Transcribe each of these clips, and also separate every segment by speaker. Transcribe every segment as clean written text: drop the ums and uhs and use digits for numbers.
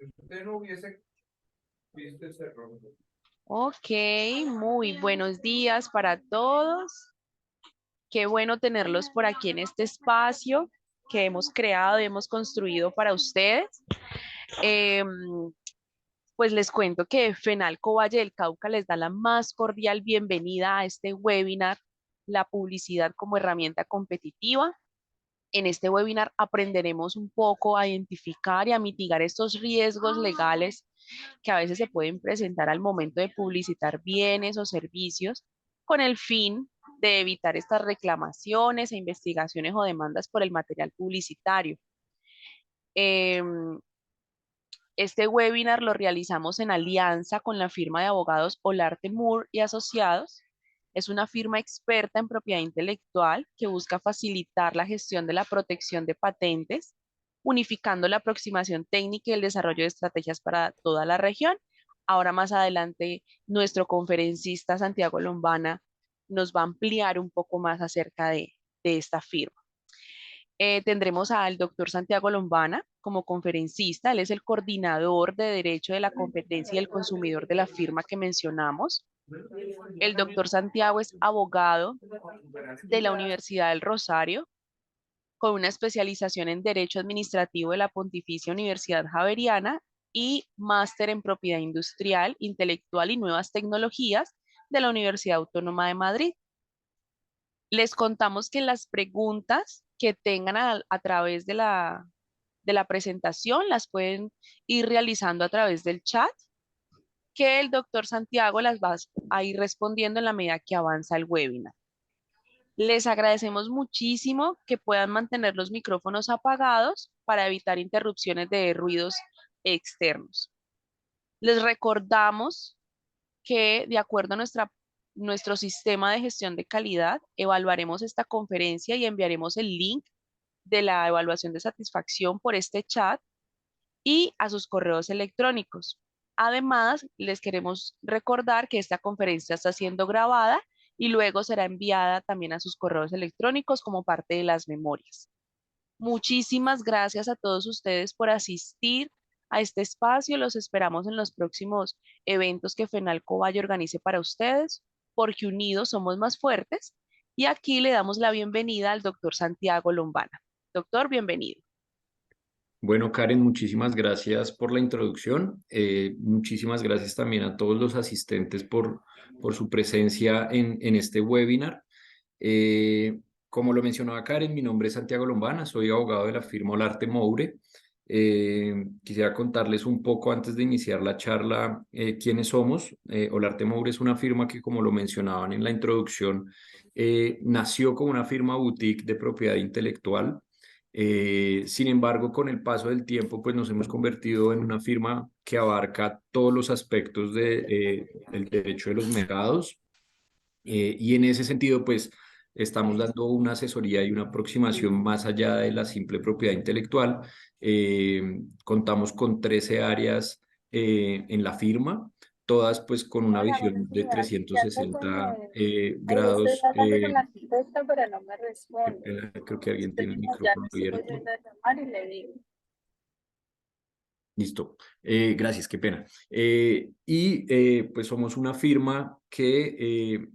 Speaker 1: Usted no hubiese visto ese rol.
Speaker 2: Ok, muy buenos días para todos. Qué bueno tenerlos por aquí en este espacio que hemos creado y hemos construido para ustedes. Em, pues les cuento que FENALCO Valle del Cauca les da la más cordial bienvenida a este webinar, La publicidad como herramienta competitiva. En este webinar aprenderemos un poco a identificar y a mitigar estos riesgos legales que a veces se pueden presentar al momento de publicitar bienes o servicios con el fin de evitar estas reclamaciones e investigaciones o demandas por el material publicitario. Em, este webinar lo realizamos en alianza con la firma de abogados Olarte Moore y Asociados. Es una firma experta en propiedad intelectual que busca facilitar la gestión de la protección de patentes, unificando la aproximación técnica y el desarrollo de estrategias para toda la región. Ahora más adelante, nuestro conferencista Santiago Lombana nos va a ampliar un poco más acerca de esta firma. Tendremos al doctor Santiago Lombana como conferencista. Él es el coordinador de Derecho de la Competencia y el Consumidor de la firma que mencionamos. El doctor Santiago es abogado de la Universidad del Rosario, con una especialización en Derecho Administrativo de la Pontificia Universidad Javeriana y máster en Propiedad Industrial, Intelectual y Nuevas Tecnologías de la Universidad Autónoma de Madrid. Les contamos que las preguntas que tengan a través de la presentación las pueden ir realizando a través del chat, que el doctor Santiago las va a ir respondiendo en la medida que avanza el webinar. Les agradecemos muchísimo que puedan mantener los micrófonos apagados para evitar interrupciones de ruidos externos. Les recordamos que de acuerdo a nuestro sistema de gestión de calidad, evaluaremos esta conferencia y enviaremos el link de la evaluación de satisfacción por este chat y a sus correos electrónicos. Además, les queremos recordar que esta conferencia está siendo grabada y luego será enviada también a sus correos electrónicos como parte de las memorias. Muchísimas gracias a todos ustedes por asistir a este espacio. Los esperamos en los próximos eventos que FENALCO Valle organice para ustedes, porque unidos somos más fuertes. Y aquí le damos la bienvenida al doctor Santiago Lombana. Doctor, bienvenido.
Speaker 3: Bueno, Karen, muchísimas gracias por la introducción. Muchísimas gracias también a todos los asistentes por su presencia en este webinar. Como lo mencionaba Karen, mi nombre es Santiago Lombana, soy abogado de la firma Olarte Moure. Quisiera contarles un poco antes de iniciar la charla quiénes somos. Olarte Moure es una firma que, como lo mencionaban en la introducción, nació como una firma boutique de propiedad intelectual. Sin embargo, con el paso del tiempo, pues nos hemos convertido en una firma que abarca todos los aspectos del derecho de los mercados. Y en ese sentido, pues estamos dando una asesoría y una aproximación más allá de la simple propiedad intelectual. Contamos con 13 áreas en la firma, todas pues con una
Speaker 4: Hola,
Speaker 3: visión
Speaker 4: buenos
Speaker 3: de
Speaker 4: días. Ya trato
Speaker 3: 360
Speaker 4: ahí estoy
Speaker 3: grados.
Speaker 4: tratando con la arquitecta, pero no me responde.
Speaker 3: Creo que alguien tiene el
Speaker 4: Entonces, ya
Speaker 3: micrófono
Speaker 4: le estoy
Speaker 3: abierto.
Speaker 4: volviendo a llamar y le digo.
Speaker 3: Listo. Gracias, qué pena. Pues somos una firma que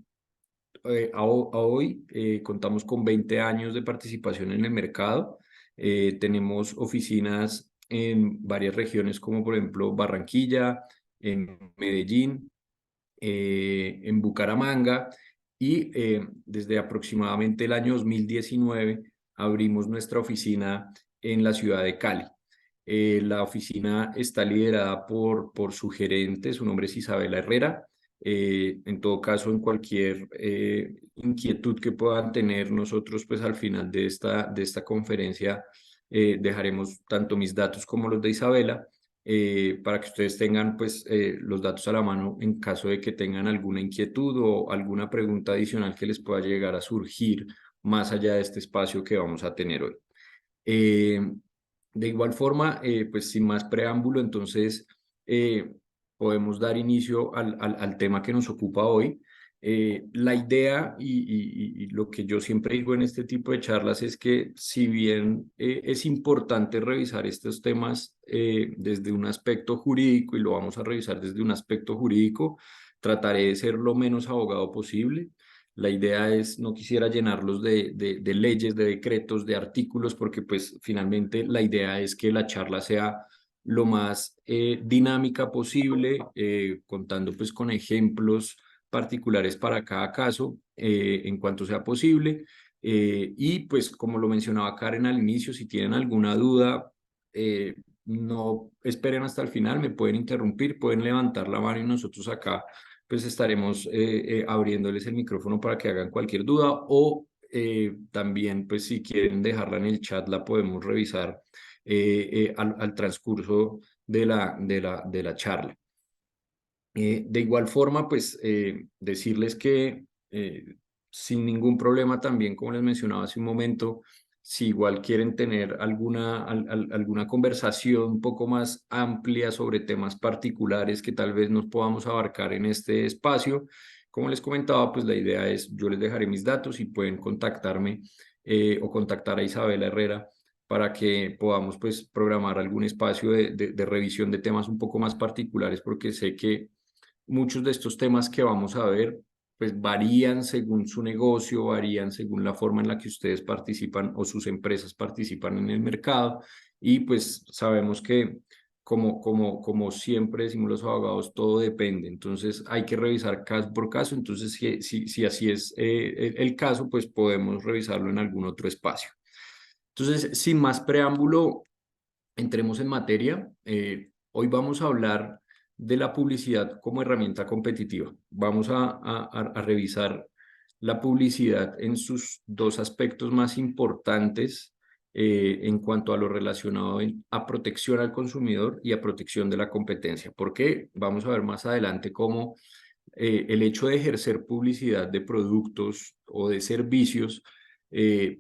Speaker 3: a hoy contamos con 20 años de participación en el mercado. Tenemos oficinas en varias regiones como por ejemplo Barranquilla, en Medellín, en Bucaramanga y desde aproximadamente el año 2019 abrimos nuestra oficina en la ciudad de Cali. La oficina está liderada por su gerente, su nombre es Isabela Herrera. En todo caso, en cualquier inquietud que puedan tener nosotros, pues al final de esta conferencia dejaremos tanto mis datos como los de Isabela para que ustedes tengan pues los datos a la mano en caso de que tengan alguna inquietud o alguna pregunta adicional que les pueda llegar a surgir más allá de este espacio que vamos a tener hoy. Eh, de igual forma, pues sin más preámbulo, entonces podemos dar inicio al tema que nos ocupa hoy. La idea y lo que yo siempre digo en este tipo de charlas es que si bien es importante revisar estos temas desde un aspecto jurídico y lo vamos a revisar desde un aspecto jurídico, trataré de ser lo menos abogado posible. La idea es, no quisiera llenarlos de leyes, de decretos, de artículos, porque pues finalmente la idea es que la charla sea lo más dinámica posible, contando pues con ejemplos particulares para cada caso en cuanto sea posible. Y pues como lo mencionaba Karen al inicio, si tienen alguna duda, no esperen hasta el final, me pueden interrumpir, pueden levantar la mano y nosotros acá pues estaremos abriéndoles el micrófono para que hagan cualquier duda o también pues si quieren dejarla en el chat la podemos revisar al transcurso de la charla. De igual forma, pues decirles que sin ningún problema también, como les mencionaba hace un momento, si igual quieren tener alguna conversación un poco más amplia sobre temas particulares que tal vez nos podamos abarcar en este espacio, como les comentaba, pues la idea es, yo les dejaré mis datos y pueden contactarme o contactar a Isabela Herrera para que podamos pues programar algún espacio de revisión de temas un poco más particulares, porque sé que muchos de estos temas que vamos a ver, pues varían según su negocio, varían según la forma en la que ustedes participan o sus empresas participan en el mercado. Y pues sabemos que, como siempre decimos los abogados, todo depende. Entonces hay que revisar caso por caso. Entonces, si así es el caso, pues podemos revisarlo en algún otro espacio. Entonces, sin más preámbulo, entremos en materia. Hoy vamos a hablar de la publicidad como herramienta competitiva. Vamos a revisar la publicidad en sus dos aspectos más importantes en cuanto a lo relacionado a protección al consumidor y a protección de la competencia. Porque vamos a ver más adelante cómo el hecho de ejercer publicidad de productos o de servicios,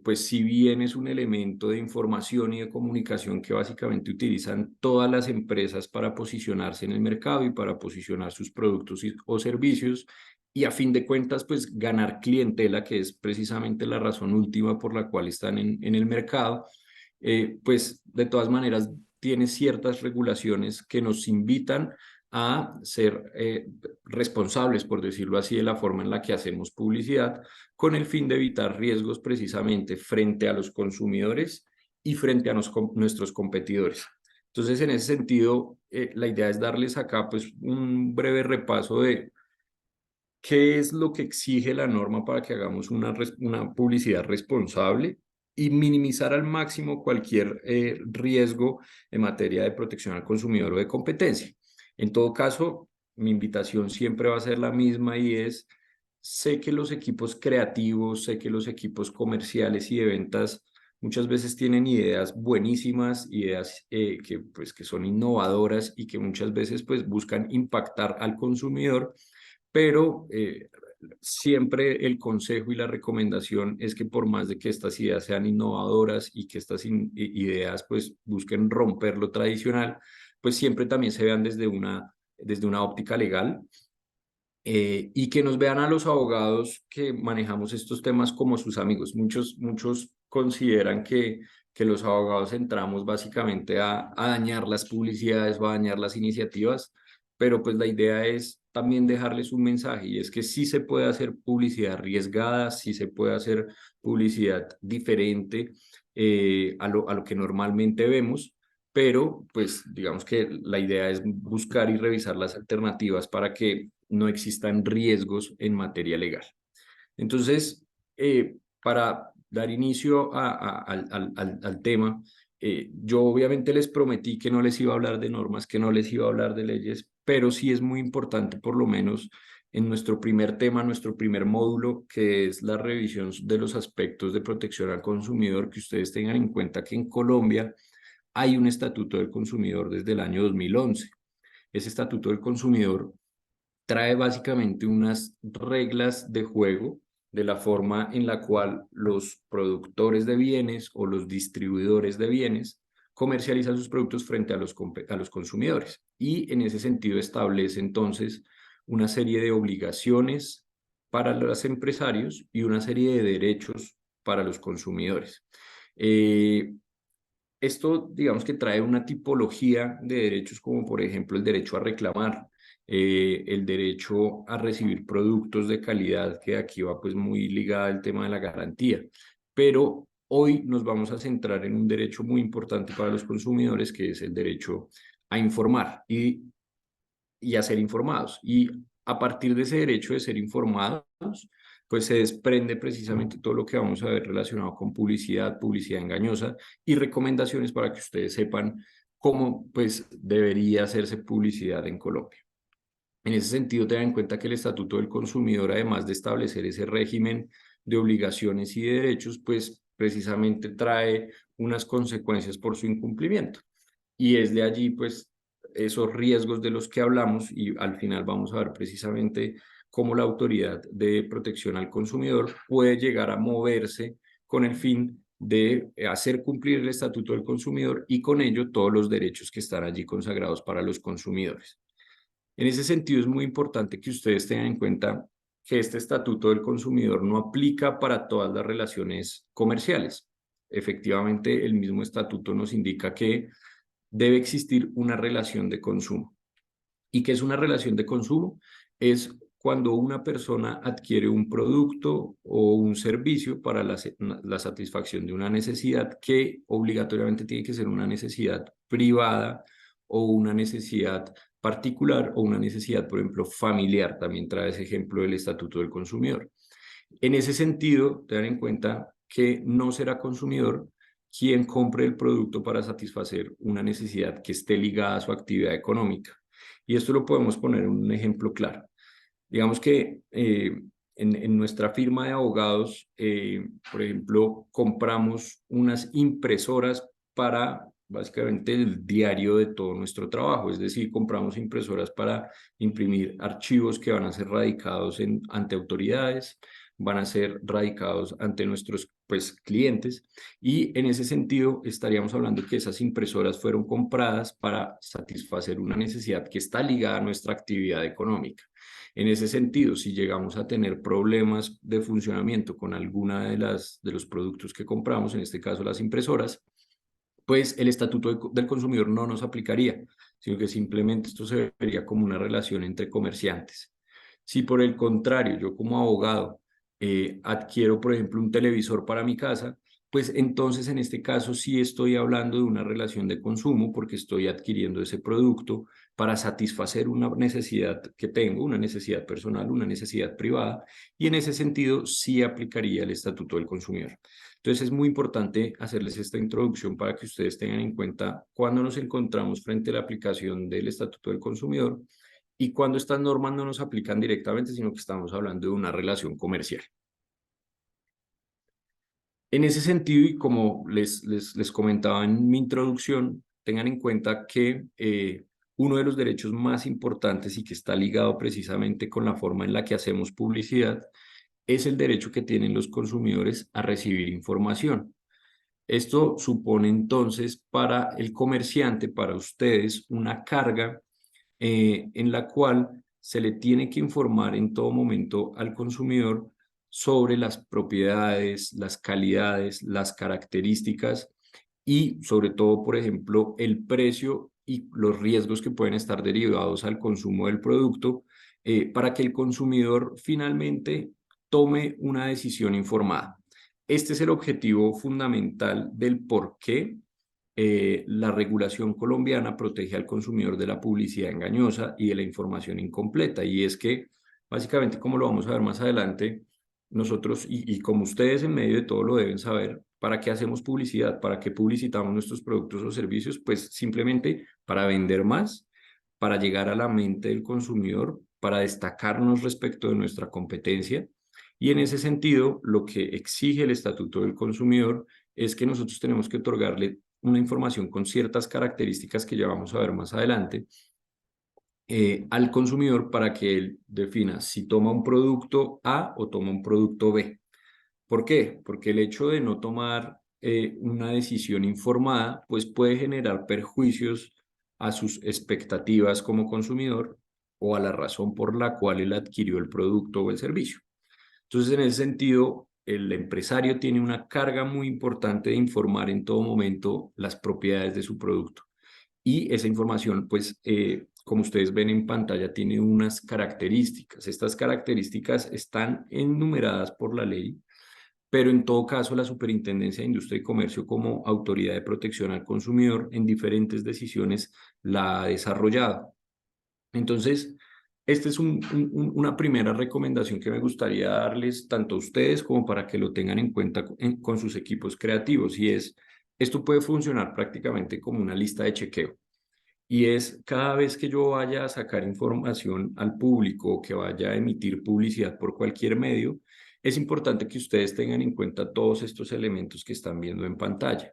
Speaker 3: pues si bien es un elemento de información y de comunicación que básicamente utilizan todas las empresas para posicionarse en el mercado y para posicionar sus productos o servicios, y a fin de cuentas, pues ganar clientela, que es precisamente la razón última por la cual están en el mercado, pues de todas maneras tiene ciertas regulaciones que nos invitan a ser responsables, por decirlo así, de la forma en la que hacemos publicidad, con el fin de evitar riesgos precisamente frente a los consumidores y frente a nuestros competidores. Entonces, en ese sentido, la idea es darles acá pues un breve repaso de qué es lo que exige la norma para que hagamos una publicidad responsable y minimizar al máximo cualquier riesgo en materia de protección al consumidor o de competencia. En todo caso, mi invitación siempre va a ser la misma y es, sé que los equipos creativos, sé que los equipos comerciales y de ventas muchas veces tienen ideas buenísimas, ideas que son innovadoras y que muchas veces pues buscan impactar al consumidor, pero siempre el consejo y la recomendación es que por más de que estas ideas sean innovadoras y que estas ideas pues busquen romper lo tradicional, pues siempre también se vean desde una óptica legal, y que nos vean a los abogados que manejamos estos temas como sus amigos. Muchos consideran que los abogados entramos básicamente a dañar las publicidades o a dañar las iniciativas, pero pues la idea es también dejarles un mensaje y es que sí se puede hacer publicidad arriesgada, sí se puede hacer publicidad diferente a lo que normalmente vemos, pero pues digamos que la idea es buscar y revisar las alternativas para que no existan riesgos en materia legal. Entonces, para dar inicio al tema, yo obviamente les prometí que no les iba a hablar de normas, que no les iba a hablar de leyes, pero sí es muy importante, por lo menos en nuestro primer tema, nuestro primer módulo, que es la revisión de los aspectos de protección al consumidor, que ustedes tengan en cuenta que en Colombia hay un estatuto del consumidor desde el año 2011. Ese estatuto del consumidor trae básicamente unas reglas de juego de la forma en la cual los productores de bienes o los distribuidores de bienes comercializan sus productos frente a los consumidores. Y en ese sentido establece entonces una serie de obligaciones para los empresarios y una serie de derechos para los consumidores. Esto, digamos que trae una tipología de derechos como por ejemplo el derecho a reclamar, el derecho a recibir productos de calidad, que aquí va pues muy ligada al tema de la garantía. Pero hoy nos vamos a centrar en un derecho muy importante para los consumidores, que es el derecho a informar y a ser informados. Y a partir de ese derecho de ser informados, pues se desprende precisamente todo lo que vamos a ver relacionado con publicidad, publicidad engañosa y recomendaciones para que ustedes sepan cómo pues debería hacerse publicidad en Colombia. En ese sentido, tengan en cuenta que el Estatuto del Consumidor, además de establecer ese régimen de obligaciones y de derechos, pues precisamente trae unas consecuencias por su incumplimiento. Y es de allí, pues, esos riesgos de los que hablamos y al final vamos a ver precisamente cómo la Autoridad de Protección al Consumidor puede llegar a moverse con el fin de hacer cumplir el Estatuto del Consumidor y con ello todos los derechos que están allí consagrados para los consumidores. En ese sentido, es muy importante que ustedes tengan en cuenta que este Estatuto del Consumidor no aplica para todas las relaciones comerciales. Efectivamente, el mismo estatuto nos indica que debe existir una relación de consumo. ¿Y qué es una relación de consumo? Es cuando una persona adquiere un producto o un servicio para la satisfacción de una necesidad que obligatoriamente tiene que ser una necesidad privada o una necesidad particular o una necesidad, por ejemplo, familiar. También trae ese ejemplo del Estatuto del Consumidor. En ese sentido, tener en cuenta que no será consumidor quien compre el producto para satisfacer una necesidad que esté ligada a su actividad económica. Y esto lo podemos poner en un ejemplo claro. Digamos que en nuestra firma de abogados, por ejemplo, compramos unas impresoras para básicamente el diario de todo nuestro trabajo, es decir, compramos impresoras para imprimir archivos que van a ser radicados ante autoridades, van a ser radicados ante nuestros clientes y en ese sentido estaríamos hablando que esas impresoras fueron compradas para satisfacer una necesidad que está ligada a nuestra actividad económica. En ese sentido, si llegamos a tener problemas de funcionamiento con alguna de los productos que compramos, en este caso las impresoras, pues el Estatuto del Consumidor no nos aplicaría, sino que simplemente esto se vería como una relación entre comerciantes. Si por el contrario, yo como abogado adquiero, por ejemplo, un televisor para mi casa, pues entonces en este caso sí estoy hablando de una relación de consumo porque estoy adquiriendo ese producto para satisfacer una necesidad que tengo, una necesidad personal, una necesidad privada, y en ese sentido sí aplicaría el Estatuto del Consumidor. Entonces es muy importante hacerles esta introducción para que ustedes tengan en cuenta cuando nos encontramos frente a la aplicación del Estatuto del Consumidor y cuando estas normas no nos aplican directamente, sino que estamos hablando de una relación comercial. En ese sentido, y como les comentaba en mi introducción, tengan en cuenta que uno de los derechos más importantes y que está ligado precisamente con la forma en la que hacemos publicidad es el derecho que tienen los consumidores a recibir información. Esto supone entonces para el comerciante, para ustedes, una carga en la cual se le tiene que informar en todo momento al consumidor sobre las propiedades, las calidades, las características y sobre todo, por ejemplo, el precio y los riesgos que pueden estar derivados al consumo del producto para que el consumidor finalmente tome una decisión informada. Este es el objetivo fundamental del por qué la regulación colombiana protege al consumidor de la publicidad engañosa y de la información incompleta. Y es que, básicamente, como lo vamos a ver más adelante, nosotros, y como ustedes en medio de todo lo deben saber, ¿para qué hacemos publicidad? ¿Para qué publicitamos nuestros productos o servicios? Pues simplemente para vender más, para llegar a la mente del consumidor, para destacarnos respecto de nuestra competencia. Y en ese sentido, lo que exige el Estatuto del Consumidor es que nosotros tenemos que otorgarle una información con ciertas características que ya vamos a ver más adelante al consumidor para que él defina si toma un producto A o toma un producto B. ¿Por qué? Porque el hecho de no tomar una decisión informada pues puede generar perjuicios a sus expectativas como consumidor o a la razón por la cual él adquirió el producto o el servicio. Entonces, en ese sentido, el empresario tiene una carga muy importante de informar en todo momento las propiedades de su producto. Y esa información, pues, como ustedes ven en pantalla, tiene unas características. Estas características están enumeradas por la ley, pero en todo caso la Superintendencia de Industria y Comercio, como autoridad de protección al consumidor, en diferentes decisiones la ha desarrollado. Entonces, esta es una primera recomendación que me gustaría darles tanto a ustedes como para que lo tengan en cuenta con sus equipos creativos, y es, esto puede funcionar prácticamente como una lista de chequeo. Y es cada vez que yo vaya a sacar información al público o que vaya a emitir publicidad por cualquier medio, es importante que ustedes tengan en cuenta todos estos elementos que están viendo en pantalla.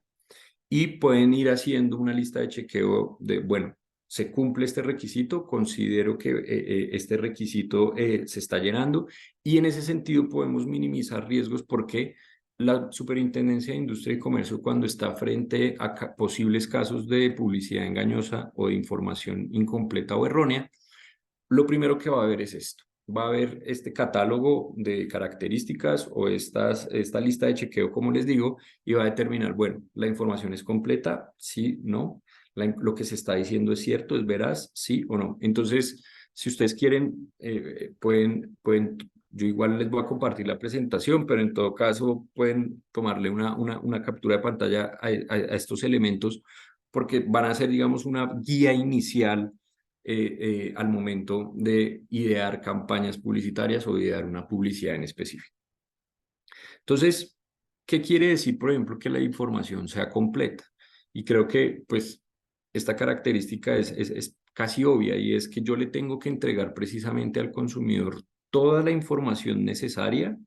Speaker 3: Y pueden ir haciendo una lista de chequeo de, bueno, se cumple este requisito, considero que este requisito se está llenando, y en ese sentido podemos minimizar riesgos porque la Superintendencia de Industria y Comercio, cuando está frente a posibles casos de publicidad engañosa o de información incompleta o errónea, lo primero que va a ver es esto. Va a ver este catálogo de características o esta lista de chequeo, como les digo, y va a determinar, bueno, la información es completa, sí, no, lo que se está diciendo es cierto, es veraz, sí o no. Entonces, si ustedes quieren, pueden, yo igual les voy a compartir la presentación, pero en todo caso pueden tomarle una captura de pantalla a estos elementos, porque van a ser, digamos, una guía inicial al momento de idear campañas publicitarias o idear una publicidad en específico. Entonces, ¿qué quiere decir, por ejemplo, que la información sea completa? Y creo que, pues, esta característica es casi obvia, y es que yo le tengo que entregar precisamente al consumidor toda la información necesaria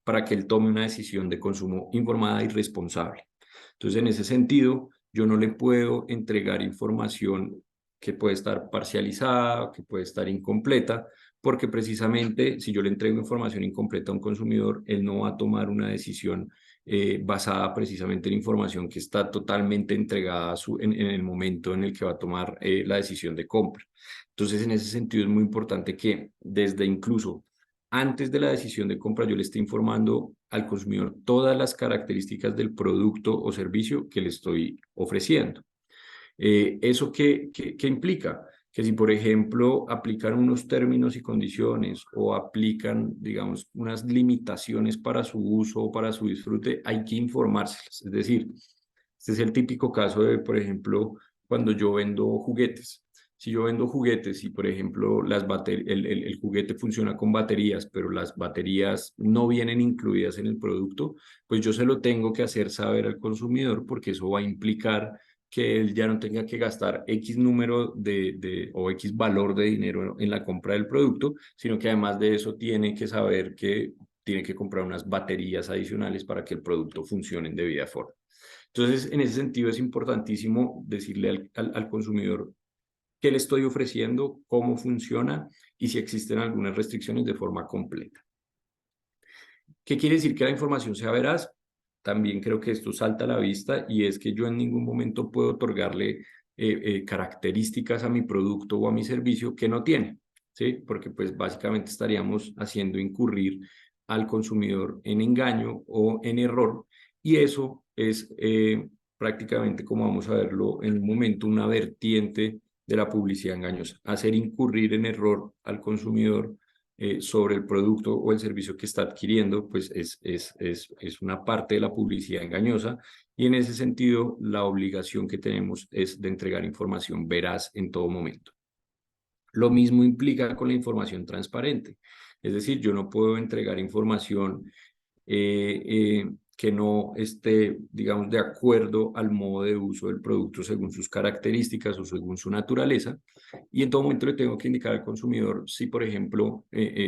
Speaker 3: para que él tome una decisión de consumo informada y responsable. Entonces, en ese sentido, yo no le puedo entregar información que puede estar parcializada, que puede estar incompleta, porque precisamente si yo le entrego información incompleta a un consumidor, él no va a tomar una decisión basada precisamente en información que está totalmente entregada en el momento en el que va a tomar la decisión de compra. Entonces, en ese sentido es muy importante que desde incluso antes de la decisión de compra yo le esté informando al consumidor todas las características del producto o servicio que le estoy ofreciendo. ¿Eso qué implica? Que si, por ejemplo, aplican unos términos y condiciones o aplican, digamos, unas limitaciones para su uso o para su disfrute, hay que informárselas. Es decir, este es el típico caso de, por ejemplo, cuando yo vendo juguetes. Si yo vendo juguetes y, por ejemplo, el juguete funciona con baterías, pero las baterías no vienen incluidas en el producto, pues yo se lo tengo que hacer saber al consumidor, porque eso va a implicar que él ya no tenga que gastar X número o X valor de dinero en la compra del producto, sino que además de eso tiene que saber que tiene que comprar unas baterías adicionales para que el producto funcione en debida forma. Entonces, en ese sentido es importantísimo decirle al consumidor qué le estoy ofreciendo, cómo funciona y si existen algunas restricciones de forma completa. ¿Qué quiere decir que la información sea veraz? También creo que esto salta a la vista, y es que yo en ningún momento puedo otorgarle características a mi producto o a mi servicio que no tiene, ¿sí? Porque pues básicamente estaríamos haciendo incurrir al consumidor en engaño o en error, y eso es prácticamente, como vamos a verlo en un momento, una vertiente de la publicidad engañosa, hacer incurrir en error al consumidor sobre el producto o el servicio que está adquiriendo, pues es una parte de la publicidad engañosa, y en ese sentido la obligación que tenemos es de entregar información veraz en todo momento. Lo mismo implica con la información transparente, es decir, yo no puedo entregar información que no esté, digamos, de acuerdo al modo de uso del producto según sus características o según su naturaleza, y en todo momento le tengo que indicar al consumidor si, por ejemplo,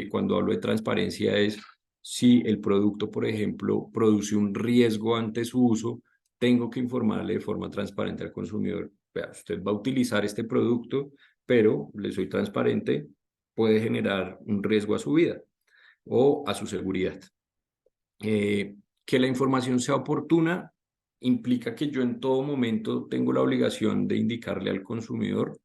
Speaker 3: cuando hablo de transparencia, es si el producto, por ejemplo, produce un riesgo ante su uso, tengo que informarle de forma transparente al consumidor: vea, usted va a utilizar este producto, pero le soy transparente, puede generar un riesgo a su vida o a su seguridad. Que la información sea oportuna implica que yo en todo momento tengo la obligación de indicarle al consumidor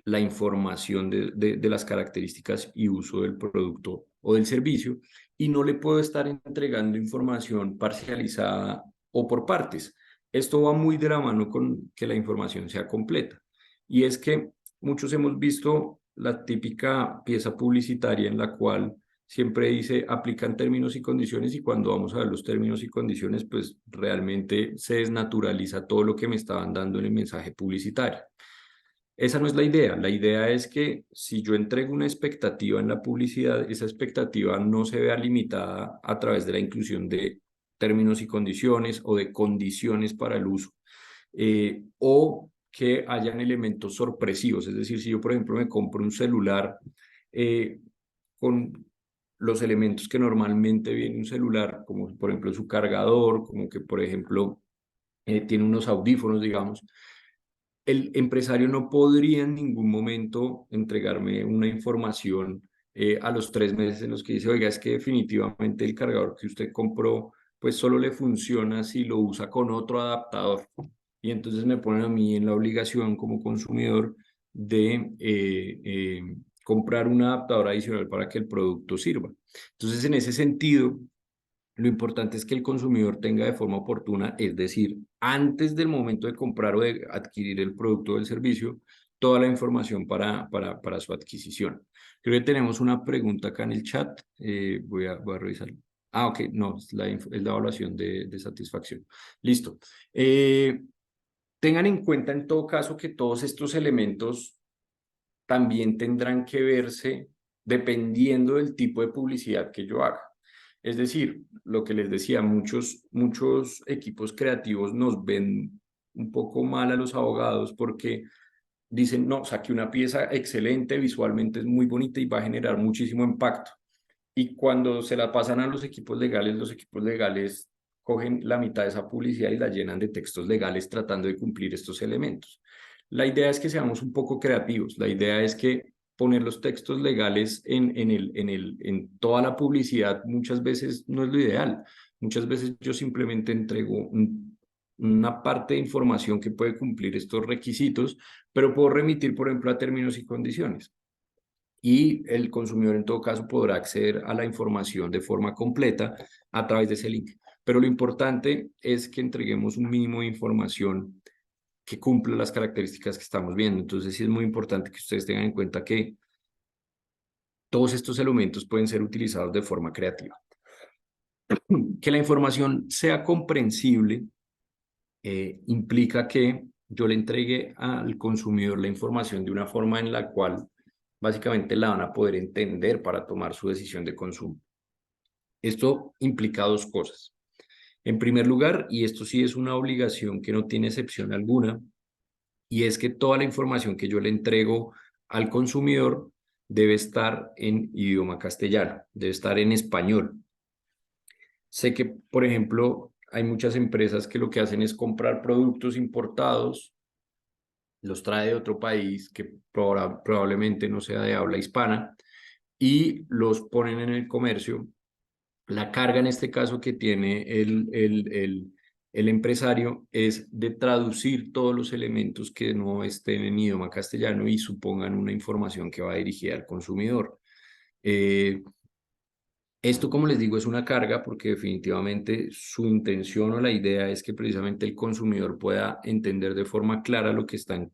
Speaker 3: la información de las características y uso del producto o del servicio, y no le puedo estar entregando información parcializada o por partes. Esto va muy de la mano con que la información sea completa. Y es que muchos hemos visto la típica pieza publicitaria en la cual siempre dice aplican términos y condiciones, y cuando vamos a ver los términos y condiciones, pues realmente se desnaturaliza todo lo que me estaban dando en el mensaje publicitario. Esa no es la idea. La idea es que si yo entrego una expectativa en la publicidad, esa expectativa no se vea limitada a través de la inclusión de términos y condiciones o de condiciones para el uso, o que hayan elementos sorpresivos. Es decir, si yo, por ejemplo, me compro un celular con los elementos que normalmente viene un celular, como por ejemplo su cargador, como que por ejemplo tiene unos audífonos, digamos, el empresario no podría en ningún momento entregarme una información a los 3 meses en los que dice, oiga, es que definitivamente el cargador que usted compró, pues solo le funciona si lo usa con otro adaptador. Y entonces me ponen a mí en la obligación como consumidor de comprar un adaptador adicional para que el producto sirva. Entonces, en ese sentido, lo importante es que el consumidor tenga de forma oportuna, es decir, antes del momento de comprar o de adquirir el producto o el servicio, toda la información para su adquisición. Creo que tenemos una pregunta acá en el chat. Voy a revisar. Ah, ok, no, es la evaluación de satisfacción. Listo. Tengan en cuenta en todo caso que todos estos elementos también tendrán que verse dependiendo del tipo de publicidad que yo haga. Es decir, lo que les decía, muchos equipos creativos nos ven un poco mal a los abogados porque dicen, no, saqué una pieza excelente, visualmente es muy bonita y va a generar muchísimo impacto. Y cuando se la pasan a los equipos legales cogen la mitad de esa publicidad y la llenan de textos legales tratando de cumplir estos elementos. La idea es que seamos un poco creativos. La idea es que poner los textos legales en toda la publicidad muchas veces no es lo ideal. Muchas veces yo simplemente entrego una parte de información que puede cumplir estos requisitos, pero puedo remitir, por ejemplo, a términos y condiciones. Y el consumidor en todo caso podrá acceder a la información de forma completa a través de ese link. Pero lo importante es que entreguemos un mínimo de información que cumpla las características que estamos viendo. Entonces sí es muy importante que ustedes tengan en cuenta que todos estos elementos pueden ser utilizados de forma creativa. Que la información sea comprensible implica que yo le entregue al consumidor la información de una forma en la cual básicamente la van a poder entender para tomar su decisión de consumo. Esto implica dos cosas. En primer lugar, y esto sí es una obligación que no tiene excepción alguna, y es que toda la información que yo le entrego al consumidor debe estar en idioma castellano, debe estar en español. Sé que, por ejemplo, hay muchas empresas que lo que hacen es comprar productos importados, los trae de otro país que probablemente no sea de habla hispana y los ponen en el comercio. La carga en este caso que tiene el empresario es de traducir todos los elementos que no estén en idioma castellano y supongan una información que va dirigida al consumidor. Esto, como les digo, es una carga porque definitivamente su intención o la idea es que precisamente el consumidor pueda entender de forma clara lo que está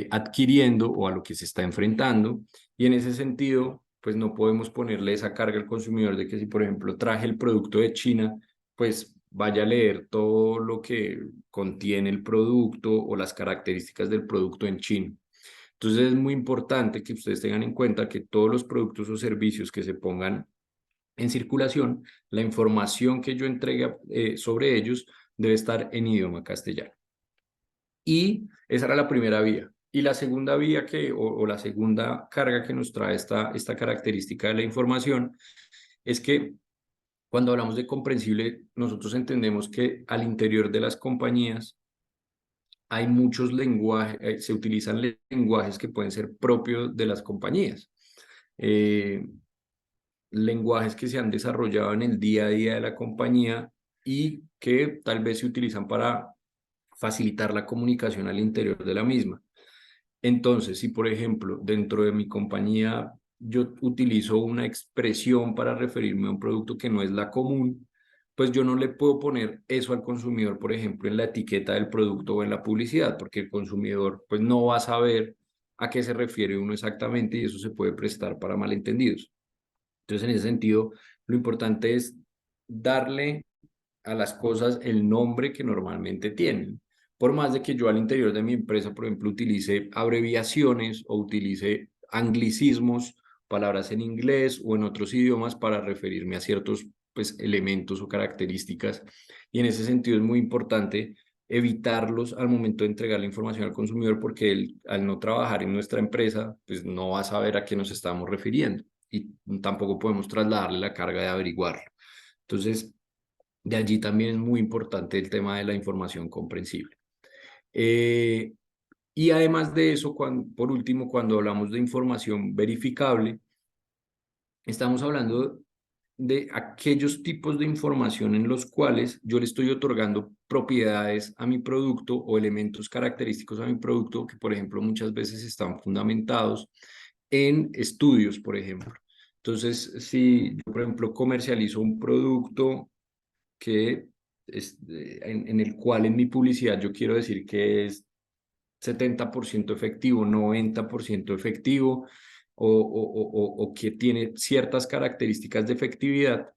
Speaker 3: adquiriendo o a lo que se está enfrentando. Y en ese sentido, pues no podemos ponerle esa carga al consumidor de que si, por ejemplo, traje el producto de China, pues vaya a leer todo lo que contiene el producto o las características del producto en chino. Entonces es muy importante que ustedes tengan en cuenta que todos los productos o servicios que se pongan en circulación, la información que yo entregue sobre ellos debe estar en idioma castellano. Y esa era la primera vía. Y la segunda vía o la segunda carga que nos trae esta característica de la información es que cuando hablamos de comprensible, nosotros entendemos que al interior de las compañías hay muchos lenguajes, se utilizan lenguajes que pueden ser propios de las compañías. Lenguajes que se han desarrollado en el día a día de la compañía y que tal vez se utilizan para facilitar la comunicación al interior de la misma. Entonces, si por ejemplo dentro de mi compañía yo utilizo una expresión para referirme a un producto que no es la común, pues yo no le puedo poner eso al consumidor, por ejemplo, en la etiqueta del producto o en la publicidad, porque el consumidor pues no va a saber a qué se refiere uno exactamente y eso se puede prestar para malentendidos. Entonces, en ese sentido, lo importante es darle a las cosas el nombre que normalmente tienen. Por más de que yo al interior de mi empresa, por ejemplo, utilice abreviaciones o utilice anglicismos, palabras en inglés o en otros idiomas para referirme a ciertos pues, elementos o características. Y en ese sentido es muy importante evitarlos al momento de entregar la información al consumidor porque él, al no trabajar en nuestra empresa, pues no va a saber a qué nos estamos refiriendo y tampoco podemos trasladarle la carga de averiguarlo. Entonces, de allí también es muy importante el tema de la información comprensible. Y además de eso, por último, cuando hablamos de información verificable, estamos hablando de aquellos tipos de información en los cuales yo le estoy otorgando propiedades a mi producto o elementos característicos a mi producto que, por ejemplo, muchas veces están fundamentados en estudios, por ejemplo. Entonces, si yo, por ejemplo, comercializo un producto que en el cual en mi publicidad yo quiero decir que es 70% efectivo, 90% efectivo, o que tiene ciertas características de efectividad.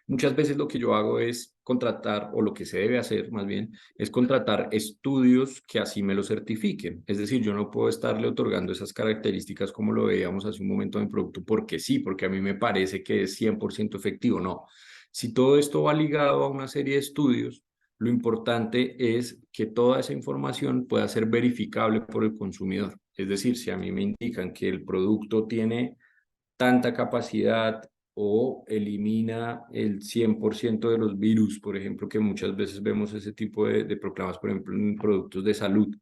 Speaker 3: Muchas veces lo que yo hago es contratar, o lo que se debe hacer más bien, es contratar estudios que así me lo certifiquen. Es decir, yo no puedo estarle otorgando esas características como lo veíamos hace un momento en mi producto porque sí, porque a mí me parece que es 100% efectivo. No. Si todo esto va ligado a una serie de estudios, lo importante es que toda esa información pueda ser verificable por el consumidor. Es decir, si a mí me indican que el producto tiene tanta capacidad o elimina el 100% de los virus, por ejemplo, que muchas veces vemos ese tipo de proclamas, por ejemplo, en productos de salud.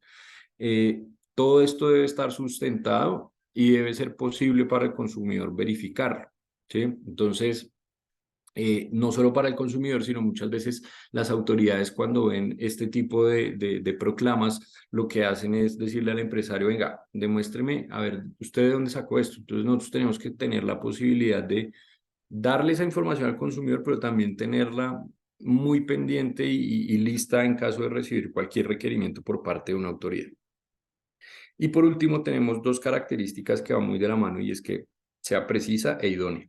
Speaker 3: Todo esto debe estar sustentado y debe ser posible para el consumidor verificarlo, ¿sí? Entonces, no solo para el consumidor, sino muchas veces las autoridades cuando ven este tipo de proclamas, lo que hacen es decirle al empresario, venga, demuéstreme, a ver, ¿usted de dónde sacó esto? Entonces nosotros tenemos que tener la posibilidad de darle esa información al consumidor, pero también tenerla muy pendiente y lista en caso de recibir cualquier requerimiento por parte de una autoridad. Y por último, tenemos dos características que van muy de la mano y es que sea precisa e idónea.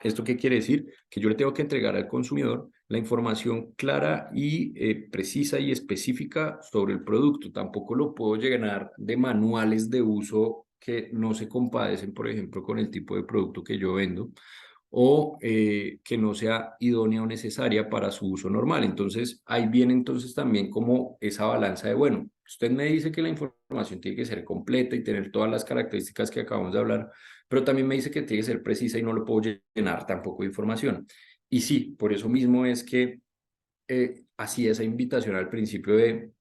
Speaker 3: ¿Esto qué quiere decir? Que yo le tengo que entregar al consumidor la información clara y precisa y específica sobre el producto. Tampoco lo puedo llenar de manuales de uso que no se compadecen, por ejemplo, con el tipo de producto que yo vendo o que no sea idónea o necesaria para su uso normal. Entonces, ahí viene entonces también como esa balanza de, bueno, usted me dice que la información tiene que ser completa y tener todas las características que acabamos de hablar, pero también me dice que tiene que ser precisa y no lo puedo llenar tampoco de información. Y sí, por eso mismo es que hacía esa invitación al principio de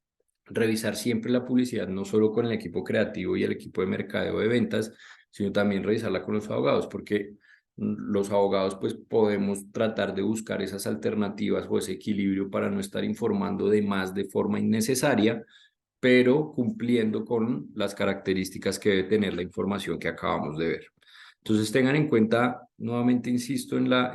Speaker 3: revisar siempre la publicidad, no solo con el equipo creativo y el equipo de mercadeo de ventas, sino también revisarla con los abogados, porque los abogados pues podemos tratar de buscar esas alternativas o ese equilibrio para no estar informando de más de forma innecesaria, pero cumpliendo con las características que debe tener la información que acabamos de ver. Entonces tengan en cuenta, nuevamente insisto en la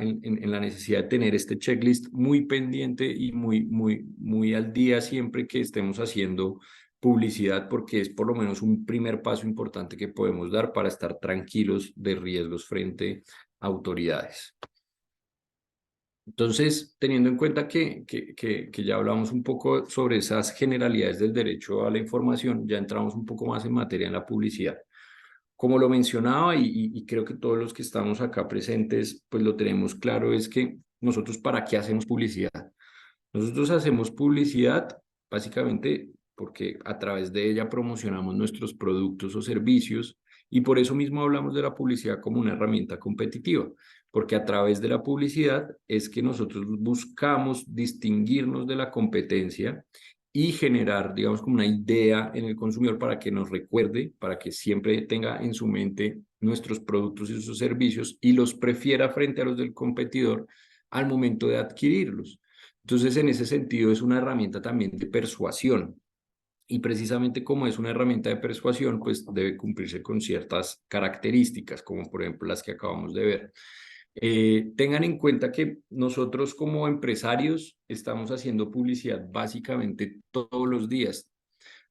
Speaker 3: necesidad de tener este checklist muy pendiente y muy al día siempre que estemos haciendo publicidad, porque es por lo menos un primer paso importante que podemos dar para estar tranquilos de riesgos frente a autoridades. Entonces, teniendo en cuenta que ya hablamos un poco sobre esas generalidades del derecho a la información, ya entramos un poco más en materia en la publicidad. Como lo mencionaba y creo que todos los que estamos acá presentes, pues lo tenemos claro, es que nosotros ¿para qué hacemos publicidad? Nosotros hacemos publicidad básicamente porque a través de ella promocionamos nuestros productos o servicios y por eso mismo hablamos de la publicidad como una herramienta competitiva, porque a través de la publicidad es que nosotros buscamos distinguirnos de la competencia y generar, digamos, como una idea en el consumidor para que nos recuerde, para que siempre tenga en su mente nuestros productos y sus servicios y los prefiera frente a los del competidor al momento de adquirirlos. Entonces, en ese sentido, es una herramienta también de persuasión. Y precisamente como es una herramienta de persuasión, pues debe cumplirse con ciertas características, como por ejemplo las que acabamos de ver. Tengan en cuenta que nosotros como empresarios estamos haciendo publicidad básicamente todos los días.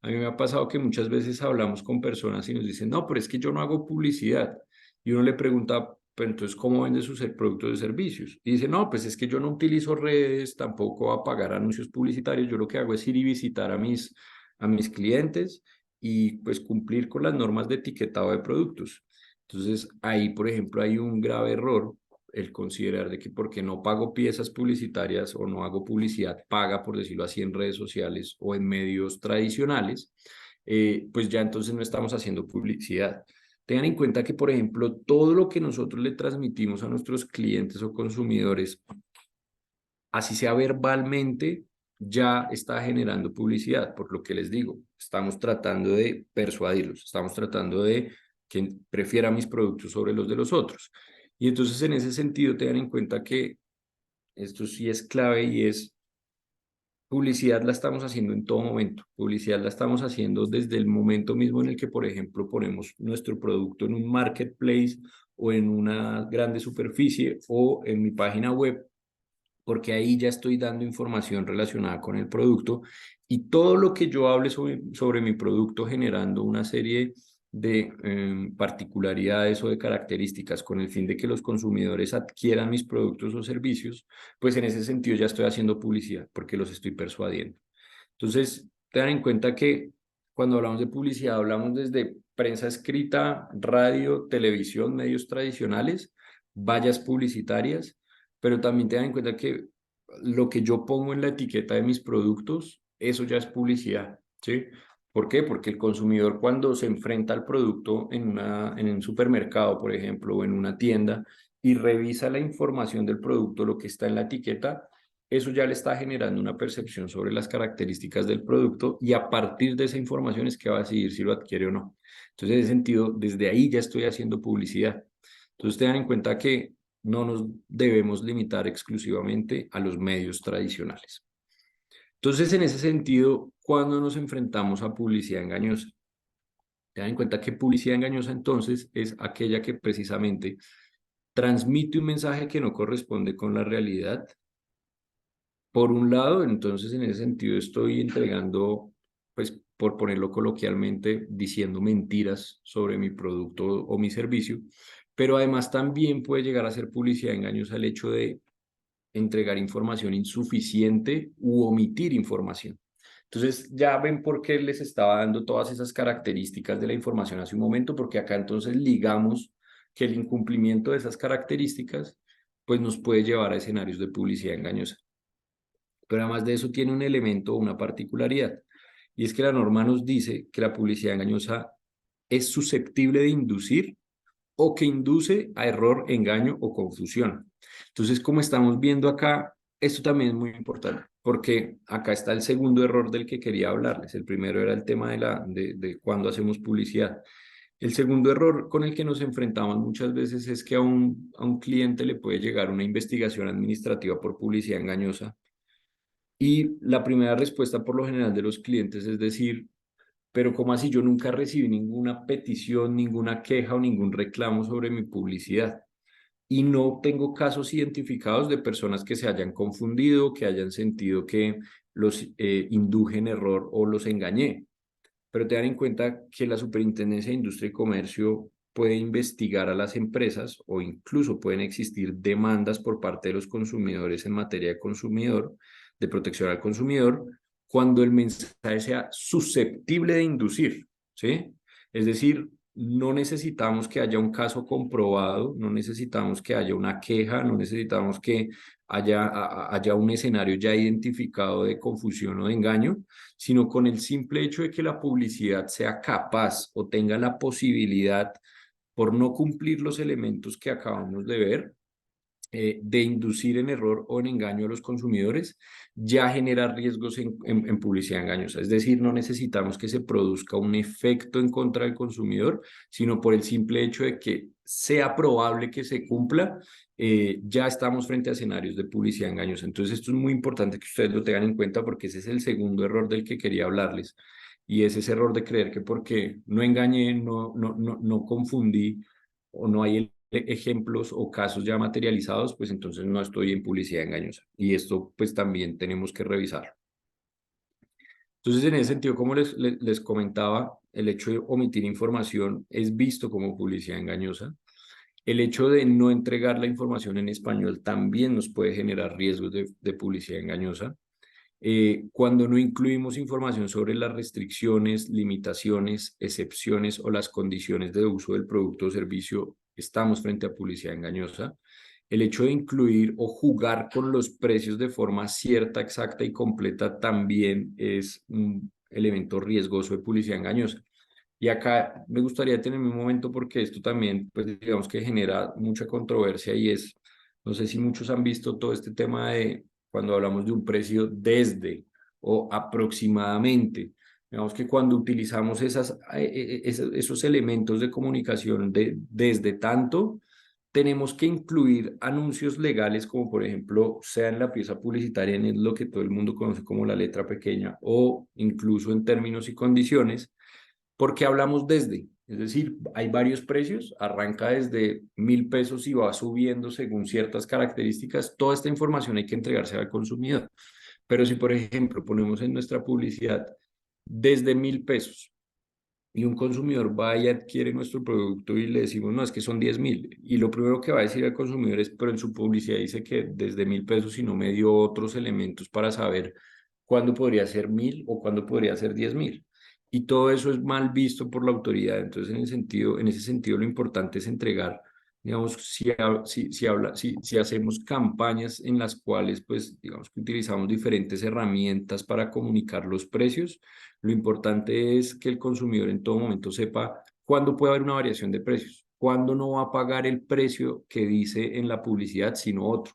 Speaker 3: A mí me ha pasado que muchas veces hablamos con personas y nos dicen, no, pero es que yo no hago publicidad. Y uno le pregunta, pero entonces, ¿cómo vende sus productos y servicios? Y dice, no, pues es que yo no utilizo redes, tampoco a pagar anuncios publicitarios. Yo lo que hago es ir y visitar a mis clientes y pues cumplir con las normas de etiquetado de productos. Entonces, ahí, por ejemplo, hay un grave error el considerar de que porque no pago piezas publicitarias o no hago publicidad paga, por decirlo así, en redes sociales o en medios tradicionales, pues ya entonces no estamos haciendo publicidad. Tengan en cuenta que, por ejemplo, todo lo que nosotros le transmitimos a nuestros clientes o consumidores, así sea verbalmente, ya está generando publicidad, por lo que les digo, estamos tratando de persuadirlos, estamos tratando de que prefieran mis productos sobre los de los otros. Y entonces en ese sentido tengan en cuenta que esto sí es clave y es publicidad la estamos haciendo en todo momento. Publicidad la estamos haciendo desde el momento mismo en el que, por ejemplo, ponemos nuestro producto en un marketplace o en una grande superficie o en mi página web, porque ahí ya estoy dando información relacionada con el producto y todo lo que yo hable sobre mi producto generando una serie de particularidades o de características con el fin de que los consumidores adquieran mis productos o servicios, pues en ese sentido ya estoy haciendo publicidad porque los estoy persuadiendo. Entonces, tengan en cuenta que cuando hablamos de publicidad hablamos desde prensa escrita, radio, televisión, medios tradicionales, vallas publicitarias, pero también tengan en cuenta que lo que yo pongo en la etiqueta de mis productos, eso ya es publicidad, ¿sí? ¿Por qué? Porque el consumidor cuando se enfrenta al producto en un supermercado, por ejemplo, o en una tienda y revisa la información del producto, lo que está en la etiqueta, eso ya le está generando una percepción sobre las características del producto y a partir de esa información es que va a decidir si lo adquiere o no. Entonces, en ese sentido, desde ahí ya estoy haciendo publicidad. Entonces, tengan en cuenta que no nos debemos limitar exclusivamente a los medios tradicionales. Entonces, en ese sentido, cuando nos enfrentamos a publicidad engañosa, tengan en cuenta que publicidad engañosa entonces es aquella que precisamente transmite un mensaje que no corresponde con la realidad. Por un lado, entonces en ese sentido estoy entregando, pues por ponerlo coloquialmente, diciendo mentiras sobre mi producto o mi servicio, pero además también puede llegar a ser publicidad engañosa el hecho de entregar información insuficiente u omitir información. Entonces ya ven por qué les estaba dando todas esas características de la información hace un momento, porque acá entonces ligamos que el incumplimiento de esas características pues nos puede llevar a escenarios de publicidad engañosa. Pero además de eso tiene un elemento o una particularidad, y es que la norma nos dice que la publicidad engañosa es susceptible de inducir o que induce a error, engaño o confusión. Entonces, como estamos viendo acá, esto también es muy importante, porque acá está el segundo error del que quería hablarles. El primero era el tema de cuando hacemos publicidad. El segundo error con el que nos enfrentamos muchas veces es que a un cliente le puede llegar una investigación administrativa por publicidad engañosa y la primera respuesta por lo general de los clientes es decir, pero ¿cómo así? Yo nunca recibí ninguna petición, ninguna queja o ningún reclamo sobre mi publicidad. Y no tengo casos identificados de personas que se hayan confundido, que hayan sentido que los induje en error o los engañé. Pero tengan en cuenta que la Superintendencia de Industria y Comercio puede investigar a las empresas o incluso pueden existir demandas por parte de los consumidores en materia de consumidor, de protección al consumidor, cuando el mensaje sea susceptible de inducir, ¿sí? Es decir, no necesitamos que haya un caso comprobado, no necesitamos que haya una queja, no necesitamos que haya un escenario ya identificado de confusión o de engaño, sino con el simple hecho de que la publicidad sea capaz o tenga la posibilidad, por no cumplir los elementos que acabamos de ver, de inducir en error o en engaño a los consumidores, ya genera riesgos en publicidad engañosa. Es decir, no necesitamos que se produzca un efecto en contra del consumidor, sino por el simple hecho de que sea probable que se cumpla, ya estamos frente a escenarios de publicidad engañosa. Entonces, esto es muy importante que ustedes lo tengan en cuenta porque ese es el segundo error del que quería hablarles. y es ese error de creer que porque no engañé, no confundí o no hay ejemplos o casos ya materializados, pues entonces no estoy en publicidad engañosa. Y esto pues también tenemos que revisarlo. Entonces, en ese sentido, como les comentaba, el hecho de omitir información es visto como publicidad engañosa. El hecho de no entregar la información en español también nos puede generar riesgos de publicidad engañosa. Cuando no incluimos información sobre las restricciones, limitaciones, excepciones o las condiciones de uso del producto o servicio, estamos frente a publicidad engañosa. El hecho de incluir o jugar con los precios de forma cierta, exacta y completa también es un elemento riesgoso de publicidad engañosa. Y acá me gustaría tenerme un momento porque esto también, pues digamos que genera mucha controversia y es, no sé si muchos han visto todo este tema de cuando hablamos de un precio desde o aproximadamente. Digamos que cuando utilizamos esos elementos de comunicación desde tanto, tenemos que incluir anuncios legales como por ejemplo sea en la pieza publicitaria en lo que todo el mundo conoce como la letra pequeña o incluso en términos y condiciones porque hablamos desde, es decir, hay varios precios, arranca desde 1.000 pesos y va subiendo según ciertas características. Toda esta información hay que entregarse al consumidor. Pero si, por ejemplo, ponemos en nuestra publicidad desde 1.000 pesos y un consumidor va y adquiere nuestro producto y le decimos, no, es que son 10.000. Y lo primero que va a decir al consumidor es, pero en su publicidad dice que desde 1.000 pesos y no me dio otros elementos para saber cuándo podría ser 1.000 o cuándo podría ser 10.000. Y todo eso es mal visto por la autoridad. Entonces, en ese sentido, lo importante es entregar, digamos, si hacemos campañas en las cuales, pues, digamos que utilizamos diferentes herramientas para comunicar los precios, lo importante es que el consumidor en todo momento sepa cuándo puede haber una variación de precios, cuándo no va a pagar el precio que dice en la publicidad, sino otro.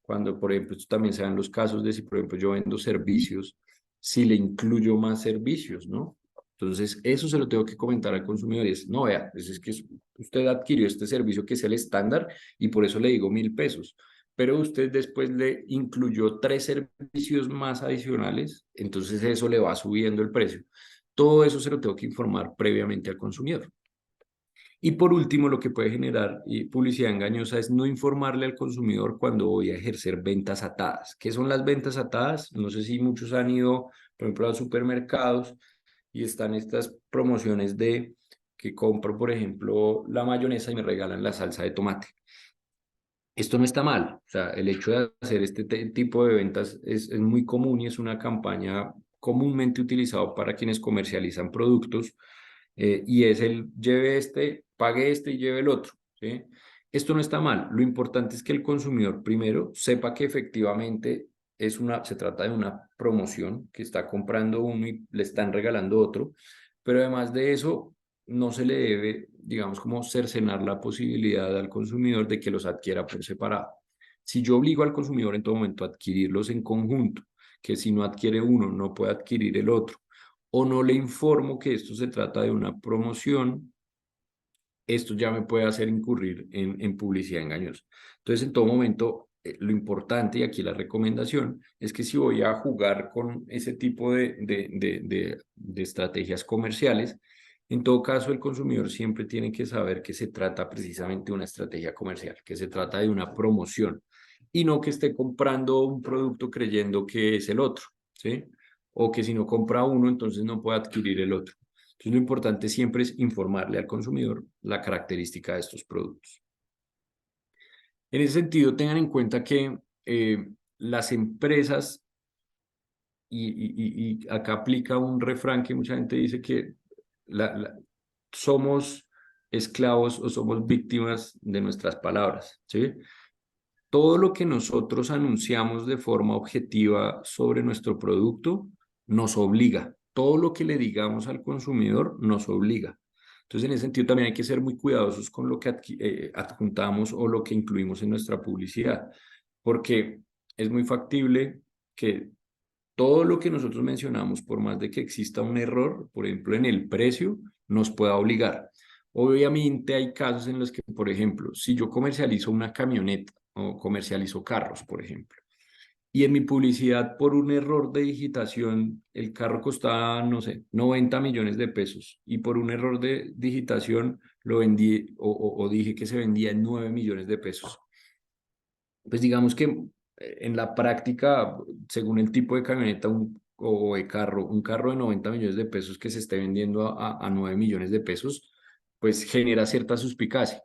Speaker 3: Cuando, por ejemplo, esto también se dan los casos de si, por ejemplo, yo vendo servicios, si le incluyo más servicios, ¿no? Entonces, eso se lo tengo que comentar al consumidor y es, no, vea, pues es que usted adquirió este servicio que es el estándar y por eso le digo 1.000 pesos, pero usted después le incluyó 3 servicios más adicionales, entonces eso le va subiendo el precio. Todo eso se lo tengo que informar previamente al consumidor. Y por último, lo que puede generar publicidad engañosa es no informarle al consumidor cuando voy a ejercer ventas atadas. ¿Qué son las ventas atadas? No sé si muchos han ido, por ejemplo, a los supermercados y están estas promociones de que compro, por ejemplo, la mayonesa y me regalan la salsa de tomate. Esto no está mal, o sea, el hecho de hacer este tipo de ventas es muy común y es una campaña comúnmente utilizada para quienes comercializan productos y es el lleve este, pague este y lleve el otro, ¿sí? Esto no está mal, lo importante es que el consumidor primero sepa que efectivamente se trata de una promoción que está comprando uno y le están regalando otro, pero además de eso no se le debe, digamos, como cercenar la posibilidad al consumidor de que los adquiera por separado. Si yo obligo al consumidor en todo momento a adquirirlos en conjunto, que si no adquiere uno, no puede adquirir el otro, o no le informo que esto se trata de una promoción, esto ya me puede hacer incurrir en publicidad engañosa. Entonces, en todo momento, lo importante, y aquí la recomendación, es que si voy a jugar con ese tipo de estrategias comerciales, en todo caso, el consumidor siempre tiene que saber que se trata precisamente de una estrategia comercial, que se trata de una promoción, y no que esté comprando un producto creyendo que es el otro, ¿sí? O que si no compra uno, entonces no puede adquirir el otro. Entonces, lo importante siempre es informarle al consumidor la característica de estos productos. En ese sentido, tengan en cuenta que las empresas, y acá aplica un refrán que mucha gente dice que somos esclavos o somos víctimas de nuestras palabras, ¿sí? Todo lo que nosotros anunciamos de forma objetiva sobre nuestro producto nos obliga. Todo lo que le digamos al consumidor nos obliga. Entonces, en ese sentido, también hay que ser muy cuidadosos con lo que adjuntamos o lo que incluimos en nuestra publicidad, porque es muy factible que todo lo que nosotros mencionamos, por más de que exista un error, por ejemplo, en el precio, nos pueda obligar. Obviamente hay casos en los que, por ejemplo, si yo comercializo una camioneta o comercializo carros, por ejemplo, y en mi publicidad por un error de digitación el carro costaba, no sé, 90 millones de pesos y por un error de digitación lo vendí o dije que se vendía en 9 millones de pesos. Pues digamos que en la práctica, según el tipo de camioneta o de carro, un carro de 90 millones de pesos que se esté vendiendo a 9 millones de pesos, pues genera cierta suspicacia.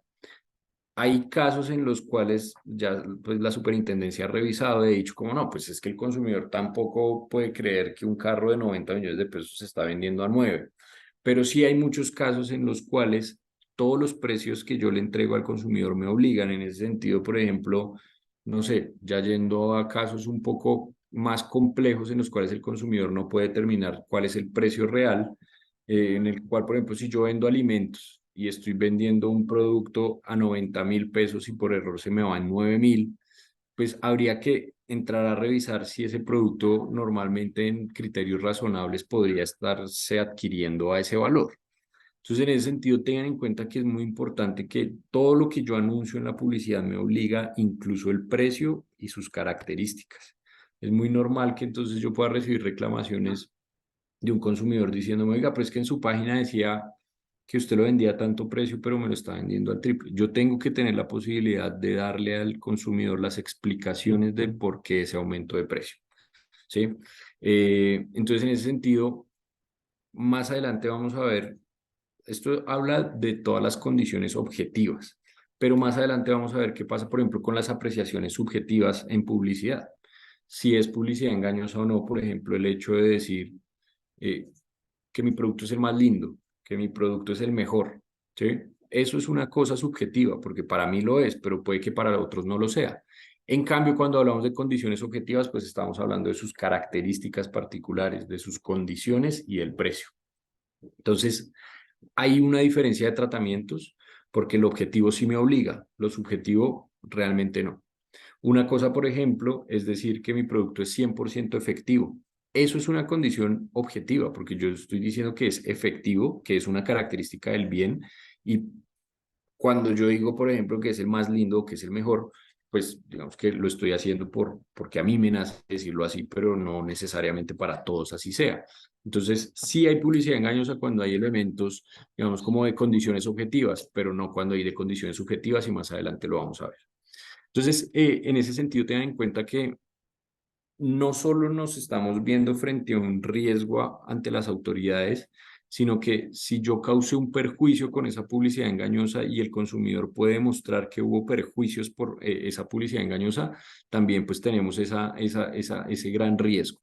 Speaker 3: Hay casos en los cuales ya pues, la superintendencia ha revisado y ha dicho como no, pues es que el consumidor tampoco puede creer que un carro de 90 millones de pesos se está vendiendo a 9. Pero sí hay muchos casos en los cuales todos los precios que yo le entrego al consumidor me obligan. En ese sentido, por ejemplo, no sé, ya yendo a casos un poco más complejos en los cuales el consumidor no puede determinar cuál es el precio real, en el cual, por ejemplo, si yo vendo alimentos y estoy vendiendo un producto a 90.000 pesos y por error se me va en 9.000, pues habría que entrar a revisar si ese producto normalmente en criterios razonables podría estarse adquiriendo a ese valor. Entonces, en ese sentido, tengan en cuenta que es muy importante que todo lo que yo anuncio en la publicidad me obliga, incluso el precio y sus características. Es muy normal que entonces yo pueda recibir reclamaciones de un consumidor diciéndome, oiga, pero es que en su página decía que usted lo vendía a tanto precio, pero me lo está vendiendo al triple. Yo tengo que tener la posibilidad de darle al consumidor las explicaciones del por qué ese aumento de precio. ¿Sí? Entonces, en ese sentido, más adelante vamos a ver, esto habla de todas las condiciones objetivas, pero más adelante vamos a ver qué pasa, por ejemplo, con las apreciaciones subjetivas en publicidad. Si es publicidad engañosa o no, por ejemplo, el hecho de decir eh, que mi producto es el más lindo, que mi producto es el mejor, ¿sí? Eso es una cosa subjetiva, porque para mí lo es, pero puede que para otros no lo sea. En cambio, cuando hablamos de condiciones objetivas, pues estamos hablando de sus características particulares, de sus condiciones y el precio. Entonces, hay una diferencia de tratamientos porque el objetivo sí me obliga, lo subjetivo realmente no. Una cosa, por ejemplo, es decir que mi producto es 100% efectivo. Eso es una condición objetiva, porque yo estoy diciendo que es efectivo, que es una característica del bien, y cuando yo digo, por ejemplo, que es el más lindo, que es el mejor, pues digamos que lo estoy haciendo porque a mí me nace decirlo así, pero no necesariamente para todos así sea. Entonces, sí hay publicidad engañosa cuando hay elementos, digamos, como de condiciones objetivas, pero no cuando hay de condiciones subjetivas y más adelante lo vamos a ver. Entonces, en ese sentido, tengan en cuenta que no solo nos estamos viendo frente a un riesgo ante las autoridades, sino que si yo causé un perjuicio con esa publicidad engañosa y el consumidor puede demostrar que hubo perjuicios por esa publicidad engañosa, también pues tenemos ese gran riesgo.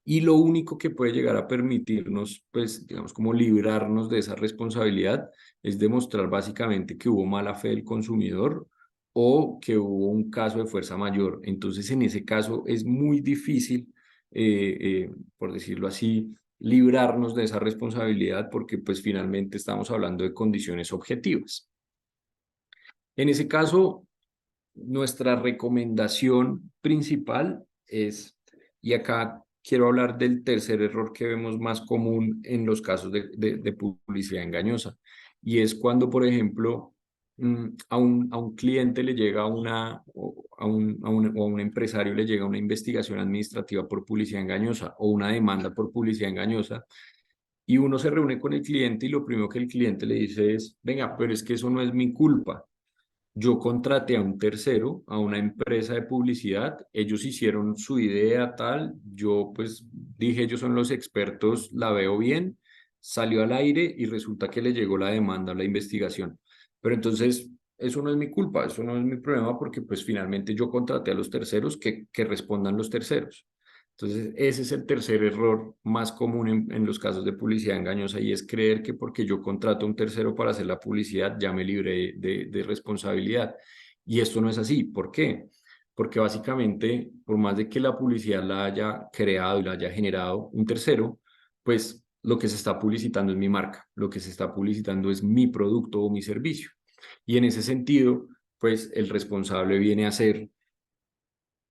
Speaker 3: Y lo único que puede llegar a permitirnos, pues, digamos, como librarnos de esa responsabilidad es demostrar básicamente que hubo mala fe del consumidor o que hubo un caso de fuerza mayor. Entonces, en ese caso es muy difícil, por decirlo así, librarnos de esa responsabilidad porque, pues, finalmente estamos hablando de condiciones objetivas. En ese caso, nuestra recomendación principal es, y acá quiero hablar del tercer error que vemos más común en los casos de publicidad engañosa, y es cuando, por ejemplo, a un cliente le llega o a un empresario le llega una investigación administrativa por publicidad engañosa o una demanda por publicidad engañosa, y uno se reúne con el cliente y lo primero que el cliente le dice es, venga, pero es que eso no es mi culpa. Yo contraté a un tercero, a una empresa de publicidad, ellos hicieron su idea tal, yo pues dije, ellos son los expertos, la veo bien, salió al aire y resulta que le llegó la demanda, la investigación. Pero entonces, eso no es mi culpa, eso no es mi problema porque pues finalmente yo contraté a los terceros que respondan los terceros. Entonces, ese es el tercer error más común en los casos de publicidad engañosa y es creer que porque yo contrato a un tercero para hacer la publicidad ya me libré de responsabilidad. Y esto no es así. ¿Por qué? Porque básicamente, por más de que la publicidad la haya creado y la haya generado un tercero, pues lo que se está publicitando es mi marca, lo que se está publicitando es mi producto o mi servicio. Y en ese sentido, pues el responsable viene a ser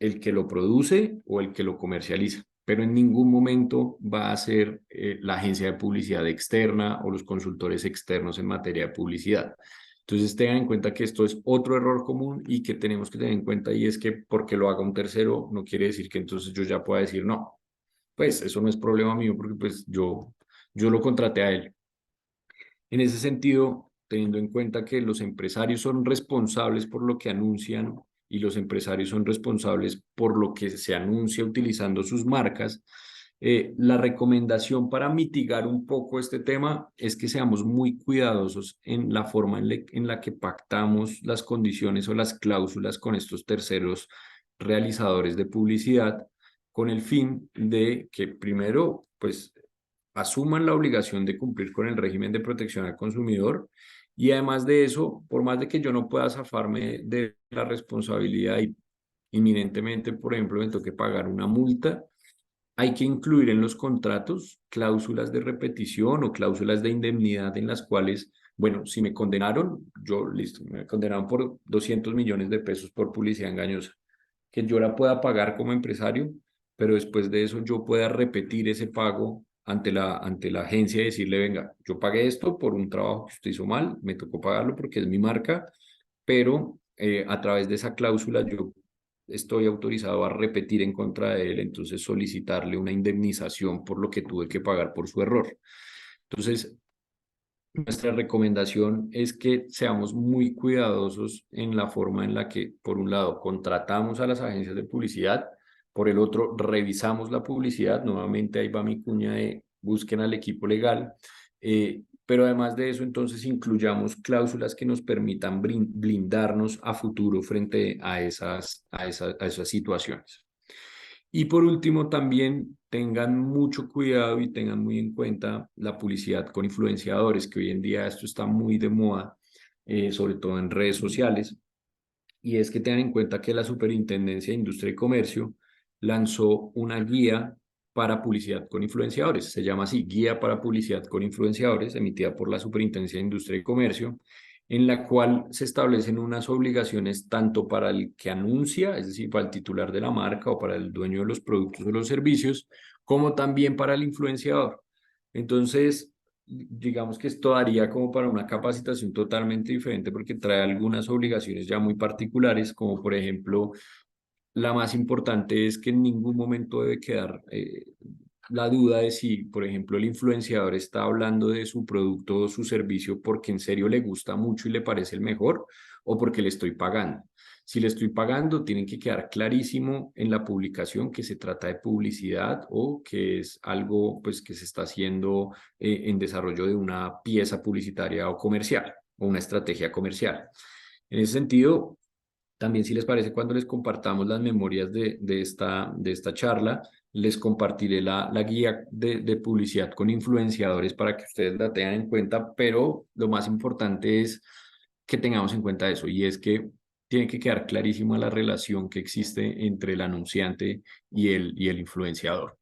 Speaker 3: el que lo produce o el que lo comercializa, pero en ningún momento va a ser la agencia de publicidad externa o los consultores externos en materia de publicidad. Entonces tengan en cuenta que esto es otro error común y que tenemos que tener en cuenta, y es que porque lo haga un tercero no quiere decir que entonces yo ya pueda decir no, pues eso no es problema mío porque pues yo lo contraté a él. En ese sentido, teniendo en cuenta que los empresarios son responsables por lo que anuncian y los empresarios son responsables por lo que se anuncia utilizando sus marcas, la recomendación para mitigar un poco este tema es que seamos muy cuidadosos en la forma en la que pactamos las condiciones o las cláusulas con estos terceros realizadores de publicidad, con el fin de que primero, pues asuman la obligación de cumplir con el régimen de protección al consumidor, y además de eso, por más de que yo no pueda zafarme de la responsabilidad y inminentemente, por ejemplo, me toque pagar una multa, hay que incluir en los contratos cláusulas de repetición o cláusulas de indemnidad en las cuales, bueno, si me condenaron, yo, listo, me condenaron por 200 millones de pesos por publicidad engañosa, que yo la pueda pagar como empresario, pero después de eso yo pueda repetir ese pago ante la agencia y decirle, venga, yo pagué esto por un trabajo que usted hizo mal, me tocó pagarlo porque es mi marca, pero a través de esa cláusula yo estoy autorizado a repetir en contra de él, entonces solicitarle una indemnización por lo que tuve que pagar por su error. Entonces, nuestra recomendación es que seamos muy cuidadosos en la forma en la que, por un lado, contratamos a las agencias de publicidad, por el otro, revisamos la publicidad. Nuevamente ahí va mi cuña de busquen al equipo legal, pero además de eso, entonces incluyamos cláusulas que nos permitan blindarnos a futuro frente a esas situaciones. Y por último, también tengan mucho cuidado y tengan muy en cuenta la publicidad con influenciadores, que hoy en día esto está muy de moda, sobre todo en redes sociales. Y es que tengan en cuenta que la Superintendencia de Industria y Comercio lanzó una guía para publicidad con influenciadores. Se llama así, Guía para Publicidad con Influenciadores, emitida por la Superintendencia de Industria y Comercio, en la cual se establecen unas obligaciones tanto para el que anuncia, es decir, para el titular de la marca o para el dueño de los productos o los servicios, como también para el influenciador. Entonces, digamos que esto daría como para una capacitación totalmente diferente porque trae algunas obligaciones ya muy particulares, como por ejemplo, la más importante es que en ningún momento debe quedar la duda de si, por ejemplo, el influenciador está hablando de su producto o su servicio porque en serio le gusta mucho y le parece el mejor o porque le estoy pagando. Si le estoy pagando, tiene que quedar clarísimo en la publicación que se trata de publicidad o que es algo pues, que se está haciendo en desarrollo de una pieza publicitaria o comercial o una estrategia comercial. En ese sentido, también si les parece, cuando les compartamos las memorias de esta charla, les compartiré la guía de publicidad con influenciadores para que ustedes la tengan en cuenta, pero lo más importante es que tengamos en cuenta eso, y es que tiene que quedar clarísima la relación que existe entre el anunciante y el influenciador.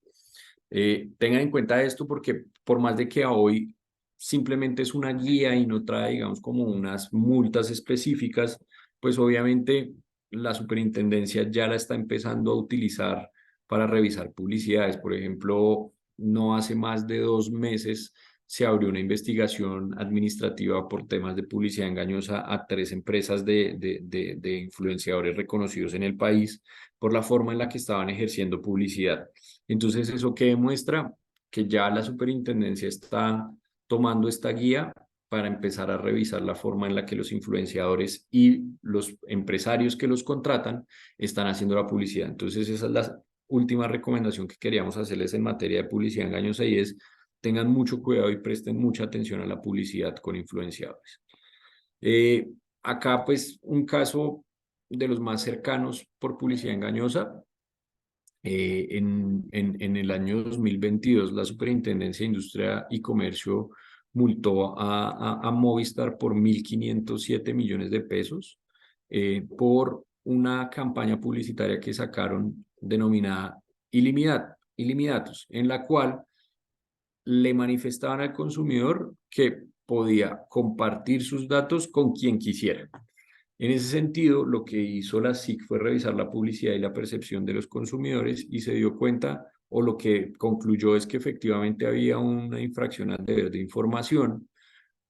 Speaker 3: Tengan en cuenta esto porque por más de que a hoy simplemente es una guía y no trae, digamos, como unas multas específicas, pues obviamente la superintendencia ya la está empezando a utilizar para revisar publicidades. Por ejemplo, no hace más de 2 meses se abrió una investigación administrativa por temas de publicidad engañosa a 3 empresas de influenciadores reconocidos en el país por la forma en la que estaban ejerciendo publicidad. Entonces, ¿eso qué demuestra? Que ya la superintendencia está tomando esta guía para empezar a revisar la forma en la que los influenciadores y los empresarios que los contratan están haciendo la publicidad. Entonces, esa es la última recomendación que queríamos hacerles en materia de publicidad engañosa, y es tengan mucho cuidado y presten mucha atención a la publicidad con influenciadores. Acá, pues, un caso de los más cercanos por publicidad engañosa. En el año 2022, la Superintendencia de Industria y Comercio multó a Movistar por 1.507 millones de pesos por una campaña publicitaria que sacaron denominada Ilimitados, en la cual le manifestaban al consumidor que podía compartir sus datos con quien quisiera. En ese sentido, lo que hizo la SIC fue revisar la publicidad y la percepción de los consumidores y se dio cuenta, o lo que concluyó es que efectivamente había una infracción al deber de información,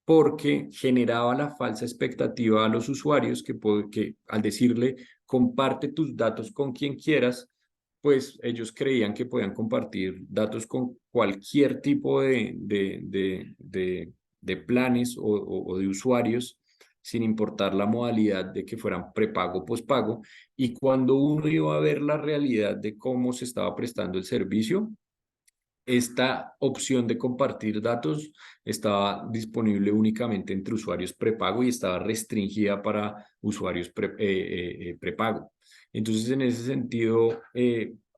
Speaker 3: porque generaba la falsa expectativa a los usuarios que al decirle comparte tus datos con quien quieras, pues ellos creían que podían compartir datos con cualquier tipo de planes o de usuarios, sin importar la modalidad de que fueran prepago o pospago. Y cuando uno iba a ver la realidad de cómo se estaba prestando el servicio, esta opción de compartir datos estaba disponible únicamente entre usuarios prepago y estaba restringida para usuarios prepago. Entonces, en ese sentido,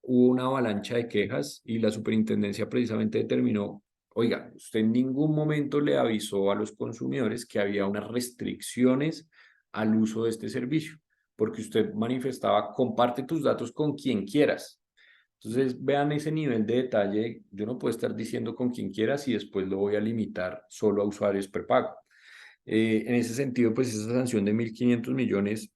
Speaker 3: hubo una avalancha de quejas y la superintendencia precisamente determinó, oiga, usted en ningún momento le avisó a los consumidores que había unas restricciones al uso de este servicio, porque usted manifestaba, comparte tus datos con quien quieras. Entonces, vean ese nivel de detalle. Yo no puedo estar diciendo con quien quieras y después lo voy a limitar solo a usuarios prepago. En ese sentido, pues esa sanción de 1.500 millones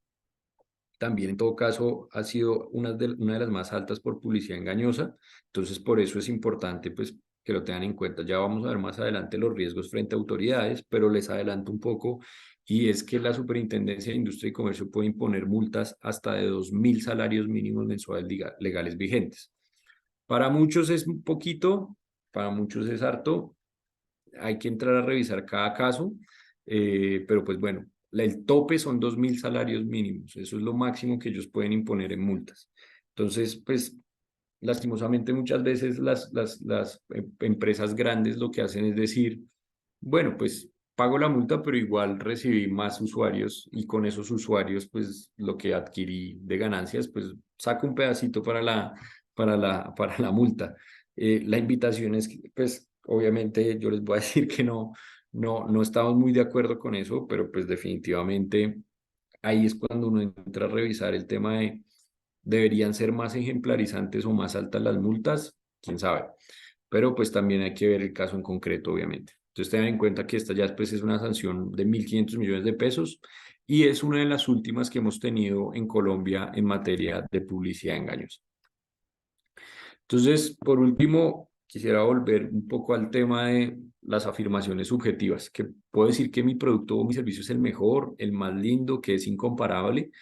Speaker 3: también en todo caso ha sido una de las más altas por publicidad engañosa. Entonces, por eso es importante pues que lo tengan en cuenta. Ya vamos a ver más adelante los riesgos frente a autoridades, pero les adelanto un poco, y es que la Superintendencia de Industria y Comercio puede imponer multas hasta de 2.000 salarios mínimos mensuales legales vigentes. Para muchos es un poquito, para muchos es harto. Hay que entrar a revisar cada caso, pero pues bueno, el tope son 2.000 salarios mínimos. Eso es lo máximo que ellos pueden imponer en multas. Entonces, pues lastimosamente muchas veces las empresas grandes lo que hacen es decir, bueno, pues pago la multa, pero igual recibí más usuarios y con esos usuarios, pues lo que adquirí de ganancias, pues saco un pedacito para la multa. La invitación es, pues obviamente yo les voy a decir que no estamos muy de acuerdo con eso, pero pues definitivamente ahí es cuando uno entra a revisar el tema de, ¿deberían ser más ejemplarizantes o más altas las multas? Quién sabe. Pero pues también hay que ver el caso en concreto, obviamente. Entonces tengan en cuenta que esta ya después es una sanción de 1.500 millones de pesos y es una de las últimas que hemos tenido en Colombia en materia de publicidad engañosa. Entonces, por último, quisiera volver un poco al tema de las afirmaciones subjetivas, que puedo decir que mi producto o mi servicio es el mejor, el más lindo, que es incomparable.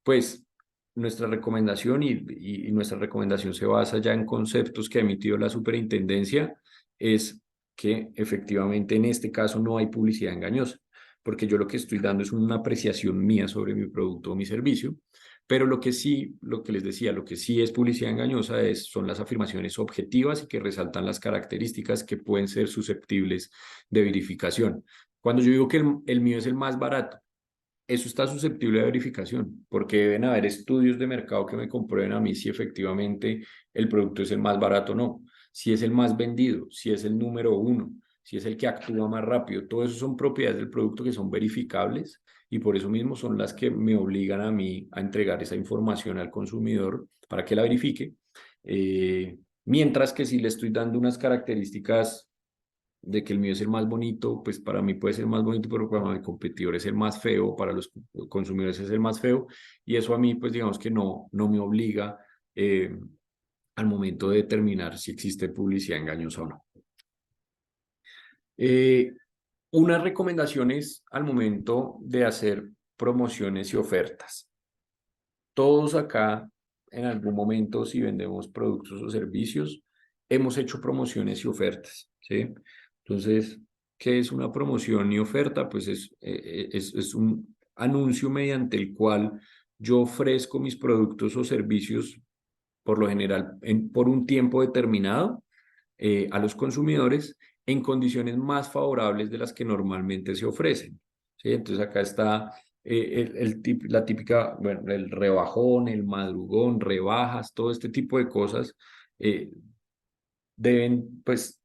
Speaker 3: Pues nuestra recomendación y nuestra recomendación se basa ya en conceptos que ha emitido la superintendencia, es que efectivamente en este caso no hay publicidad engañosa, porque yo lo que estoy dando es una apreciación mía sobre mi producto o mi servicio, pero lo que sí, lo que les decía, lo que sí es publicidad engañosa son las afirmaciones objetivas y que resaltan las características que pueden ser susceptibles de verificación. Cuando yo digo que el mío es el más barato, eso está susceptible de verificación, porque deben haber estudios de mercado que me comprueben a mí si efectivamente el producto es el más barato o no, si es el más vendido, si es el número uno, si es el que actúa más rápido. Todo eso son propiedades del producto que son verificables y por eso mismo son las que me obligan a mí a entregar esa información al consumidor para que la verifique. Mientras que si le estoy dando unas características de que el mío es el más bonito, pues para mí puede ser más bonito, pero para mi competidor es el más feo, para los consumidores es el más feo, y eso a mí, pues digamos que no me obliga al momento de determinar si existe publicidad engañosa o no. Unas recomendaciones al momento de hacer promociones y ofertas. Todos acá, en algún momento, si vendemos productos o servicios, hemos hecho promociones y ofertas, ¿sí? Entonces, ¿qué es una promoción y oferta? Pues es un anuncio mediante el cual yo ofrezco mis productos o servicios, por lo general, por un tiempo determinado, a los consumidores en condiciones más favorables de las que normalmente se ofrecen, ¿sí? Entonces, acá está la típica, bueno, el rebajón, el madrugón, rebajas, todo este tipo de cosas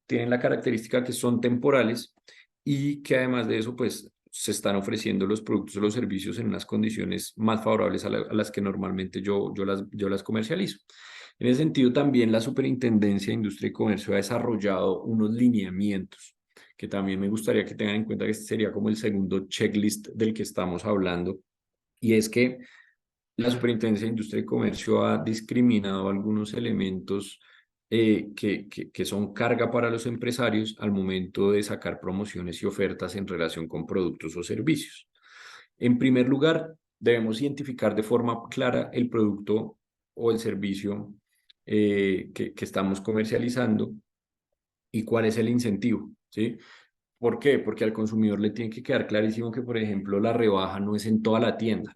Speaker 3: tienen la característica que son temporales y que además de eso, pues se están ofreciendo los productos o los servicios en unas condiciones más favorables a las que normalmente yo las comercializo. En ese sentido, también la Superintendencia de Industria y Comercio ha desarrollado unos lineamientos que también me gustaría que tengan en cuenta, que este sería como el segundo checklist del que estamos hablando, y es que la Superintendencia de Industria y Comercio ha discriminado algunos elementos que son carga para los empresarios al momento de sacar promociones y ofertas en relación con productos o servicios. En primer lugar, debemos identificar de forma clara el producto o el servicio que estamos comercializando y cuál es el incentivo, ¿sí? ¿Por qué? Porque al consumidor le tiene que quedar clarísimo que, por ejemplo, la rebaja no es en toda la tienda,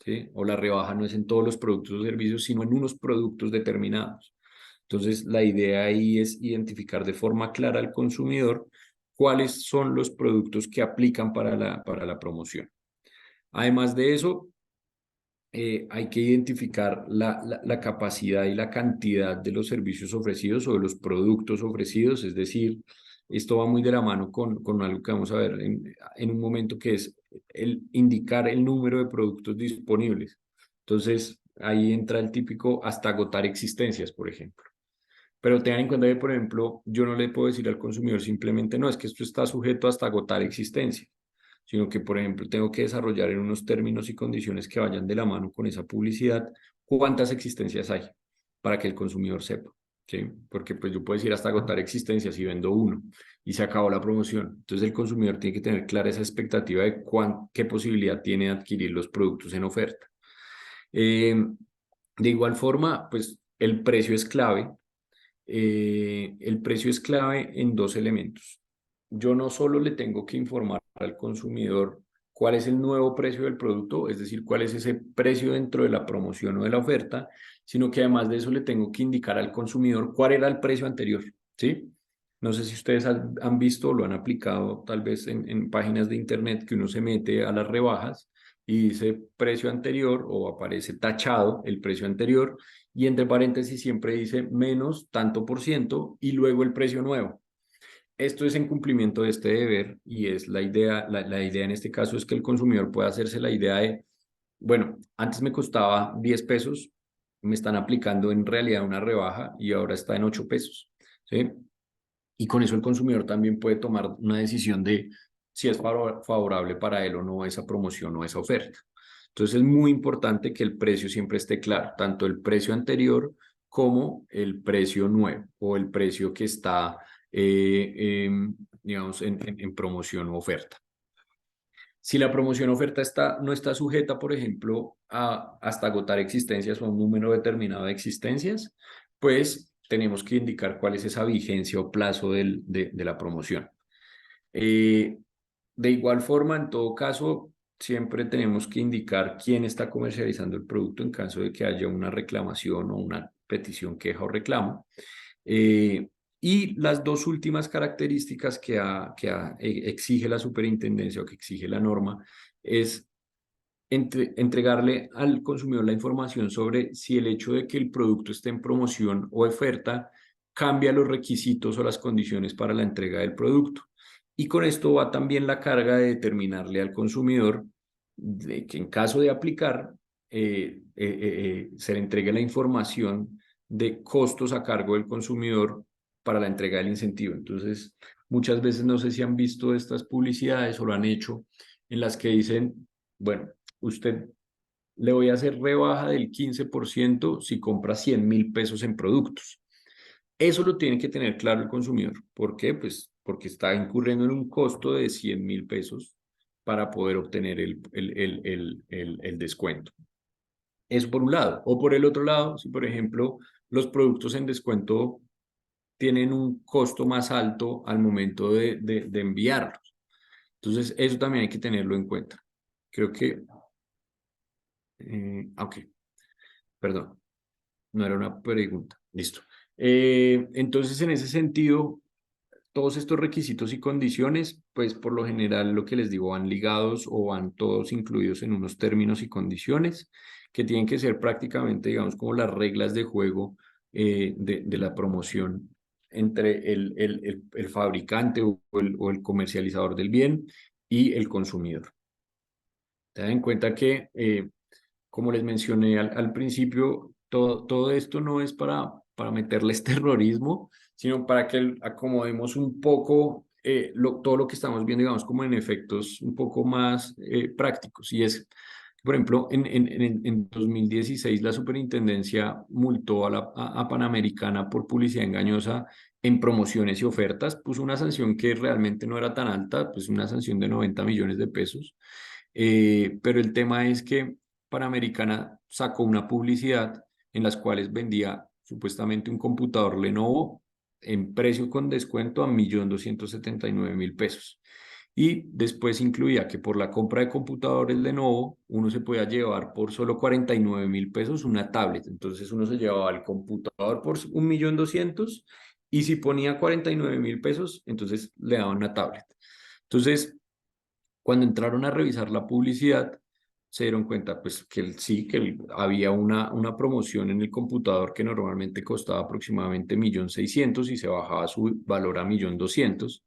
Speaker 3: ¿sí? O la rebaja no es en todos los productos o servicios, sino en unos productos determinados. Entonces, la idea ahí es identificar de forma clara al consumidor cuáles son los productos que aplican para la promoción. Además de eso, hay que identificar la capacidad y la cantidad de los servicios ofrecidos o de los productos ofrecidos, es decir, esto va muy de la mano con algo que vamos a ver en un momento, que es el indicar el número de productos disponibles. Entonces, ahí entra el típico hasta agotar existencias, por ejemplo. Pero tengan en cuenta que, por ejemplo, yo no le puedo decir al consumidor simplemente, no, es que esto está sujeto hasta agotar existencia, sino que, por ejemplo, tengo que desarrollar en unos términos y condiciones que vayan de la mano con esa publicidad cuántas existencias hay para que el consumidor sepa, ¿sí? Porque pues yo puedo decir hasta agotar existencias y vendo uno y se acabó la promoción. Entonces el consumidor tiene que tener clara esa expectativa de qué posibilidad tiene de adquirir los productos en oferta. De igual forma, pues el precio es clave. El precio es clave en dos elementos. Yo no solo le tengo que informar al consumidor cuál es el nuevo precio del producto, es decir, cuál es ese precio dentro de la promoción o de la oferta, sino que además de eso le tengo que indicar al consumidor cuál era el precio anterior, ¿sí? No sé si ustedes han visto o lo han aplicado tal vez en páginas de internet, que uno se mete a las rebajas y dice precio anterior o aparece tachado el precio anterior y entre paréntesis siempre dice menos tanto por ciento y luego el precio nuevo. Esto es en cumplimiento de este deber y es la idea, la idea en este caso es que el consumidor pueda hacerse la idea de, bueno, antes me costaba 10 pesos, me están aplicando en realidad una rebaja y ahora está en 8 pesos, ¿sí? Y con eso el consumidor también puede tomar una decisión de si es favorable para él o no esa promoción o esa oferta. Entonces es muy importante que el precio siempre esté claro, tanto el precio anterior como el precio nuevo o el precio que está, digamos, en promoción o oferta. Si la promoción o oferta no está sujeta, por ejemplo, a hasta agotar existencias o a un número determinado de existencias, pues tenemos que indicar cuál es esa vigencia o plazo de la promoción. De igual forma, en todo caso, siempre tenemos que indicar quién está comercializando el producto en caso de que haya una reclamación o una petición, queja o reclamo. Y las dos últimas características que exige la superintendencia o que exige la norma es entregarle al consumidor la información sobre si el hecho de que el producto esté en promoción o oferta cambia los requisitos o las condiciones para la entrega del producto. Y con esto va también la carga de determinarle al consumidor de que en caso de aplicar, se le entregue la información de costos a cargo del consumidor para la entrega del incentivo. Entonces, muchas veces no sé si han visto estas publicidades o lo han hecho, en las que dicen, bueno, usted le voy a hacer rebaja del 15% si compra 100.000 pesos en productos. Eso lo tiene que tener claro el consumidor. ¿Por qué? Pues porque está incurriendo en un costo de 100.000 pesos para poder obtener el descuento. Eso por un lado. O por el otro lado, si por ejemplo los productos en descuento tienen un costo más alto al momento de enviarlos. Entonces, eso también hay que tenerlo en cuenta. Creo que, ok, perdón, no era una pregunta. Listo. Entonces, en ese sentido, todos estos requisitos y condiciones, pues por lo general lo que les digo, van ligados o van todos incluidos en unos términos y condiciones que tienen que ser prácticamente, digamos, como las reglas de juego de la promoción entre el fabricante o el comercializador del bien y el consumidor. Ten en cuenta que, como les mencioné al principio, todo esto no es para meterles terrorismo, sino para que acomodemos un poco todo lo que estamos viendo, digamos, como en efectos un poco más prácticos. Y es Por ejemplo, en 2016 la superintendencia multó a Panamericana por publicidad engañosa en promociones y ofertas, puso una sanción que realmente no era tan alta, pues una sanción de 90 millones de pesos. Pero el tema es que Panamericana sacó una publicidad en las cuales vendía supuestamente un computador Lenovo en precio con descuento a 1.279.000 pesos. Y después incluía que por la compra de computadores Lenovo, uno se podía llevar por solo 49.000 pesos una tablet. Entonces uno se llevaba el computador por 1.200.000 y si ponía 49.000 pesos, entonces le daban una tablet. Entonces, cuando entraron a revisar la publicidad, se dieron cuenta pues que sí, que había una promoción en el computador que normalmente costaba aproximadamente 1.600.000 y se bajaba su valor a 1.200.000,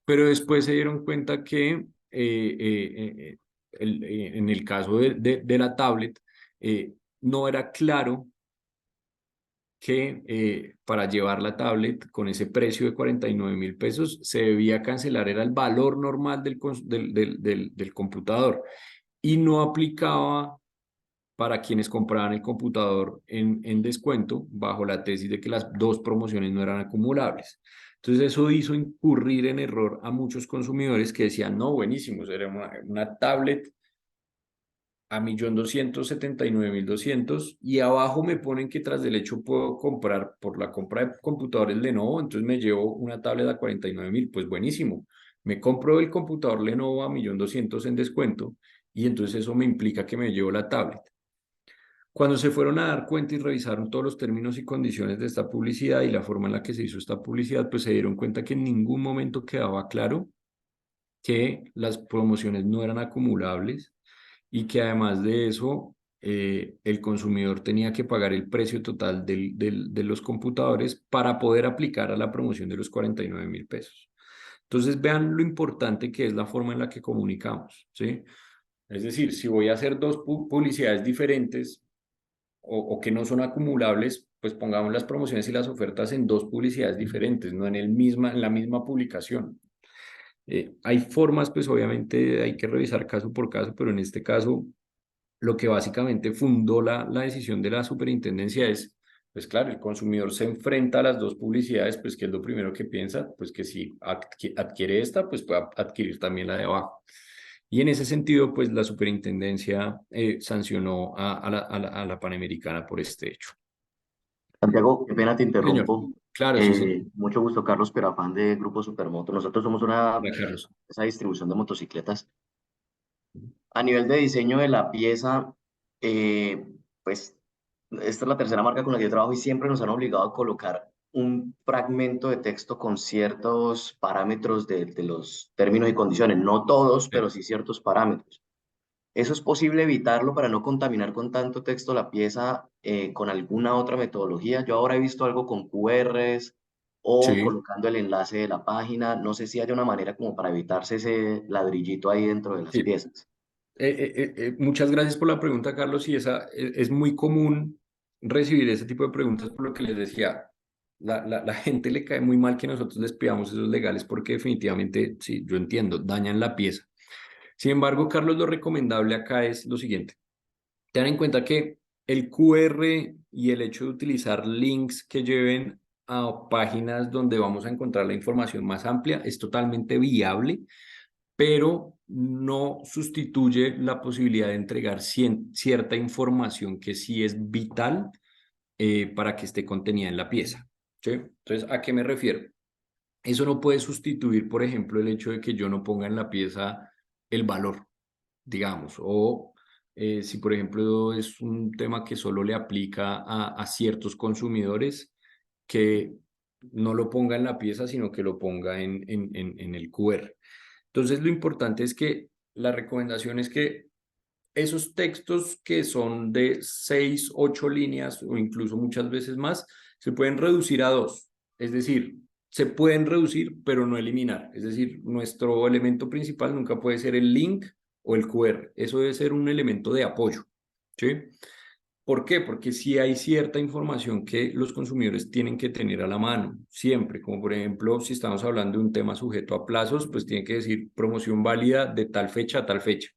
Speaker 3: pero después se dieron cuenta que en el caso de la tablet no era claro que para llevar la tablet con ese precio de 49.000 pesos se debía cancelar, era el valor normal del computador y no aplicaba para quienes compraban el computador en descuento bajo la tesis de que las dos promociones no eran acumulables. Entonces eso hizo incurrir en error a muchos consumidores que decían, no, buenísimo, era una tablet a 1.279.200 y abajo me ponen que tras del hecho puedo comprar por la compra de computadores Lenovo, entonces me llevo una tablet a 49.000, pues buenísimo, me compro el computador Lenovo a 1.200.000 en descuento y entonces eso me implica que me llevo la tablet. Cuando se fueron a dar cuenta y revisaron todos los términos y condiciones de esta publicidad y la forma en la que se hizo esta publicidad, pues se dieron cuenta que en ningún momento quedaba claro que las promociones no eran acumulables y que además de eso, el consumidor tenía que pagar el precio total de los computadores para poder aplicar a la promoción de los 49.000 pesos. Entonces, vean lo importante que es la forma en la que comunicamos, ¿sí? Es decir, si voy a hacer dos publicidades diferentes o que no son acumulables, pues pongamos las promociones y las ofertas en dos publicidades diferentes, no en la misma publicación. Hay formas, pues obviamente hay que revisar caso por caso, pero en este caso lo que básicamente fundó la decisión de la superintendencia es, pues claro, el consumidor se enfrenta a las dos publicidades, pues que es lo primero que piensa, pues que si adquiere esta, pues puede adquirir también la de abajo. Y en ese sentido, pues la superintendencia sancionó a la Panamericana por este hecho.
Speaker 5: Santiago, qué pena te
Speaker 3: Señor,
Speaker 5: interrumpo.
Speaker 3: claro, sí, señor.
Speaker 5: Mucho gusto, Carlos Perafán de Grupo Supermoto. Nosotros somos una
Speaker 3: Hola, Carlos.
Speaker 5: esa distribución de motocicletas. A nivel de diseño de la pieza, pues esta es la tercera marca con la que yo trabajo y siempre nos han obligado a colocar un fragmento de texto con ciertos parámetros de los términos y condiciones. No todos, pero sí ciertos parámetros. ¿Eso es posible evitarlo para no contaminar con tanto texto la pieza con alguna otra metodología? Yo ahora he visto algo con QRs o
Speaker 3: Sí.
Speaker 5: colocando el enlace de la página. No sé si hay una manera como para evitarse ese ladrillito ahí dentro de las
Speaker 3: Sí.
Speaker 5: piezas.
Speaker 3: Muchas gracias por la pregunta, Carlos. Y esa es muy común recibir ese tipo de preguntas, por lo que les decía, la gente le cae muy mal que nosotros les pidamos esos legales porque definitivamente, sí, yo entiendo, dañan la pieza. Sin embargo, Carlos, lo recomendable acá es lo siguiente. Ten en cuenta que el QR y el hecho de utilizar links que lleven a páginas donde vamos a encontrar la información más amplia es totalmente viable, pero no sustituye la posibilidad de entregar cierta información que sí es vital para que esté contenida en la pieza, ¿sí? Entonces, ¿a qué me refiero? Eso no puede sustituir, por ejemplo, el hecho de que yo no ponga en la pieza el valor, digamos, o si, por ejemplo, es un tema que solo le aplica a ciertos consumidores, que no lo ponga en la pieza, sino que lo ponga en el QR. Entonces, lo importante es que la recomendación es que esos textos que son de 6, 8 líneas o incluso muchas veces más, se pueden reducir a 2. Es decir, se pueden reducir, pero no eliminar. Es decir, nuestro elemento principal nunca puede ser el link o el QR. Eso debe ser un elemento de apoyo, ¿sí? ¿Por qué? Porque sí hay cierta información que los consumidores tienen que tener a la mano, siempre, como por ejemplo, si estamos hablando de un tema sujeto a plazos, pues tiene que decir promoción válida de tal fecha a tal fecha.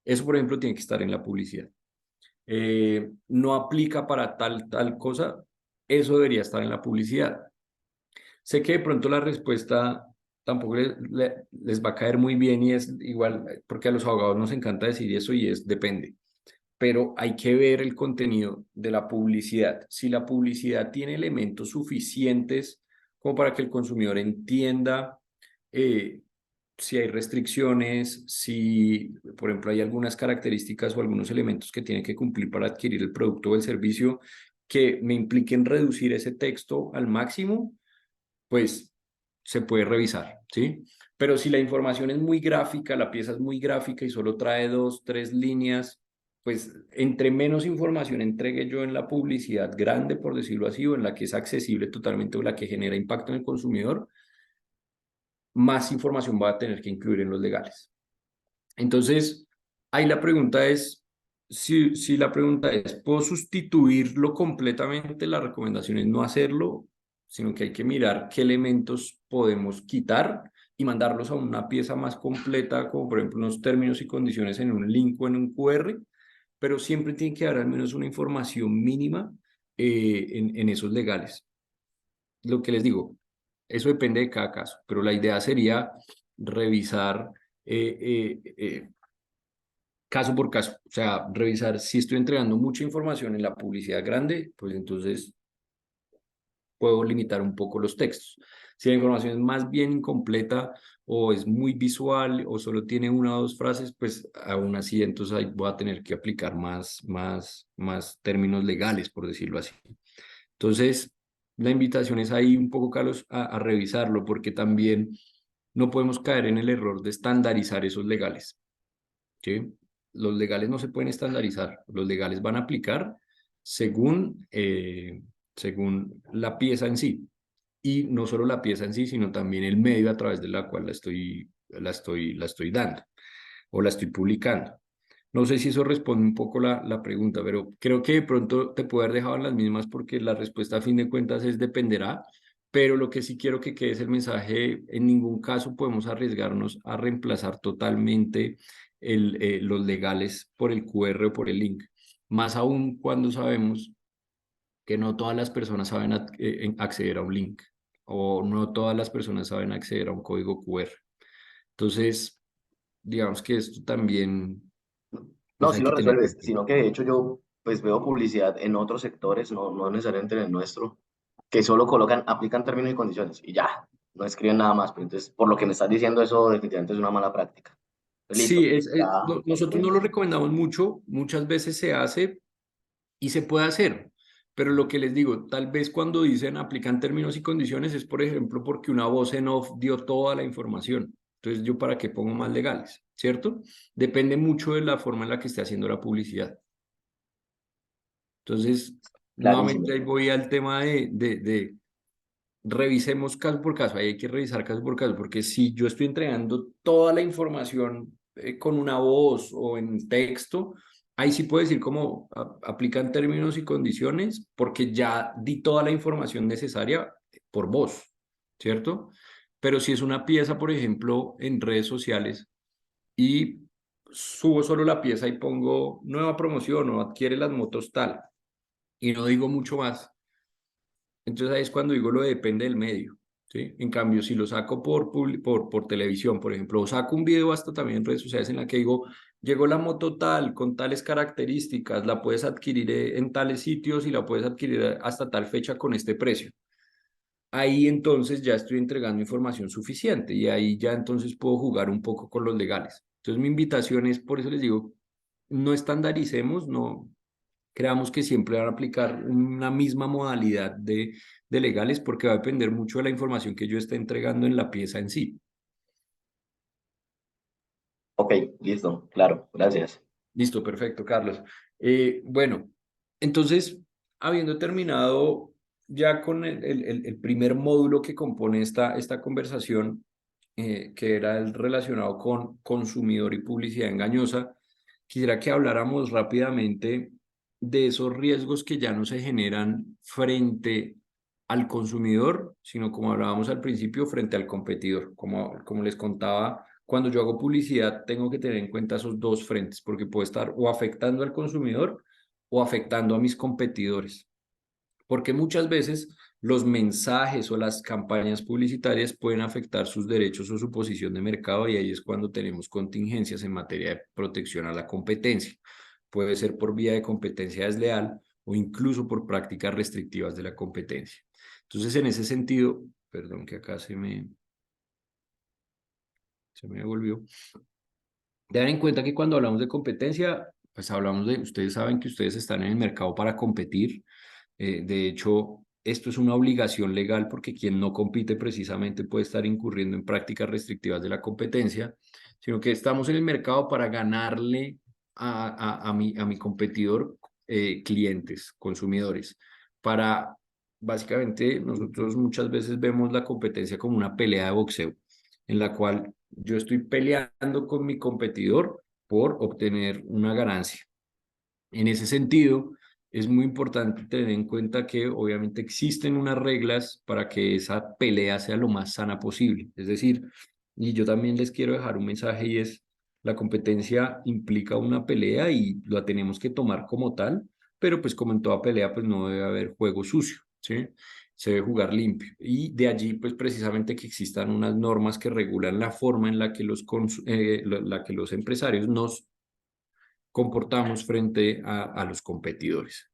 Speaker 3: Eso, por ejemplo, tiene que estar en la publicidad. No aplica para tal cosa, eso debería estar en la publicidad. Sé que de pronto la respuesta tampoco les va a caer muy bien y es igual, porque a los abogados nos encanta decir eso y es depende, pero hay que ver el contenido de la publicidad. Si la publicidad tiene elementos suficientes como para que el consumidor entienda si hay restricciones, si, por ejemplo, hay algunas características o algunos elementos que tiene que cumplir para adquirir el producto o el servicio que me impliquen reducir ese texto al máximo, pues se puede revisar, ¿sí? Pero si la información es muy gráfica, la pieza es muy gráfica y solo trae 2, 3 líneas, pues entre menos información entregue yo en la publicidad grande, por decirlo así, o en la que es accesible totalmente o la que genera impacto en el consumidor, más información va a tener que incluir en los legales. Entonces, ahí la pregunta es, si la pregunta es, ¿puedo sustituirlo completamente? La recomendación es no hacerlo, sino que hay que mirar qué elementos podemos quitar y mandarlos a una pieza más completa, como por ejemplo unos términos y condiciones en un link o en un QR, pero siempre tiene que dar al menos una información mínima en esos legales. Lo que les digo, eso depende de cada caso, pero la idea sería revisar caso por caso, o sea, revisar si estoy entregando mucha información en la publicidad grande, pues entonces puedo limitar un poco los textos. Si la información es más bien incompleta o es muy visual o solo tiene una o dos frases, pues aún así entonces ahí voy a tener que aplicar más términos legales, por decirlo así. Entonces, la invitación es ahí un poco, Carlos, a revisarlo, porque también no podemos caer en el error de estandarizar esos legales, ¿sí? Los legales no se pueden estandarizar, los legales van a aplicar según la pieza en sí. Y no solo la pieza en sí, sino también el medio a través de la cual la estoy dando o la estoy publicando. No sé si eso responde un poco la pregunta, pero creo que de pronto te puedo haber dejado en las mismas porque la respuesta a fin de cuentas es dependerá, pero lo que sí quiero que quede es el mensaje, en ningún caso podemos arriesgarnos a reemplazar totalmente los legales por el QR o por el link, más aún cuando sabemos que no todas las personas saben acceder a un link o no todas las personas saben acceder a un código QR. Entonces, digamos que esto también
Speaker 5: No,
Speaker 3: pues
Speaker 5: sí
Speaker 3: hay
Speaker 5: lo
Speaker 3: que tener.
Speaker 5: resuelves, sino que de hecho yo pues veo publicidad en otros sectores, no necesariamente en el nuestro, que solo aplican términos y condiciones y ya, no escriben nada más. Pero entonces, por lo que me estás diciendo, eso definitivamente es una mala práctica. Pues
Speaker 3: Sí,
Speaker 5: listo, ya,
Speaker 3: nosotros no lo recomendamos mucho, muchas veces se hace y se puede hacer, pero lo que les digo, tal vez cuando dicen aplican términos y condiciones es, por ejemplo, porque una voz en off dio toda la información. Entonces, ¿yo para qué pongo más legales? ¿Cierto? Depende mucho de la forma en la que esté haciendo la publicidad. Entonces,
Speaker 5: clarísimo.
Speaker 3: nuevamente ahí voy al tema de revisemos caso por caso, ahí hay que revisar caso por caso, porque si yo estoy entregando toda la información con una voz o en texto, ahí sí puedo decir cómo aplican términos y condiciones, porque ya di toda la información necesaria por voz, ¿cierto? Pero si es una pieza, por ejemplo, en redes sociales y subo solo la pieza y pongo nueva promoción o adquiere las motos tal, y no digo mucho más, entonces ahí es cuando digo lo de depende del medio, ¿sí? En cambio, si lo saco por televisión, por ejemplo, o saco un video hasta también en redes sociales en la que digo, llegó la moto tal, con tales características, la puedes adquirir en tales sitios y la puedes adquirir hasta tal fecha con este precio. Ahí entonces ya estoy entregando información suficiente y ahí ya entonces puedo jugar un poco con los legales. Entonces mi invitación es, por eso les digo, no estandaricemos, no, creamos que siempre van a aplicar una misma modalidad de legales porque va a depender mucho de la información que yo esté entregando en la pieza en sí.
Speaker 5: Ok, listo, claro, gracias.
Speaker 3: Listo, perfecto, Carlos. Bueno, entonces, habiendo terminado ya con el primer módulo que compone esta conversación, que era el relacionado con consumidor y publicidad engañosa, quisiera que habláramos rápidamente de esos riesgos que ya no se generan frente al consumidor, sino como hablábamos al principio, frente al competidor. Como les contaba, cuando yo hago publicidad tengo que tener en cuenta esos dos frentes, porque puedo estar o afectando al consumidor o afectando a mis competidores. Porque muchas veces los mensajes o las campañas publicitarias pueden afectar sus derechos o su posición de mercado, y ahí es cuando tenemos contingencias en materia de protección a la competencia. Puede ser por vía de competencia desleal o incluso por prácticas restrictivas de la competencia. Entonces, en ese sentido, perdón que acá se me devolvió. Tengan en cuenta que cuando hablamos de competencia, pues hablamos de, ustedes saben que ustedes están en el mercado para competir. De hecho, esto es una obligación legal porque quien no compite precisamente puede estar incurriendo en prácticas restrictivas de la competencia, sino que estamos en el mercado para ganarle a mi competidor clientes, consumidores. Para, básicamente, nosotros muchas veces vemos la competencia como una pelea de boxeo, en la cual yo estoy peleando con mi competidor por obtener una ganancia. En ese sentido, es muy importante tener en cuenta que obviamente existen unas reglas para que esa pelea sea lo más sana posible. Es decir, y yo también les quiero dejar un mensaje, y es: la competencia implica una pelea y la tenemos que tomar como tal, pero pues como en toda pelea, pues no debe haber juego sucio, ¿sí? Se debe jugar limpio. Y de allí, pues precisamente que existan unas normas que regulan la forma en la que los empresarios nos comportamos frente a los competidores.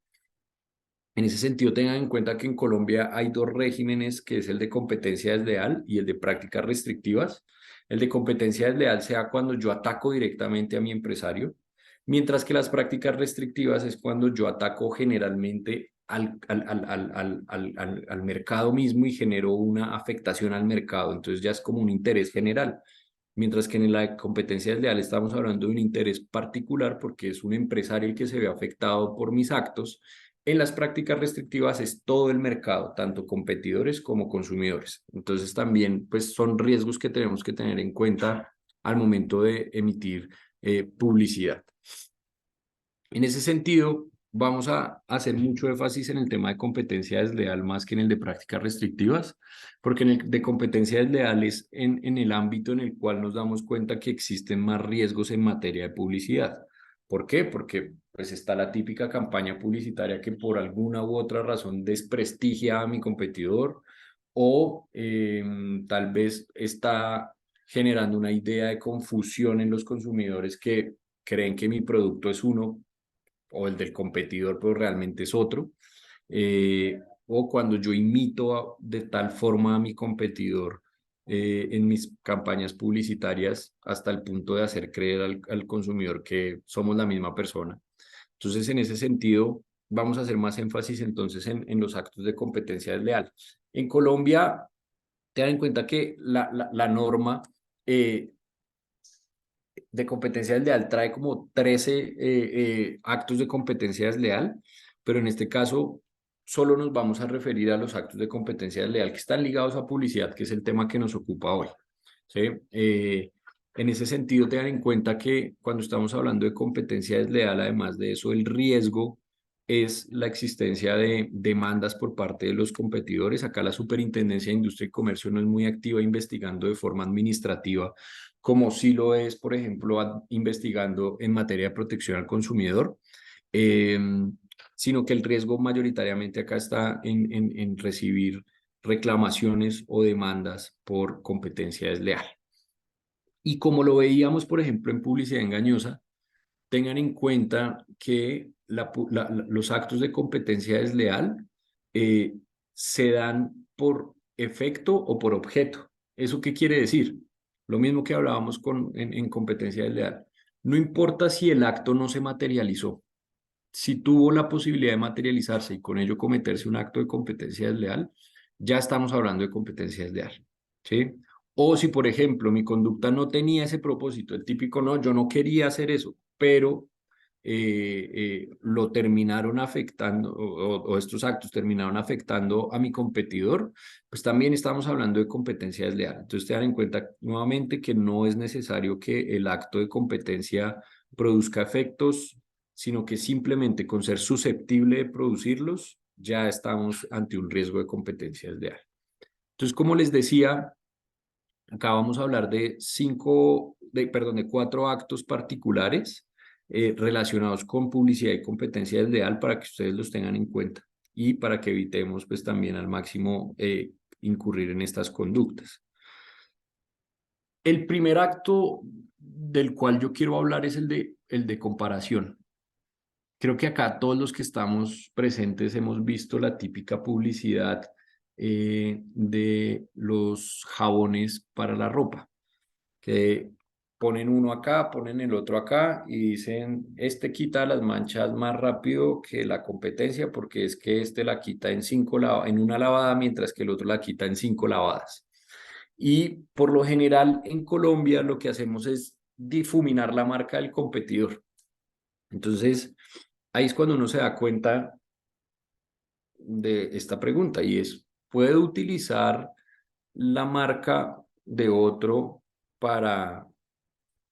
Speaker 3: En ese sentido, tengan en cuenta que en Colombia hay dos regímenes, que es el de competencia desleal y el de prácticas restrictivas. El de competencia desleal se da cuando yo ataco directamente a mi empresario, mientras que las prácticas restrictivas es cuando yo ataco generalmente al mercado mismo y genero una afectación al mercado. Entonces ya es como un interés general. Mientras que en la competencia desleal estamos hablando de un interés particular porque es un empresario el que se ve afectado por mis actos. En las prácticas restrictivas es todo el mercado, tanto competidores como consumidores. Entonces también pues son riesgos que tenemos que tener en cuenta al momento de emitir publicidad. En ese sentido, vamos a hacer mucho énfasis en el tema de competencia desleal más que en el de prácticas restrictivas, porque en el de competencia desleal es en el ámbito en el cual nos damos cuenta que existen más riesgos en materia de publicidad. ¿Por qué? Porque pues está la típica campaña publicitaria que por alguna u otra razón desprestigia a mi competidor, o tal vez está generando una idea de confusión en los consumidores que creen que mi producto es uno o el del competidor, pero realmente es otro. O cuando yo imito de tal forma a mi competidor en mis campañas publicitarias hasta el punto de hacer creer al consumidor que somos la misma persona. Entonces, en ese sentido, vamos a hacer más énfasis entonces en los actos de competencia desleal. En Colombia, ten en cuenta que la norma de competencia desleal trae como 13 actos de competencia desleal, pero en este caso solo nos vamos a referir a los actos de competencia desleal que están ligados a publicidad, que es el tema que nos ocupa hoy, ¿sí? En ese sentido, tengan en cuenta que cuando estamos hablando de competencia desleal, además de eso, el riesgo es la existencia de demandas por parte de los competidores. Acá la Superintendencia de Industria y Comercio no es muy activa investigando de forma administrativa, como sí lo es, por ejemplo, investigando en materia de protección al consumidor, sino que el riesgo mayoritariamente acá está en recibir reclamaciones o demandas por competencia desleal. Y como lo veíamos, por ejemplo, en publicidad engañosa, tengan en cuenta que los actos de competencia desleal se dan por efecto o por objeto. ¿Eso qué quiere decir? Lo mismo que hablábamos en competencia desleal. No importa si el acto no se materializó, si tuvo la posibilidad de materializarse y con ello cometerse un acto de competencia desleal, ya estamos hablando de competencia desleal, ¿sí? O si, por ejemplo, mi conducta no tenía ese propósito, el típico: no, yo no quería hacer eso, pero lo terminaron afectando, o estos actos terminaron afectando a mi competidor, pues también estamos hablando de competencia desleal. Entonces, tengan en cuenta nuevamente que no es necesario que el acto de competencia produzca efectos, sino que simplemente con ser susceptible de producirlos, ya estamos ante un riesgo de competencia desleal. Entonces, como les decía, Acá vamos a hablar de de 4 actos particulares relacionados con publicidad y competencia desleal para que ustedes los tengan en cuenta y para que evitemos pues también al máximo incurrir en estas conductas. El primer acto del cual yo quiero hablar es el de comparación. Creo que acá todos los que estamos presentes hemos visto la típica publicidad de los jabones para la ropa, que ponen uno acá, ponen el otro acá y dicen, este quita las manchas más rápido que la competencia porque es que este la quita en una lavada, mientras que el otro la quita en 5 lavadas. Y por lo general en Colombia lo que hacemos es difuminar la marca del competidor. Entonces, ahí es cuando uno se da cuenta de esta pregunta y es, ¿puedo utilizar la marca de otro para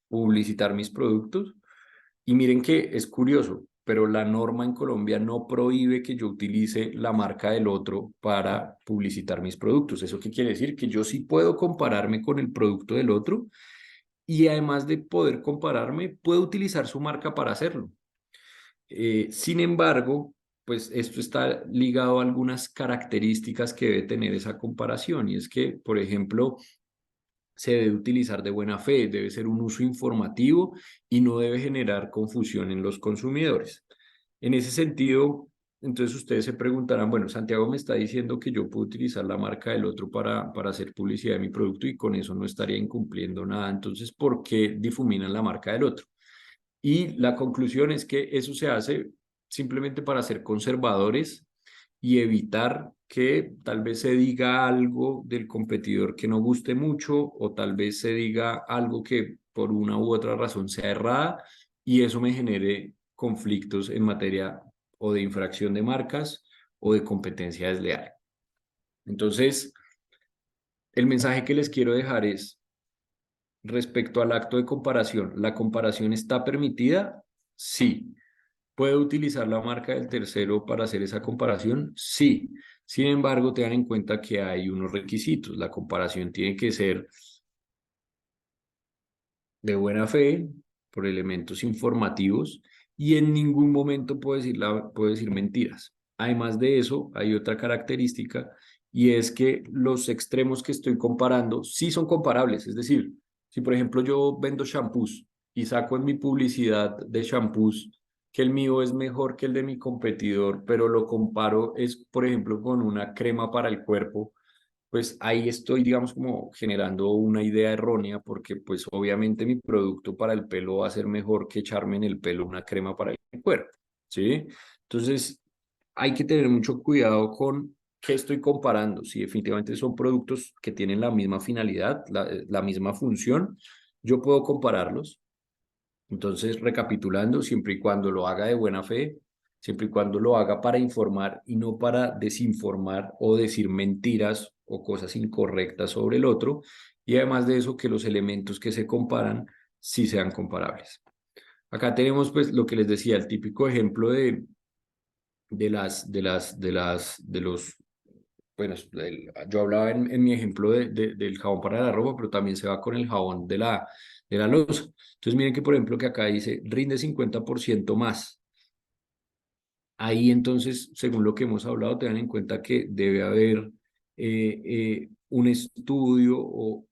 Speaker 3: publicitar mis productos? Y miren que es curioso, pero la norma en Colombia no prohíbe que yo utilice la marca del otro para publicitar mis productos. ¿Eso qué quiere decir? Que yo sí puedo compararme con el producto del otro y además de poder compararme, puedo utilizar su marca para hacerlo. Sin embargo, pues esto está ligado a algunas características que debe tener esa comparación y es que, por ejemplo, se debe utilizar de buena fe, debe ser un uso informativo y no debe generar confusión en los consumidores. En ese sentido, entonces ustedes se preguntarán, bueno, Santiago me está diciendo que yo puedo utilizar la marca del otro para hacer publicidad de mi producto y con eso no estaría incumpliendo nada. Entonces, ¿por qué difuminan la marca del otro? Y la conclusión es que eso se hace simplemente para ser conservadores y evitar que tal vez se diga algo del competidor que no guste mucho o tal vez se diga algo que por una u otra razón sea errada y eso me genere conflictos en materia o de infracción de marcas o de competencia desleal. Entonces, el mensaje que les quiero dejar es, respecto al acto de comparación, ¿la comparación está permitida? Sí. ¿Puedo utilizar la marca del tercero para hacer esa comparación? Sí. Sin embargo, tengan en cuenta que hay unos requisitos. La comparación tiene que ser de buena fe, por elementos informativos, y en ningún momento puedo decir mentiras. Además de eso, hay otra característica, y es que los extremos que estoy comparando sí son comparables. Es decir, si por ejemplo yo vendo shampoos y saco en mi publicidad de shampoos que el mío es mejor que el de mi competidor, pero lo comparo es, por ejemplo, con una crema para el cuerpo, pues ahí estoy, digamos, como generando una idea errónea porque pues obviamente mi producto para el pelo va a ser mejor que echarme en el pelo una crema para el cuerpo, ¿sí? Entonces, hay que tener mucho cuidado con qué estoy comparando. Si definitivamente son productos que tienen la misma finalidad, la misma función, yo puedo compararlos. Entonces, recapitulando, siempre y cuando lo haga de buena fe, siempre y cuando lo haga para informar y no para desinformar o decir mentiras o cosas incorrectas sobre el otro, y además de eso, que los elementos que se comparan sí sean comparables. Acá tenemos, pues, lo que les decía, el típico ejemplo de los, bueno, yo hablaba en mi ejemplo del jabón para la ropa, pero también se va con el jabón de la loza. Entonces miren que por ejemplo que acá dice rinde 50% más. Ahí entonces, según lo que hemos hablado, tengan en cuenta que debe haber un estudio o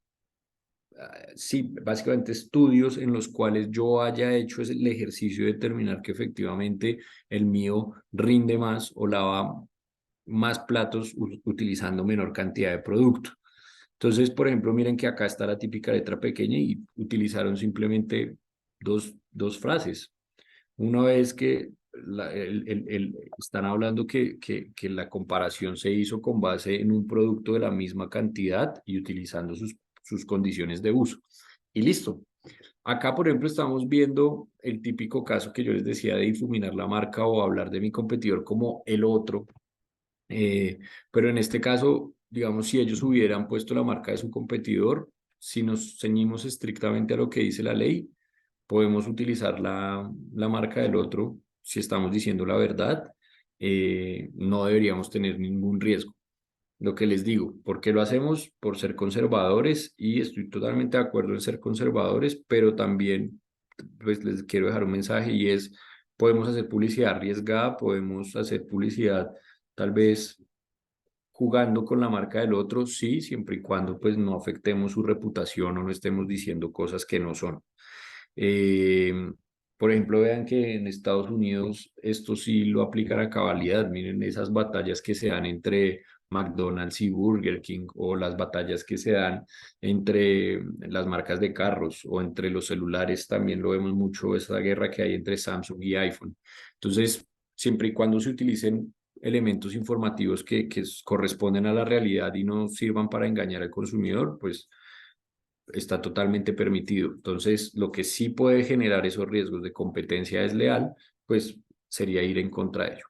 Speaker 3: sí, básicamente estudios en los cuales yo haya hecho el ejercicio de determinar que efectivamente el mío rinde más o lava más platos utilizando menor cantidad de producto. Entonces, por ejemplo, miren que acá está la típica letra pequeña y utilizaron simplemente dos frases. Una vez que están hablando que la comparación se hizo con base en un producto de la misma cantidad y utilizando sus condiciones de uso. Y listo. Acá, por ejemplo, estamos viendo el típico caso que yo les decía de difuminar la marca o hablar de mi competidor como el otro. Pero en este caso, digamos, si ellos hubieran puesto la marca de su competidor, si nos ceñimos estrictamente a lo que dice la ley, podemos utilizar la marca del otro si estamos diciendo la verdad, no deberíamos tener ningún riesgo. lo que les digo, ¿por qué lo hacemos? Por ser conservadores y estoy totalmente de acuerdo en ser conservadores, pero también pues les quiero dejar un mensaje y es, podemos hacer publicidad arriesgada, podemos hacer publicidad tal vez jugando con la marca del otro, sí, siempre y cuando pues no afectemos su reputación o no estemos diciendo cosas que no son. Eh, por ejemplo, vean que en Estados Unidos esto sí lo aplican a cabalidad. Miren esas batallas que se dan entre McDonald's y Burger King o las batallas que se dan entre las marcas de carros o entre los celulares. También lo vemos mucho, esa guerra que hay entre Samsung y iPhone. Entonces, siempre y cuando se utilicen elementos informativos que corresponden a la realidad y no sirvan para engañar al consumidor, pues está totalmente permitido. Entonces, lo que sí puede generar esos riesgos de competencia desleal, pues sería ir en contra de ello.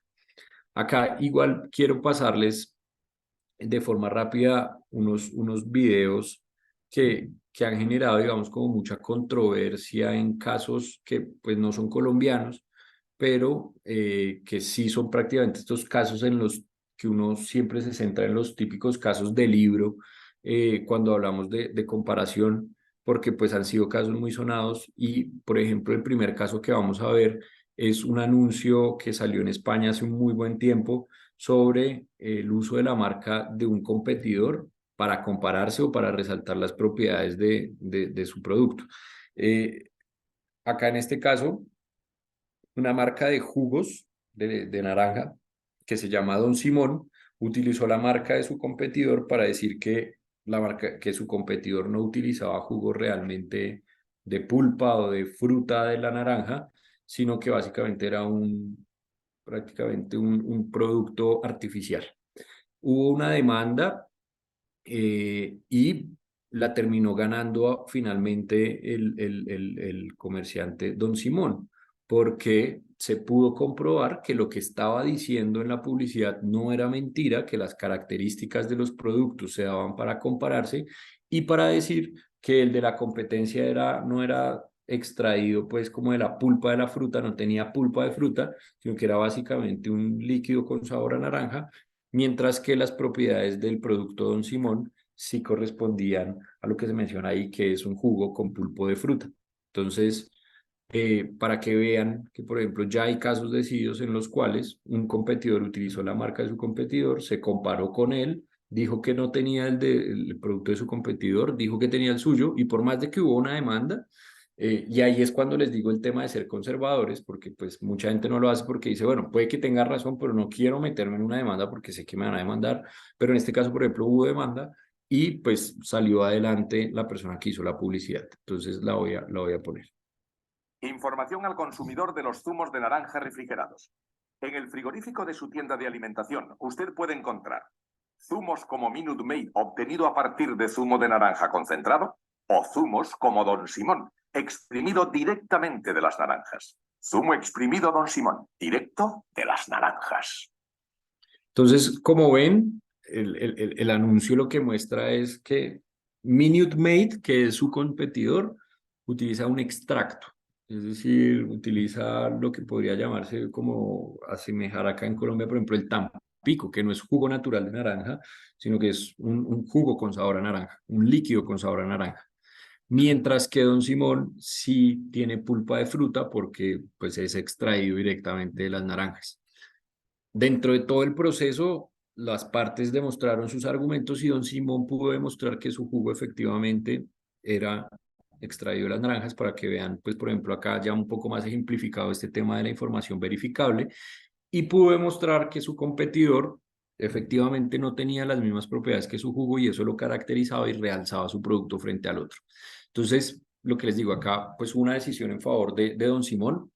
Speaker 3: Acá igual quiero pasarles de forma rápida unos videos que han generado, digamos, como mucha controversia en casos que pues no son colombianos, pero que sí son prácticamente estos casos en los que uno siempre se centra en los típicos casos de libro cuando hablamos de comparación, porque pues han sido casos muy sonados y, por ejemplo, el primer caso que vamos a ver es un anuncio que salió en España hace un muy buen tiempo sobre el uso de la marca de un competidor para compararse o para resaltar las propiedades de su producto. Acá en este caso, una marca de jugos de naranja que se llama Don Simón utilizó la marca de su competidor para decir que, que su competidor no utilizaba jugos realmente de pulpa o de fruta de la naranja, sino que básicamente era prácticamente un producto artificial. Hubo una demanda y la terminó ganando finalmente el comerciante Don Simón, porque se pudo comprobar que lo que estaba diciendo en la publicidad no era mentira, que las características de los productos se daban para compararse y para decir que el de la competencia no era extraído pues como de la pulpa de la fruta, no tenía pulpa de fruta, sino que era básicamente un líquido con sabor a naranja, mientras que las propiedades del producto Don Simón sí correspondían a lo que se menciona ahí, que es un jugo con pulpo de fruta. Entonces, para que vean que, por ejemplo, ya hay casos decididos en los cuales un competidor utilizó la marca de su competidor, se comparó con él, dijo que no tenía el producto de su competidor, dijo que tenía el suyo, y por más de que hubo una demanda, y ahí es cuando les digo el tema de ser conservadores, porque pues mucha gente no lo hace porque dice, bueno, puede que tenga razón, pero no quiero meterme en una demanda porque sé que me van a demandar, pero en este caso, por ejemplo, hubo demanda y pues salió adelante la persona que hizo la publicidad. Entonces la voy a poner.
Speaker 6: Información al consumidor de los zumos de naranja refrigerados. En el frigorífico de su tienda de alimentación, usted puede encontrar zumos como Minute Maid obtenido a partir de zumo de naranja concentrado o zumos como Don Simón, exprimido directamente de las naranjas. Zumo exprimido Don Simón, directo de las naranjas.
Speaker 3: Entonces, como ven, el anuncio lo que muestra es que Minute Maid, que es su competidor, utiliza un extracto. Es decir, utiliza lo que podría llamarse como asemejar acá en Colombia, por ejemplo, el Tampico, que no es jugo natural de naranja, sino que es un jugo con sabor a naranja, un líquido con sabor a naranja. Mientras que Don Simón sí tiene pulpa de fruta porque pues, es extraído directamente de las naranjas. Dentro de todo el proceso, las partes demostraron sus argumentos y Don Simón pudo demostrar que su jugo efectivamente era extraído de las naranjas para que vean, pues por ejemplo, acá ya un poco más ejemplificado este tema de la información verificable y pudo demostrar que su competidor efectivamente no tenía las mismas propiedades que su jugo y eso lo caracterizaba y realzaba su producto frente al otro. Entonces, lo que les digo acá, pues una decisión en favor de Don Simón.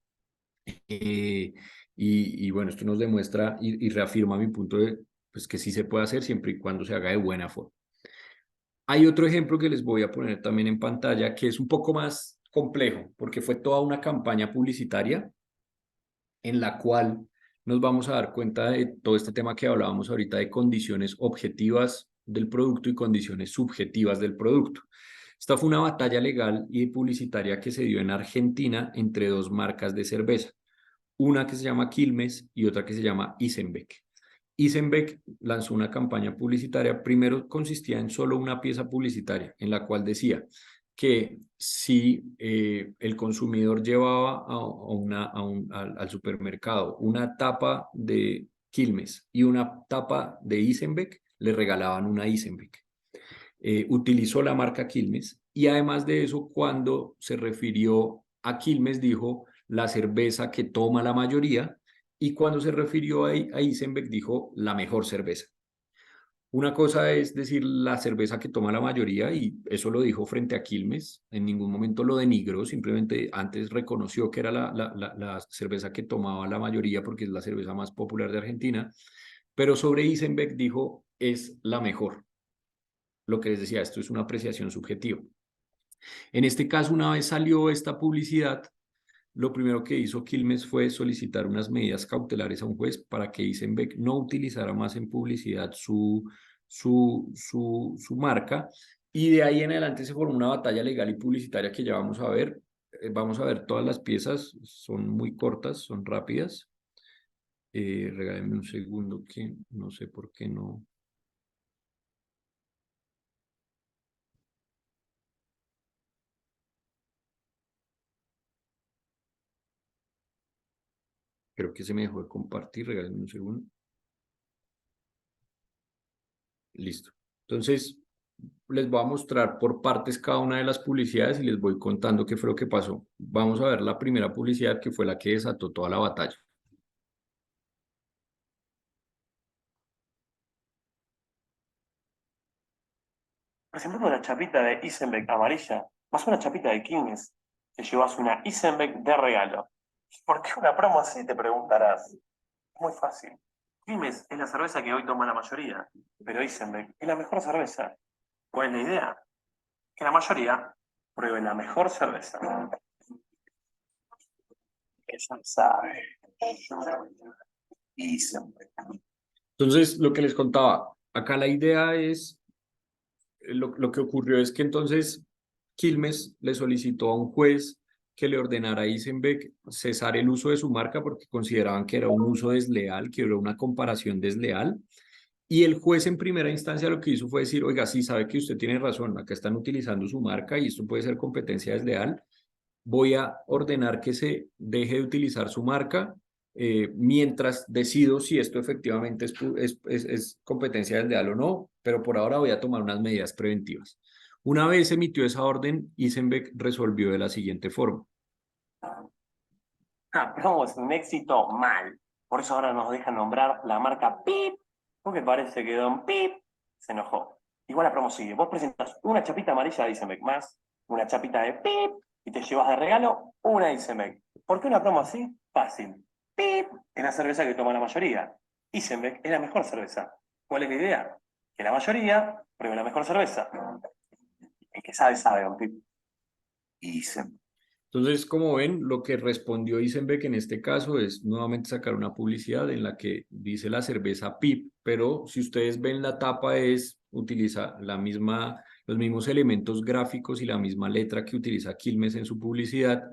Speaker 3: Y bueno, esto nos demuestra y reafirma mi punto de pues, que sí se puede hacer siempre y cuando se haga de buena forma. Hay otro ejemplo que les voy a poner también en pantalla que es un poco más complejo porque fue toda una campaña publicitaria en la cual nos vamos a dar cuenta de todo este tema que hablábamos ahorita de condiciones objetivas del producto y condiciones subjetivas del producto. Esta fue una batalla legal y publicitaria que se dio en Argentina entre dos marcas de cerveza, una que se llama Quilmes y otra que se llama Isenbeck. Isenbeck lanzó una campaña publicitaria. Primero consistía en solo una pieza publicitaria, en la cual decía que si el consumidor llevaba al supermercado una tapa de Quilmes y una tapa de Isenbeck, le regalaban una Isenbeck. Utilizó la marca Quilmes y además de eso, cuando se refirió a Quilmes, dijo la cerveza que toma la mayoría, y cuando se refirió a Isenbeck, dijo la mejor cerveza. Una cosa es decir la cerveza que toma la mayoría, y eso lo dijo frente a Quilmes, en ningún momento lo denigró, simplemente antes reconoció que era la cerveza que tomaba la mayoría porque es la cerveza más popular de Argentina, pero sobre Isenbeck dijo es la mejor. Lo que les decía, esto es una apreciación subjetiva. En este caso, una vez salió esta publicidad, lo primero que hizo Quilmes fue solicitar unas medidas cautelares a un juez para que Isenbeck no utilizara más en publicidad su marca, y de ahí en adelante se formó una batalla legal y publicitaria que ya vamos a ver. Vamos a ver todas las piezas, son muy cortas, son rápidas. Regálenme un segundo que no sé por qué no. Creo que se me dejó de compartir, regálenme un segundo. Listo. Entonces, les voy a mostrar por partes cada una de las publicidades y les voy contando qué fue lo que pasó. Vamos a ver la primera publicidad, que fue la que desató toda la batalla.
Speaker 7: Presentando una chapita de Isenbeck amarilla, más una chapita de Quilmes, te llevas una Isenbeck de regalo. ¿Por qué una promo así? Te preguntarás. Muy fácil. Quilmes es la cerveza que hoy toma la mayoría, pero Isenbeck es la mejor cerveza. ¿Cuál es la idea? Que la mayoría pruebe la mejor cerveza. Que ya sabe. Isenbeck.
Speaker 3: Entonces, lo que les contaba, acá la idea es, lo que ocurrió es que entonces Quilmes le solicitó a un juez que le ordenara a Isenbeck cesar el uso de su marca porque consideraban que era un uso desleal, que era una comparación desleal. Y el juez en primera instancia lo que hizo fue decir, oiga, sí, sabe que usted tiene razón, acá están utilizando su marca y esto puede ser competencia desleal. Voy a ordenar que se deje de utilizar su marca mientras decido si esto efectivamente es competencia desleal o no, pero por ahora voy a tomar unas medidas preventivas. Una vez emitió esa orden, Isenbeck resolvió de la siguiente forma.
Speaker 7: Promo es un éxito mal. Por eso ahora nos dejan nombrar la marca PIP, porque parece que Don PIP se enojó. Igual la promo sigue. Vos presentas una chapita amarilla de Isenbeck más, una chapita de PIP, y te llevas de regalo una Isenbeck. ¿Por qué una promo así? Fácil. PIP es la cerveza que toma la mayoría. Isenbeck es la mejor cerveza. ¿Cuál es la idea? Que la mayoría pruebe la mejor cerveza. El que sabe, sabe, Don PIP. Isenbeck.
Speaker 3: Entonces, como ven, lo que respondió Isenbeck en este caso es nuevamente sacar una publicidad en la que dice la cerveza PIP, pero si ustedes ven la tapa utiliza los mismos elementos gráficos y la misma letra que utiliza Quilmes en su publicidad.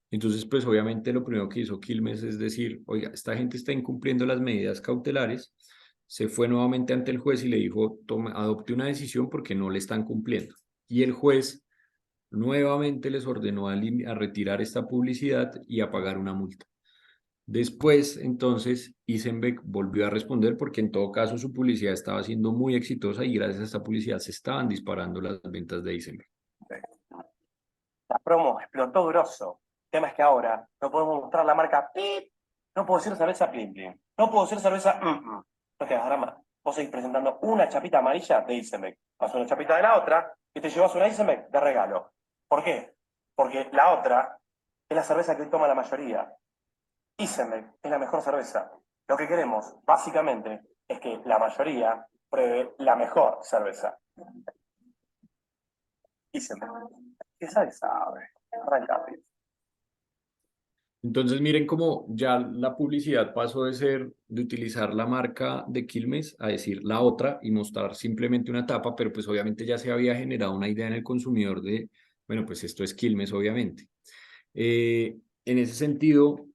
Speaker 3: Entonces, pues obviamente lo primero que hizo Quilmes es decir, oiga, esta gente está incumpliendo las medidas cautelares. Se fue nuevamente ante el juez y le dijo, adopte una decisión porque no le están cumpliendo. Y el juez nuevamente les ordenó a retirar esta publicidad y a pagar una multa. Después, entonces, Isenbeck volvió a responder porque en todo caso su publicidad estaba siendo muy exitosa y gracias a esta publicidad se estaban disparando las ventas de Isenbeck.
Speaker 7: La promo explotó grosso. El tema es que ahora no podemos mostrar la marca PIP. No puedo decir cerveza Plim Plim. No puedo decir cerveza No te das drama. Vos seguís presentando una chapita amarilla de Isenbeck, más una chapita de la otra, y te llevas una Isenbeck de regalo. ¿Por qué? Porque la otra es la cerveza que toma la mayoría. Isenbeck es la mejor cerveza. Lo que queremos, básicamente, es que la mayoría pruebe la mejor cerveza. Isenbeck. ¿Qué sabe? Sabe. Arranca.
Speaker 3: Entonces miren cómo ya la publicidad pasó de utilizar la marca de Quilmes a decir la otra y mostrar simplemente una tapa, pero pues obviamente ya se había generado una idea en el consumidor de, bueno, pues esto es Quilmes obviamente. En ese sentido,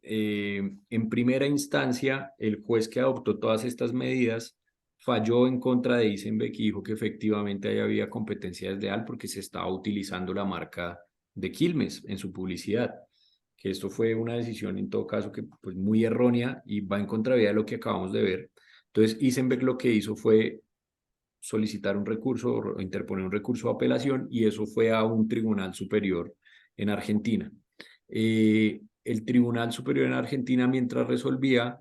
Speaker 3: en primera instancia, el juez que adoptó todas estas medidas falló en contra de Isenbeck y dijo que efectivamente ahí había competencia desleal porque se estaba utilizando la marca de Quilmes en su publicidad, que esto fue una decisión en todo caso que pues muy errónea y va en contravía de lo que acabamos de ver. Entonces Isenbeck lo que hizo fue solicitar un recurso o interponer un recurso de apelación y eso fue a un tribunal superior en Argentina. El Tribunal Superior en Argentina, mientras resolvía,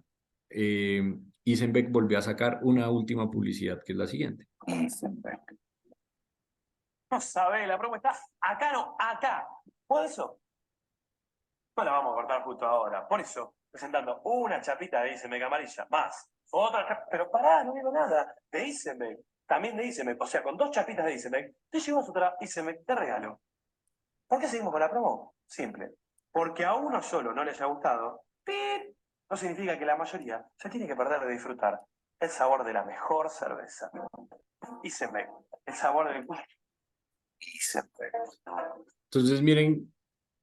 Speaker 3: Isenbeck volvió a sacar una última publicidad, que es la siguiente.
Speaker 7: Isenbeck. No sabe, la promo está acá, no, acá. ¿Por eso? No la vamos a cortar justo ahora. Por eso, presentando una chapita de Isenbeck amarilla, más otra chapa. Pero pará, no digo nada. De Isenbeck. También de Isenbeck. O sea, con 2 chapitas de Isenbeck, te llevas otra Isenbeck de regalo. ¿Por qué seguimos con la promo? Simple. Porque a uno solo no le haya gustado, ¡pip! No significa que la mayoría se tiene que perder de disfrutar el sabor de la mejor cerveza. Isenbeck. El sabor del... Isenbeck.
Speaker 3: Entonces, miren,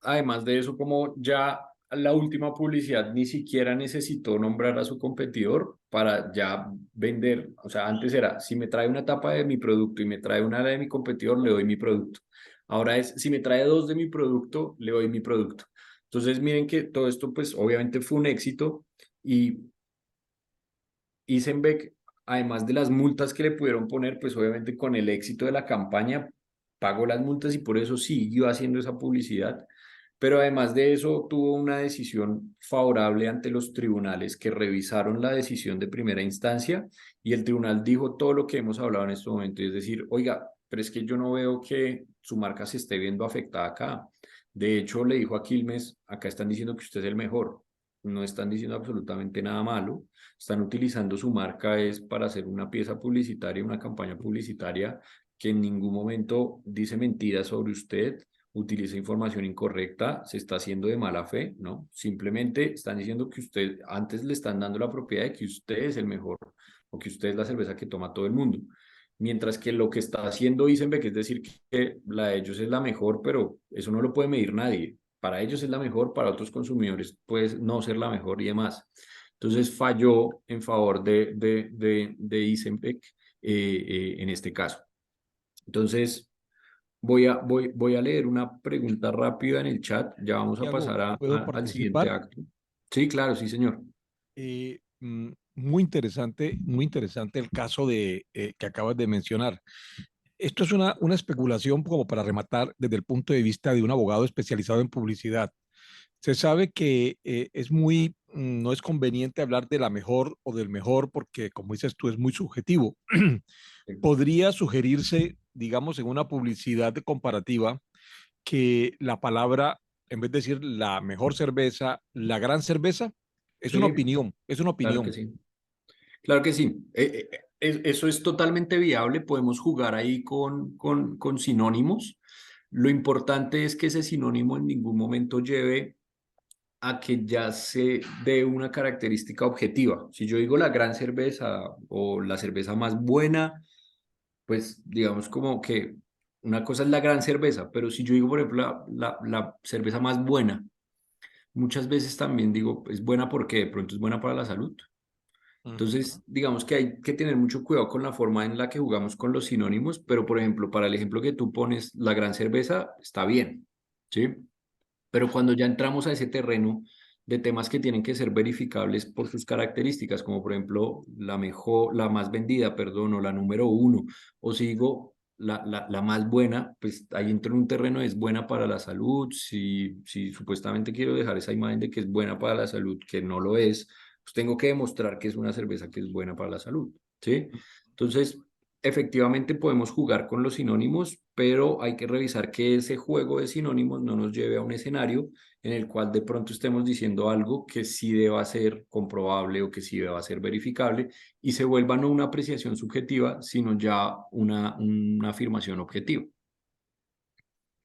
Speaker 3: además de eso, como ya la última publicidad ni siquiera necesitó nombrar a su competidor para ya vender, o sea, antes era, si me trae una tapa de mi producto y me trae una de mi competidor, le doy mi producto. Ahora es, si me trae 2 de mi producto, le doy mi producto. Entonces, miren que todo esto, pues, obviamente fue un éxito y Isenbeck, además de las multas que le pudieron poner, pues, obviamente con el éxito de la campaña, pagó las multas y por eso siguió haciendo esa publicidad. Pero además de eso, tuvo una decisión favorable ante los tribunales que revisaron la decisión de primera instancia y el tribunal dijo todo lo que hemos hablado en este momento, es decir, oiga, pero es que yo no veo que su marca se esté viendo afectada acá. De hecho, le dijo a Quilmes, acá están diciendo que usted es el mejor, no están diciendo absolutamente nada malo, están utilizando su marca es para hacer una pieza publicitaria, una campaña publicitaria que en ningún momento dice mentiras sobre usted, utiliza información incorrecta, se está haciendo de mala fe, ¿no? Simplemente están diciendo que usted, antes le están dando la propiedad de que usted es el mejor o que usted es la cerveza que toma todo el mundo. Mientras que lo que está haciendo Isenbeck, es decir, que la de ellos es la mejor, pero eso no lo puede medir nadie. Para ellos es la mejor, para otros consumidores puede no ser la mejor y demás. Entonces falló en favor de Isenbeck en este caso. Entonces, voy a leer una pregunta rápida en el chat. Ya vamos a
Speaker 8: Santiago,
Speaker 3: pasar
Speaker 8: ¿puedo
Speaker 3: al siguiente
Speaker 8: participar?
Speaker 3: acto. Sí, claro, sí, señor.
Speaker 8: Muy interesante el caso que acabas de mencionar. Esto es una especulación como para rematar desde el punto de vista de un abogado especializado en publicidad. Se sabe que no es conveniente hablar de la mejor o del mejor porque, como dices tú, es muy subjetivo. Podría sugerirse, digamos, en una publicidad comparativa, que la palabra, en vez de decir la mejor cerveza, la gran cerveza, es una
Speaker 3: Sí,
Speaker 8: opinión, es una
Speaker 3: claro que
Speaker 8: opinión.
Speaker 3: sí. Claro que sí. Eso es totalmente viable. Podemos jugar ahí con sinónimos. Lo importante es que ese sinónimo en ningún momento lleve a que ya se dé una característica objetiva. Si yo digo la gran cerveza o la cerveza más buena, pues digamos como que una cosa es la gran cerveza, pero si yo digo, por ejemplo, la cerveza más buena, muchas veces también digo, es buena porque de pronto es buena para la salud. Entonces, digamos que hay que tener mucho cuidado con la forma en la que jugamos con los sinónimos, pero por ejemplo, para el ejemplo que tú pones, la gran cerveza está bien, ¿sí? Pero cuando ya entramos a ese terreno de temas que tienen que ser verificables por sus características, como por ejemplo la mejor, la más vendida, perdón, o la número 1, o si digo la más buena, pues ahí entro en un terreno, es buena para la salud, si supuestamente quiero dejar esa imagen de que es buena para la salud, que no lo es, pues tengo que demostrar que es una cerveza que es buena para la salud, ¿sí? Entonces, efectivamente podemos jugar con los sinónimos, pero hay que revisar que ese juego de sinónimos no nos lleve a un escenario en el cual de pronto estemos diciendo algo que sí deba ser comprobable o que sí deba ser verificable y se vuelva no una apreciación subjetiva, sino ya una afirmación objetiva.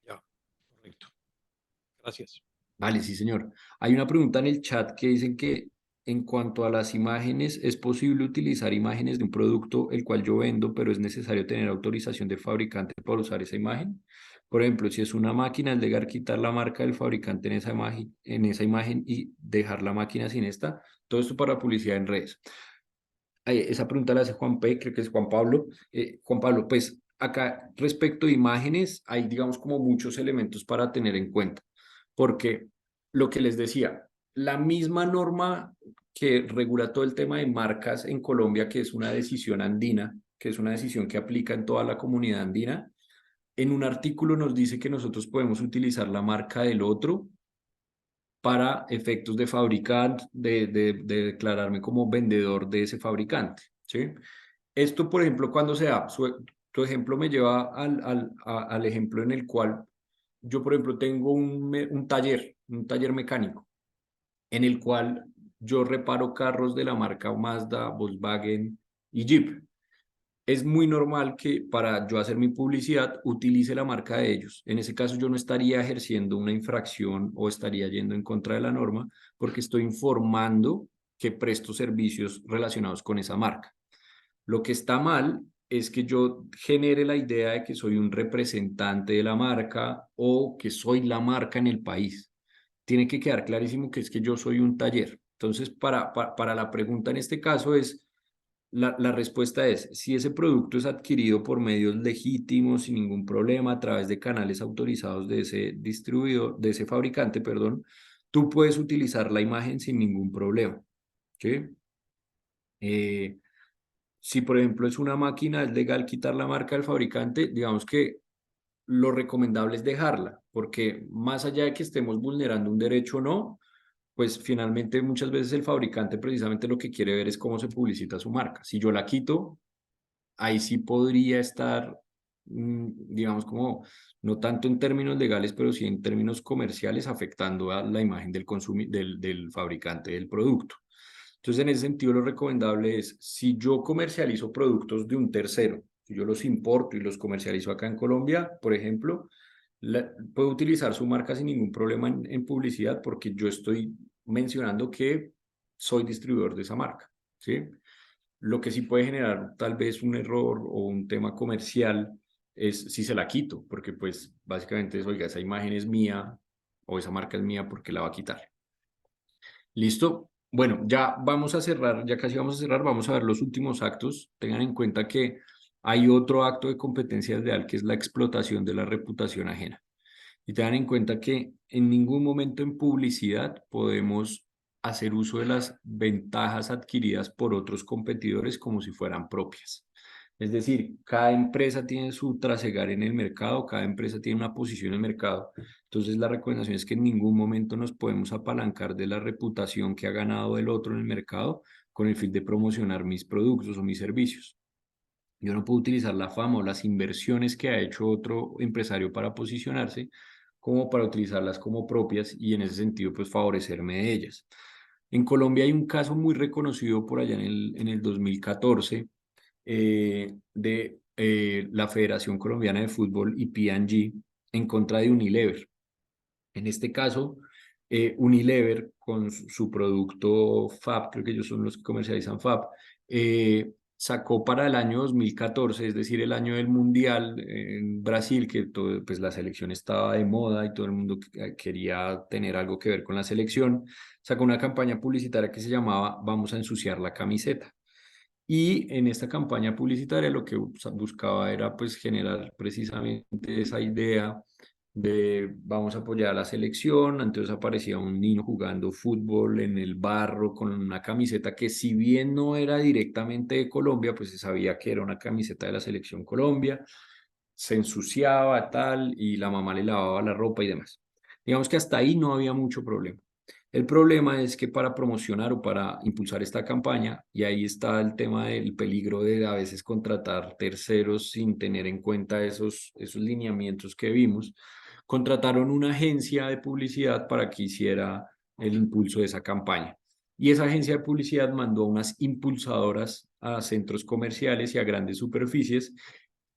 Speaker 8: Ya, correcto. Gracias.
Speaker 3: Vale, sí, señor. Hay una pregunta en el chat que dicen que en cuanto a las imágenes, ¿es posible utilizar imágenes de un producto el cual yo vendo, pero es necesario tener autorización de fabricante para usar esa imagen? Por ejemplo, si es una máquina, es legal quitar la marca del fabricante en esa imagen y dejar la máquina sin esta. Todo esto para publicidad en redes. Esa pregunta la hace Juan P., creo que es Juan Pablo. Juan Pablo, pues acá respecto de imágenes hay, digamos, como muchos elementos para tener en cuenta, porque lo que les decía, la misma norma que regula todo el tema de marcas en Colombia, que es una decisión andina, que es una decisión que aplica en toda la comunidad andina, en un artículo nos dice que nosotros podemos utilizar la marca del otro para efectos de fabricante, de declararme como vendedor de ese fabricante, ¿sí? Esto, por ejemplo, cuando se da, tu ejemplo me lleva al ejemplo en el cual yo, por ejemplo, tengo un taller mecánico, en el cual yo reparo carros de la marca Mazda, Volkswagen y Jeep. Es muy normal que para yo hacer mi publicidad utilice la marca de ellos. En ese caso yo no estaría ejerciendo una infracción o estaría yendo en contra de la norma porque estoy informando que presto servicios relacionados con esa marca. Lo que está mal es que yo genere la idea de que soy un representante de la marca o que soy la marca en el país. Tiene que quedar clarísimo que es que yo soy un taller. Entonces, para la pregunta en este caso es, la respuesta es, si ese producto es adquirido por medios legítimos, sin ningún problema, a través de canales autorizados de ese distribuidor, de ese fabricante, perdón, tú puedes utilizar la imagen sin ningún problema. ¿Sí? Si, por ejemplo, es una máquina, es legal quitar la marca del fabricante, digamos que lo recomendable es dejarla, porque más allá de que estemos vulnerando un derecho o no, pues finalmente muchas veces el fabricante precisamente lo que quiere ver es cómo se publicita su marca. Si yo la quito, ahí sí podría estar, digamos, como no tanto en términos legales, pero sí en términos comerciales, afectando a la imagen del fabricante del producto. Entonces, en ese sentido, lo recomendable es, si yo comercializo productos de un tercero, si yo los importo y los comercializo acá en Colombia, por ejemplo, puedo utilizar su marca sin ningún problema en publicidad porque yo estoy mencionando que soy distribuidor de esa marca, ¿sí? Lo que sí puede generar tal vez un error o un tema comercial es si se la quito, porque pues básicamente es, oiga, esa imagen es mía o esa marca es mía, ¿porque la va a quitar? ¿Listo? Bueno, ya vamos a cerrar, ya casi vamos a cerrar, vamos a ver los últimos actos. Tengan en cuenta que hay otro acto de competencia desleal que es la explotación de la reputación ajena. Y tengan en cuenta que en ningún momento en publicidad podemos hacer uso de las ventajas adquiridas por otros competidores como si fueran propias. Es decir, cada empresa tiene su trasegar en el mercado, cada empresa tiene una posición en el mercado. Entonces, la recomendación es que en ningún momento nos podemos apalancar de la reputación que ha ganado el otro en el mercado con el fin de promocionar mis productos o mis servicios. Yo no puedo utilizar la fama o las inversiones que ha hecho otro empresario para posicionarse como para utilizarlas como propias y en ese sentido, pues favorecerme de ellas. En Colombia hay un caso muy reconocido por allá en el 2014 de la Federación Colombiana de Fútbol y P&G en contra de Unilever. En este caso, Unilever con su producto FAB, creo que ellos son los que comercializan FAB, sacó para el año 2014, es decir, el año del Mundial en Brasil, que todo, pues la selección estaba de moda y todo el mundo quería tener algo que ver con la selección, sacó una campaña publicitaria que se llamaba Vamos a ensuciar la camiseta. Y en esta campaña publicitaria lo que buscaba era pues generar precisamente esa idea de vamos a apoyar a la selección. Entonces aparecía un niño jugando fútbol en el barro con una camiseta que si bien no era directamente de Colombia, pues se sabía que era una camiseta de la selección Colombia, se ensuciaba tal y la mamá le lavaba la ropa y demás. Digamos que hasta ahí no había mucho problema. El problema es que para promocionar o para impulsar esta campaña, y ahí está el tema del peligro de a veces contratar terceros sin tener en cuenta esos lineamientos que vimos, contrataron una agencia de publicidad para que hiciera el impulso de esa campaña. Y esa agencia de publicidad mandó unas impulsadoras a centros comerciales y a grandes superficies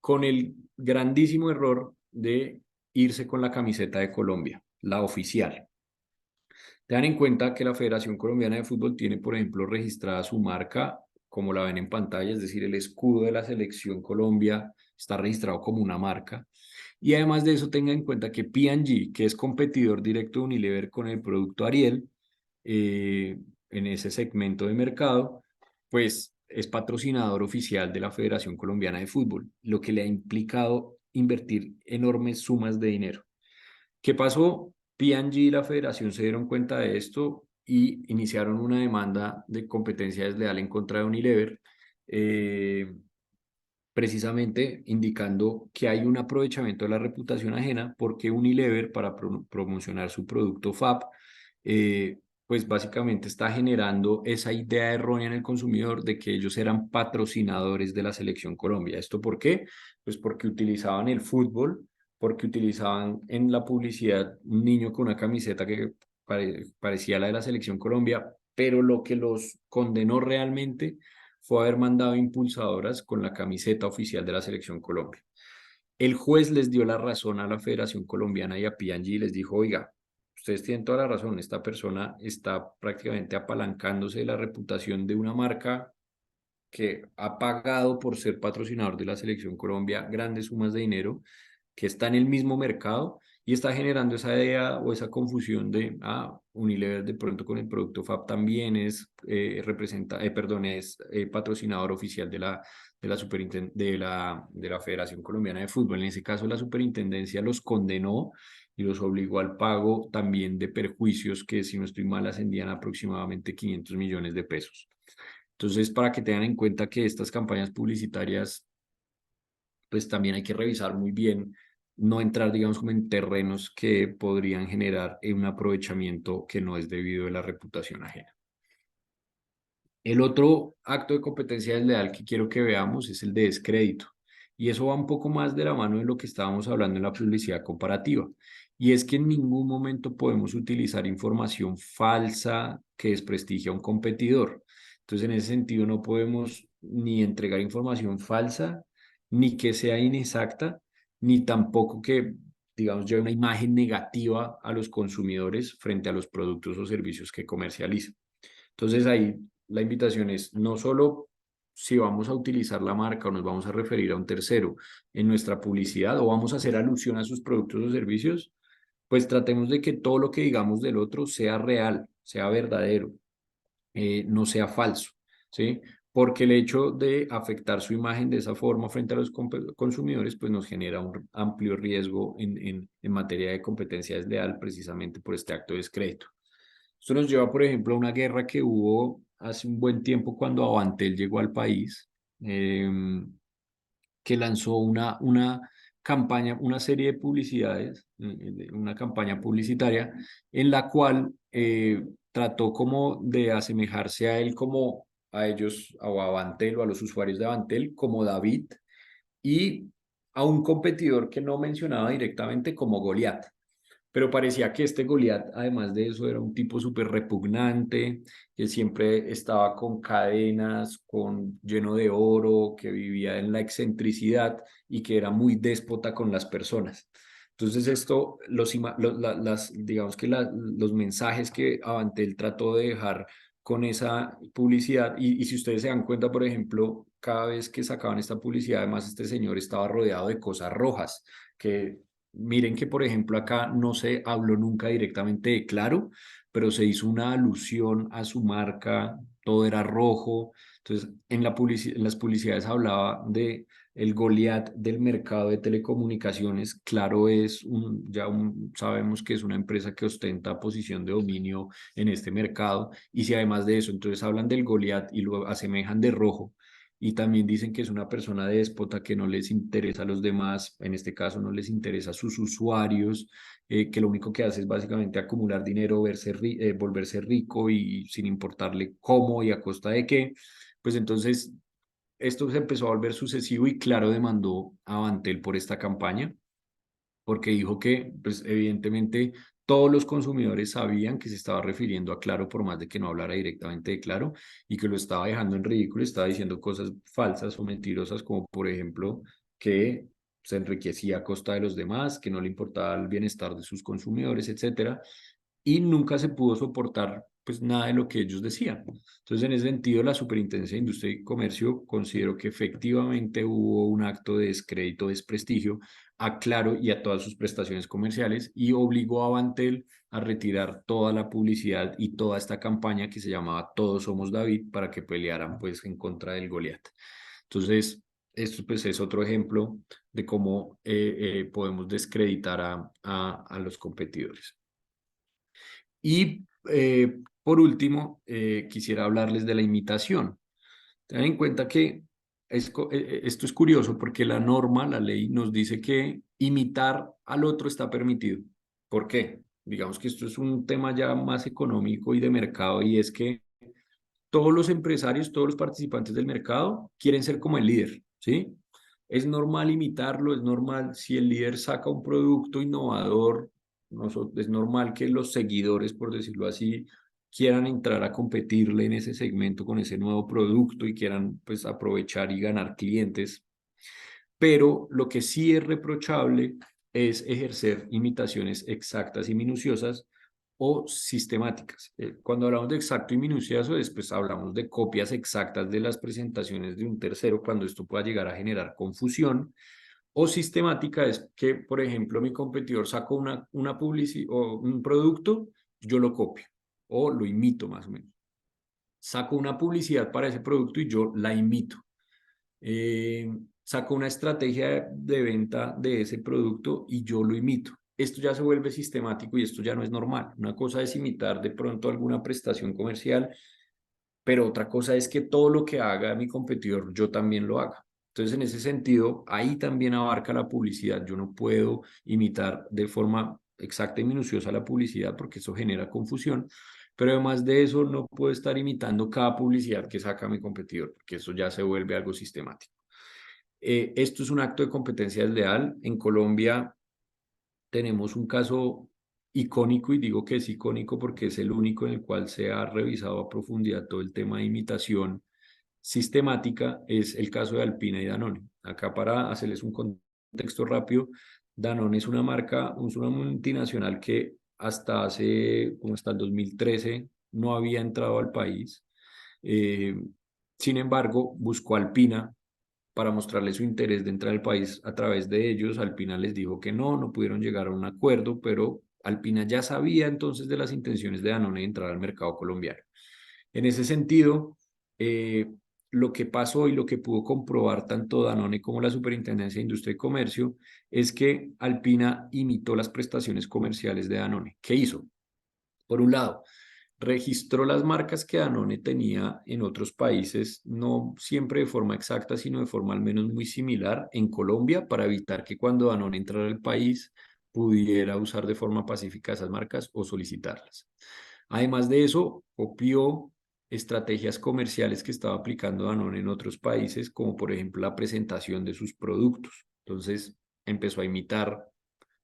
Speaker 3: con el grandísimo error de irse con la camiseta de Colombia, la oficial. Tengan en cuenta que la Federación Colombiana de Fútbol tiene, por ejemplo, registrada su marca, como la ven en pantalla, es decir, el escudo de la Selección Colombia está registrado como una marca. Y además de eso, tenga en cuenta que P&G, que es competidor directo de Unilever con el producto Ariel, en ese segmento de mercado, pues es patrocinador oficial de la Federación Colombiana de Fútbol, lo que le ha implicado invertir enormes sumas de dinero. ¿Qué pasó? P&G y la federación se dieron cuenta de esto y iniciaron una demanda de competencia desleal en contra de Unilever, precisamente indicando que hay un aprovechamiento de la reputación ajena porque Unilever, para promocionar su producto FAB, pues básicamente está generando esa idea errónea en el consumidor de que ellos eran patrocinadores de la Selección Colombia. ¿Esto por qué? Pues porque utilizaban el fútbol, porque utilizaban en la publicidad un niño con una camiseta que parecía la de la Selección Colombia, pero lo que los condenó realmente fue haber mandado impulsadoras con la camiseta oficial de la Selección Colombia. El juez les dio la razón a la Federación Colombiana y a P&G y les dijo, oiga, ustedes tienen toda la razón, esta persona está prácticamente apalancándose de la reputación de una marca que ha pagado por ser patrocinador de la Selección Colombia grandes sumas de dinero, que está en el mismo mercado y está generando esa idea o esa confusión de, Unilever de pronto con el producto FAB también es, patrocinador oficial de la Federación Colombiana de Fútbol. En ese caso, la superintendencia los condenó y los obligó al pago también de perjuicios que, si no estoy mal, ascendían a aproximadamente 500 millones de pesos. Entonces, para que tengan en cuenta que estas campañas publicitarias, pues también hay que revisar muy bien, no entrar, digamos, como en terrenos que podrían generar un aprovechamiento que no es debido de la reputación ajena. El otro acto de competencia desleal que quiero que veamos es el de descrédito. Y eso va un poco más de la mano de lo que estábamos hablando en la publicidad comparativa. Y es que en ningún momento podemos utilizar información falsa que desprestigie a un competidor. Entonces, en ese sentido, no podemos ni entregar información falsa, ni que sea inexacta, ni tampoco que, digamos, lleve una imagen negativa a los consumidores frente a los productos o servicios que comercializan. Entonces, ahí la invitación es no solo si vamos a utilizar la marca o nos vamos a referir a un tercero en nuestra publicidad o vamos a hacer alusión a sus productos o servicios, pues tratemos de que todo lo que digamos del otro sea real, sea verdadero, no sea falso, ¿sí? Porque el hecho de afectar su imagen de esa forma frente a los consumidores, pues nos genera un amplio riesgo en materia de competencia desleal precisamente por este acto de descrédito. Esto nos lleva, por ejemplo, a una guerra que hubo hace un buen tiempo cuando Avantel llegó al país, que lanzó una campaña, una serie de publicidades, una campaña publicitaria en la cual trató como de asemejarse a él como a ellos, o a Avantel o a los usuarios de Avantel, como David, y a un competidor que no mencionaba directamente como Goliat. Pero parecía que este Goliat, además de eso, era un tipo súper repugnante, que siempre estaba con cadenas, lleno de oro, que vivía en la excentricidad y que era muy déspota con las personas. Entonces esto, digamos que los mensajes que Avantel trató de dejar con esa publicidad, y si ustedes se dan cuenta, por ejemplo, cada vez que sacaban esta publicidad, además este señor estaba rodeado de cosas rojas, que miren que, por ejemplo, acá no se habló nunca directamente de Claro, pero se hizo una alusión a su marca, todo era rojo. Entonces, en las publicidades hablaba de el Goliat del mercado de telecomunicaciones. Claro sabemos que es una empresa que ostenta posición de dominio en este mercado. Y si además de eso, entonces hablan del Goliat y lo asemejan de rojo, y también dicen que es una persona déspota, que no les interesa a los demás, en este caso no les interesa a sus usuarios, que lo único que hace es básicamente acumular dinero, volverse rico y sin importarle cómo y a costa de qué. Pues entonces esto se empezó a volver sucesivo y Claro demandó a Avantel por esta campaña, porque dijo que, pues evidentemente, todos los consumidores sabían que se estaba refiriendo a Claro, por más de que no hablara directamente de Claro, y que lo estaba dejando en ridículo, estaba diciendo cosas falsas o mentirosas, como por ejemplo que se enriquecía a costa de los demás, que no le importaba el bienestar de sus consumidores, etcétera, y nunca se pudo soportar pues nada de lo que ellos decían. Entonces, en ese sentido, la Superintendencia de Industria y Comercio consideró que efectivamente hubo un acto de descrédito, desprestigio, a Claro y a todas sus prestaciones comerciales y obligó a Avantel a retirar toda la publicidad y toda esta campaña que se llamaba Todos Somos David para que pelearan pues en contra del Goliat. Entonces, esto pues es otro ejemplo de cómo podemos descreditar a los competidores. Y por último, quisiera hablarles de la imitación. Tengan en cuenta que esto es curioso porque la norma, la ley, nos dice que imitar al otro está permitido. ¿Por qué? Digamos que esto es un tema ya más económico y de mercado, y es que todos los empresarios, todos los participantes del mercado quieren ser como el líder, ¿sí? Es normal imitarlo, es normal si el líder saca un producto innovador, es normal que los seguidores, por decirlo así, quieran entrar a competirle en ese segmento con ese nuevo producto y quieran pues aprovechar y ganar clientes. Pero lo que sí es reprochable es ejercer imitaciones exactas y minuciosas o sistemáticas. Cuando hablamos de exacto y minucioso, después hablamos de copias exactas de las presentaciones de un tercero, cuando esto pueda llegar a generar confusión. O sistemática es que, por ejemplo, mi competidor sacó una publicidad o un producto, yo lo copio o lo imito más o menos. Saco una publicidad para ese producto y yo la imito. Saco una estrategia de venta de ese producto y yo lo imito. Esto ya se vuelve sistemático y esto ya no es normal. Una cosa es imitar de pronto alguna prestación comercial, pero otra cosa es que todo lo que haga mi competidor yo también lo haga. Entonces, en ese sentido, ahí también abarca la publicidad. Yo no puedo imitar de forma exacta y minuciosa la publicidad porque eso genera confusión, pero además de eso no puedo estar imitando cada publicidad que saca mi competidor, porque eso ya se vuelve algo sistemático. Esto es un acto de competencia desleal. En Colombia tenemos un caso icónico, y digo que es icónico porque es el único en el cual se ha revisado a profundidad todo el tema de imitación sistemática, es el caso de Alpina y Danone. Acá, para hacerles un contexto rápido, Danone es una marca, es una multinacional que hasta hasta el 2013 no había entrado al país. Sin embargo, buscó Alpina para mostrarle su interés de entrar al país a través de ellos. Alpina les dijo que no pudieron llegar a un acuerdo, pero Alpina ya sabía entonces de las intenciones de Danone de entrar al mercado colombiano. En ese sentido, lo que pasó y lo que pudo comprobar tanto Danone como la Superintendencia de Industria y Comercio es que Alpina imitó las prestaciones comerciales de Danone. ¿Qué hizo? Por un lado, registró las marcas que Danone tenía en otros países, no siempre de forma exacta, sino de forma al menos muy similar en Colombia, para evitar que cuando Danone entrara al país pudiera usar de forma pacífica esas marcas o solicitarlas. Además de eso, copió estrategias comerciales que estaba aplicando Danone en otros países, como por ejemplo la presentación de sus productos. Entonces empezó a imitar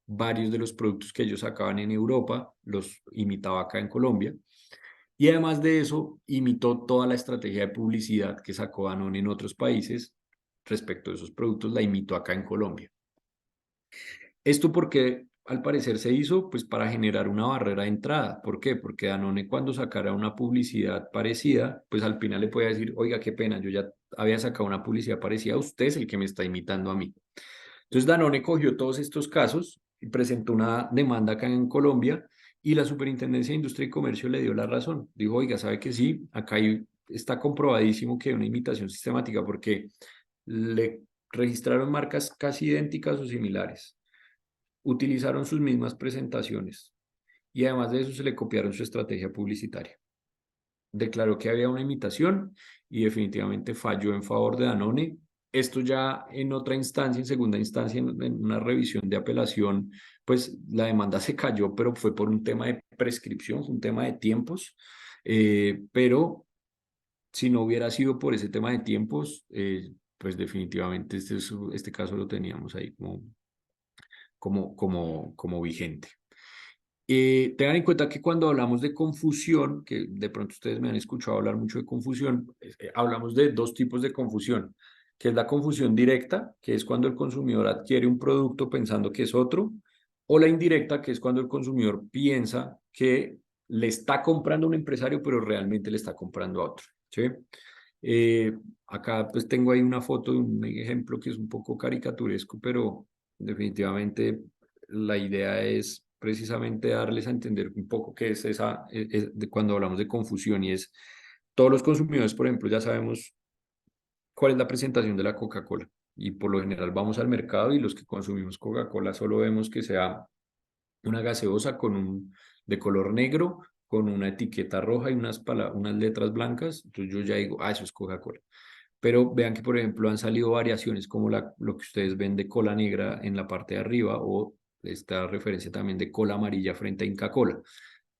Speaker 3: varios de los productos que ellos sacaban en Europa, los imitaba acá en Colombia. Y además de eso, imitó toda la estrategia de publicidad que sacó Danone en otros países respecto a esos productos, la imitó acá en Colombia. Esto porque al parecer se hizo pues para generar una barrera de entrada. ¿Por qué? Porque Danone, cuando sacara una publicidad parecida, pues al final le podía decir, oiga, qué pena, yo ya había sacado una publicidad parecida, usted es el que me está imitando a mí. Entonces Danone cogió todos estos casos y presentó una demanda acá en Colombia, y la Superintendencia de Industria y Comercio le dio la razón. Dijo, oiga, ¿sabe que sí? Acá está comprobadísimo que hay una imitación sistemática, porque le registraron marcas casi idénticas o similares, utilizaron sus mismas presentaciones y además de eso se le copiaron su estrategia publicitaria. Declaró que había una imitación y definitivamente falló en favor de Danone. Esto ya en otra instancia, en segunda instancia, en una revisión de apelación, pues la demanda se cayó, pero fue por un tema de prescripción, un tema de tiempos. Pero si no hubiera sido por ese tema de tiempos, pues definitivamente este caso lo teníamos ahí como vigente. Tengan en cuenta que cuando hablamos de confusión, que de pronto ustedes me han escuchado hablar mucho de confusión, hablamos de dos tipos de confusión, que es la confusión directa, que es cuando el consumidor adquiere un producto pensando que es otro, o la indirecta, que es cuando el consumidor piensa que le está comprando a un empresario, pero realmente le está comprando a otro, ¿sí? Acá pues tengo ahí una foto de un ejemplo que es un poco caricaturesco, pero Definitivamente la idea es precisamente darles a entender un poco qué es esa, de cuando hablamos de confusión, y es todos los consumidores, por ejemplo, ya sabemos cuál es la presentación de la Coca-Cola, y por lo general vamos al mercado y los que consumimos Coca-Cola solo vemos que sea una gaseosa de color negro, con una etiqueta roja y unas letras blancas. Entonces yo ya digo, eso es Coca-Cola. Pero vean que, por ejemplo, han salido variaciones como lo que ustedes ven de cola negra en la parte de arriba, o esta referencia también de cola amarilla frente a Inca Cola.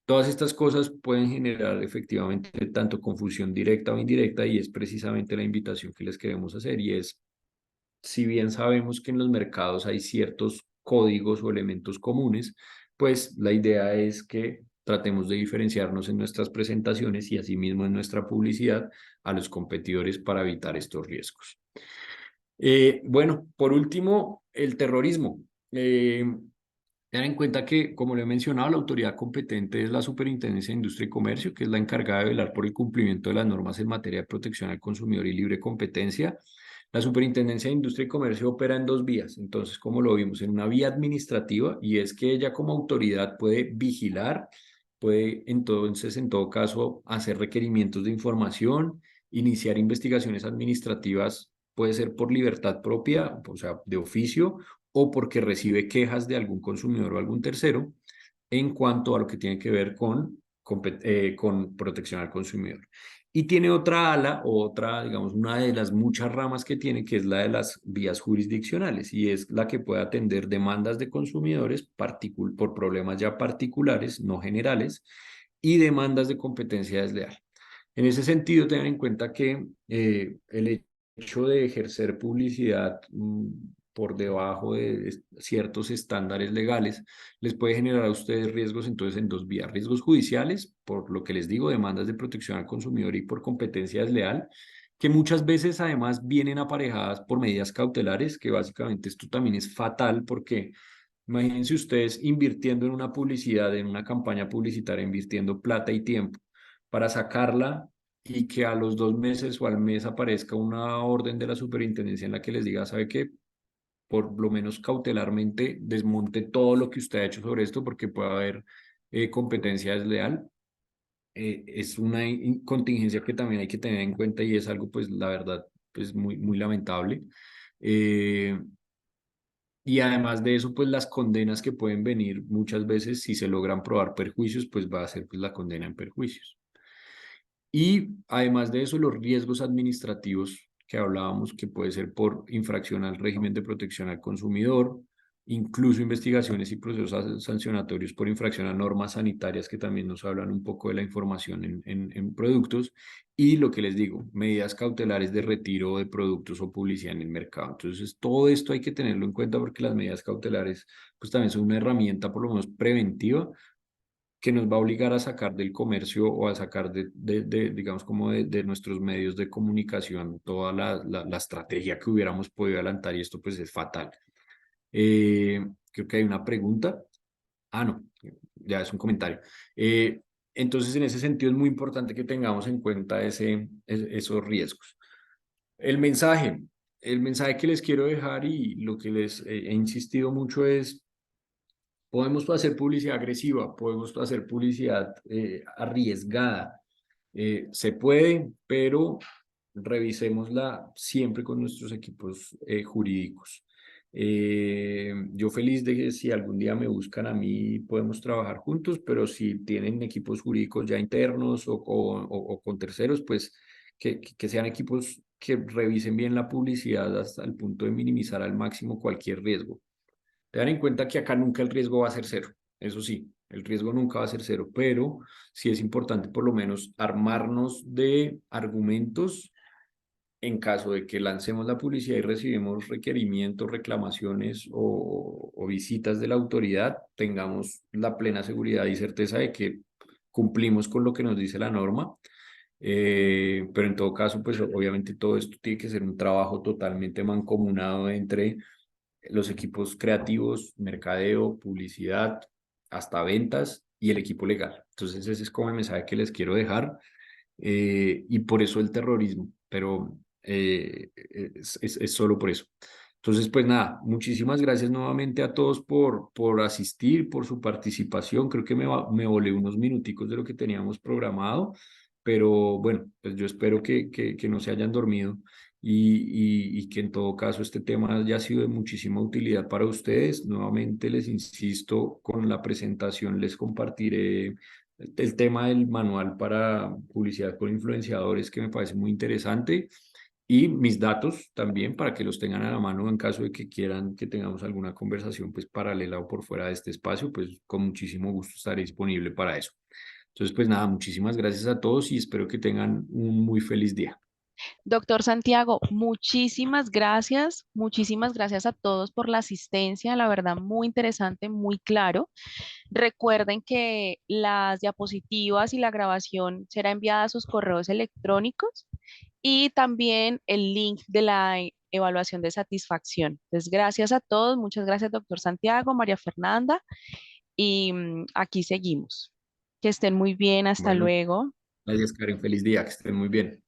Speaker 3: Todas estas cosas pueden generar efectivamente tanto confusión directa o indirecta, y es precisamente la invitación que les queremos hacer, y es, si bien sabemos que en los mercados hay ciertos códigos o elementos comunes, pues la idea es que tratemos de diferenciarnos en nuestras presentaciones y asimismo en nuestra publicidad a los competidores para evitar estos riesgos. Bueno, por último, el terrorismo. Tengan en cuenta que, como lo he mencionado, la autoridad competente es la Superintendencia de Industria y Comercio, que es la encargada de velar por el cumplimiento de las normas en materia de protección al consumidor y libre competencia. La Superintendencia de Industria y Comercio opera en dos vías. Entonces, como lo vimos, en una vía administrativa, y es que ella como autoridad puede vigilar, puede entonces, en todo caso, hacer requerimientos de información, iniciar investigaciones administrativas, puede ser por libertad propia, o sea, de oficio, o porque recibe quejas de algún consumidor o algún tercero en cuanto a lo que tiene que ver con protección al consumidor. Y tiene otra ala, otra, digamos, una de las muchas ramas que tiene, que es la de las vías jurisdiccionales, y es la que puede atender demandas de consumidores por problemas ya particulares, no generales, y demandas de competencia desleal. En ese sentido, tengan en cuenta que el hecho de ejercer publicidad por debajo de ciertos estándares legales les puede generar a ustedes riesgos, entonces, en dos vías: riesgos judiciales, por lo que les digo, demandas de protección al consumidor, y por competencia desleal, que muchas veces además vienen aparejadas por medidas cautelares, que básicamente esto también es fatal, porque imagínense ustedes invirtiendo en una publicidad, en una campaña publicitaria, invirtiendo plata y tiempo para sacarla, y que a los 2 meses o al mes aparezca una orden de la superintendencia en la que les diga, ¿sabe qué? Por lo menos cautelarmente desmonte todo lo que usted ha hecho sobre esto, porque puede haber competencia desleal. Es una contingencia que también hay que tener en cuenta, y es algo, pues, la verdad, pues muy, muy lamentable. Y además de eso, pues las condenas que pueden venir muchas veces, si se logran probar perjuicios, pues va a ser, pues, la condena en perjuicios. Y además de eso, los riesgos administrativos que hablábamos, que puede ser por infracción al régimen de protección al consumidor, incluso investigaciones y procesos sancionatorios por infracción a normas sanitarias, que también nos hablan un poco de la información en productos, y lo que les digo, medidas cautelares de retiro de productos o publicidad en el mercado. Entonces, todo esto hay que tenerlo en cuenta, porque las medidas cautelares pues también son una herramienta, por lo menos preventiva, que nos va a obligar a sacar del comercio, o a sacar digamos, como de nuestros medios de comunicación toda la estrategia que hubiéramos podido adelantar, y esto pues es fatal. Creo que hay una pregunta. No, ya es un comentario. Entonces, en ese sentido es muy importante que tengamos en cuenta esos riesgos. El mensaje que les quiero dejar, y lo que les he insistido mucho, es: podemos hacer publicidad agresiva, podemos hacer publicidad arriesgada. Se puede, pero revisémosla siempre con nuestros equipos jurídicos. Yo feliz de que, si algún día me buscan a mí, podemos trabajar juntos, pero si tienen equipos jurídicos ya internos o con terceros, pues que sean equipos que revisen bien la publicidad hasta el punto de minimizar al máximo cualquier riesgo. Tengan en cuenta que acá nunca el riesgo va a ser cero. Eso sí, el riesgo nunca va a ser cero, pero sí es importante por lo menos armarnos de argumentos en caso de que lancemos la publicidad y recibimos requerimientos, reclamaciones o visitas de la autoridad, tengamos la plena seguridad y certeza de que cumplimos con lo que nos dice la norma. Pero en todo caso, pues obviamente todo esto tiene que ser un trabajo totalmente mancomunado entre los equipos creativos, mercadeo, publicidad, hasta ventas, y el equipo legal. Entonces, ese es como el mensaje que les quiero dejar, y por eso el terrorismo, pero es solo por eso. Entonces, pues nada, muchísimas gracias nuevamente a todos por asistir, por su participación. Creo que me volé unos minuticos de lo que teníamos programado, pero bueno, pues yo espero que no se hayan dormido y que en todo caso este tema haya sido de muchísima utilidad para ustedes. Nuevamente les insisto, con la presentación les compartiré el tema del manual para publicidad con influenciadores, que me parece muy interesante, y mis datos también para que los tengan a la mano en caso de que quieran que tengamos alguna conversación pues paralela o por fuera de este espacio, pues con muchísimo gusto estaré disponible para eso. Entonces, pues nada, muchísimas gracias a todos y espero que tengan un muy feliz día.
Speaker 2: Doctor Santiago, muchísimas gracias a todos por la asistencia, la verdad muy interesante, muy claro. Recuerden que las diapositivas y la grabación será enviada a sus correos electrónicos y también el link de la evaluación de satisfacción. Entonces, gracias a todos, muchas gracias, doctor Santiago, María Fernanda, y aquí seguimos. Que estén muy bien, hasta
Speaker 3: Bueno,
Speaker 2: luego.
Speaker 3: gracias Karen, feliz día, que estén muy bien.